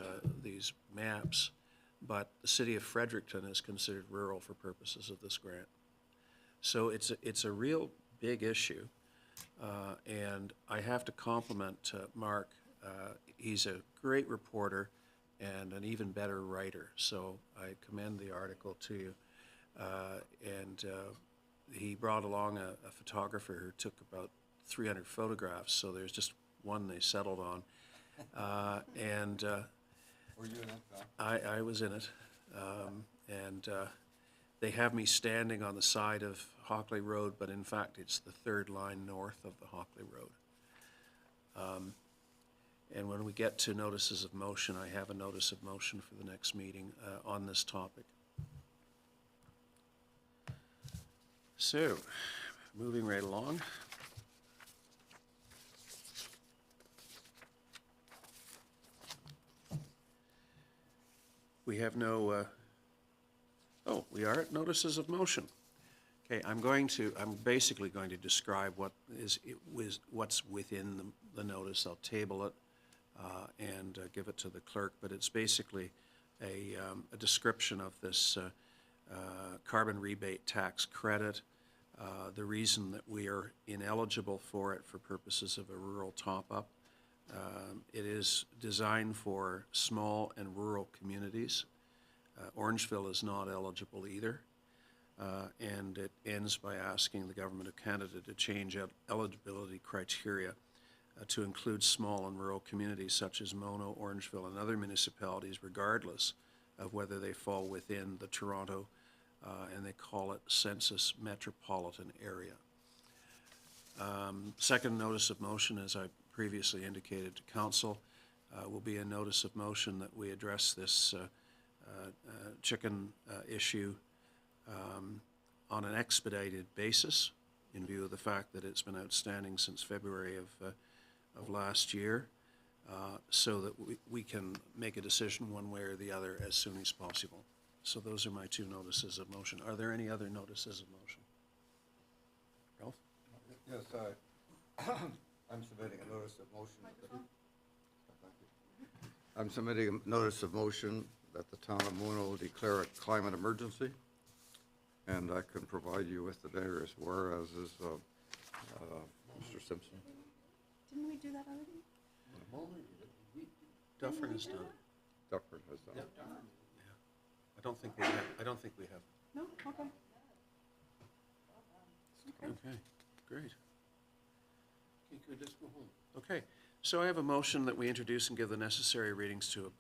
maps. But the city of Fredericton is considered rural for purposes of this grant. So it's a real big issue, and I have to compliment Mark. He's a great reporter and an even better writer, so I commend the article to you. And he brought along a photographer who took about 300 photographs, so there's just one they settled on. And Were you in it, John? I was in it, and they have me standing on the side of Hockley Road, but in fact it's the third line north of the Hockley Road. And when we get to notices of motion, I have a notice of motion for the next meeting on this topic. So, moving right along. We have no, we are at notices of motion. Okay, I'm basically going to describe what's within the notice. I'll table it and give it to the clerk, but it's basically a description of this carbon rebate tax credit, the reason that we are ineligible for it for purposes of a rural top-up. It is designed for small and rural communities. Orangeville is not eligible either. And it ends by asking the Government of Canada to change eligibility criteria to include small and rural communities such as Mono, Orangeville, and other municipalities, regardless of whether they fall within the Toronto, and they call it census metropolitan area. Second notice of motion, as I previously indicated to Council, will be a notice of motion that we address this chicken issue on an expedited basis in view of the fact that it's been outstanding since February of last year, so that we can make a decision one way or the other as soon as possible. So those are my two notices of motion. Are there any other notices of motion? Ralph? Yes, I'm submitting a notice of motion. I'm submitting a notice of motion that the town of Mono declare a climate emergency, and I can provide you with the various whereases of Mr. Simpson. Didn't we do that already? Dufferin has done it. Dufferin has done it. I don't think we have. No? Okay. Okay, great. Okay, good, let's go home. Okay, so I have a motion that we introduce and give the necessary readings to a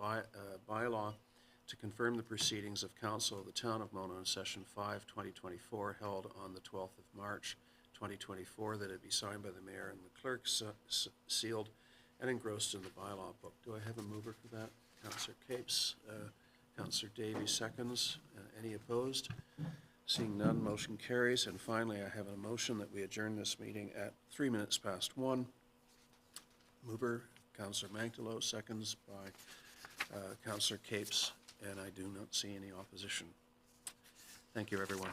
bylaw to confirm the proceedings of Council of the Town of Mono in Session 5, 2024, held on the 12th of March, 2024, that it be signed by the Mayor and the clerk, sealed and engrossed in the bylaw book. Do I have a mover for that? Councillor Capes, Councillor Davies seconds. Any opposed? Seeing none, motion carries. And finally, I have a motion that we adjourn this meeting at 1:03. Mover, Councillor Manktelow, seconds by Councillor Capes, and I do not see any opposition. Thank you, everyone.